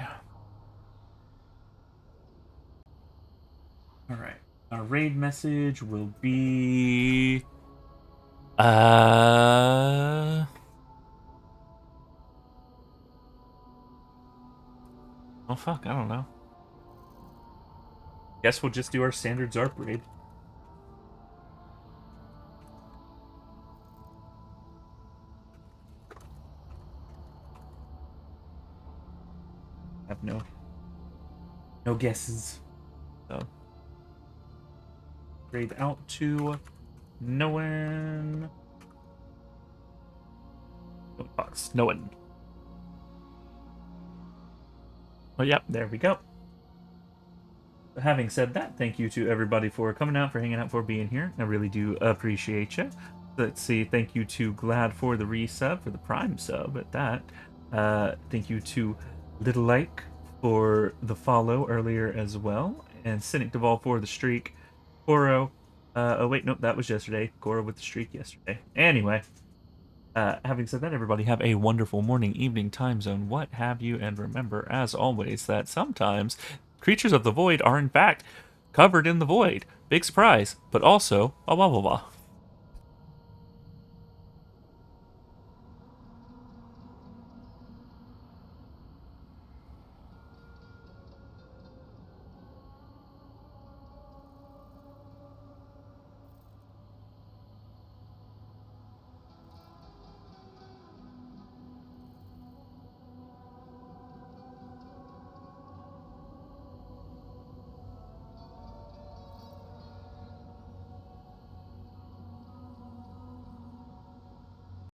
Alright. Our raid message will be... Oh fuck, I don't know. Guess we'll just do our standard Zarp raid. have no guesses. So grade out to no one. Box. No one. Well, yep, there we go. Having said that, thank you to everybody for coming out, for hanging out, for being here. I really do appreciate you. Let's see, thank you to Glad for the resub, for the Prime sub at that. Thank you to Little Like for the follow earlier as well, and Cynic Deval for the streak. Goro, oh wait, nope, that was yesterday. Goro with the streak yesterday. Anyway, having said that, everybody have a wonderful morning, evening, time zone, what have you, and remember, as always, that sometimes creatures of the void are in fact covered in the void. Big surprise, but also a blah blah blah.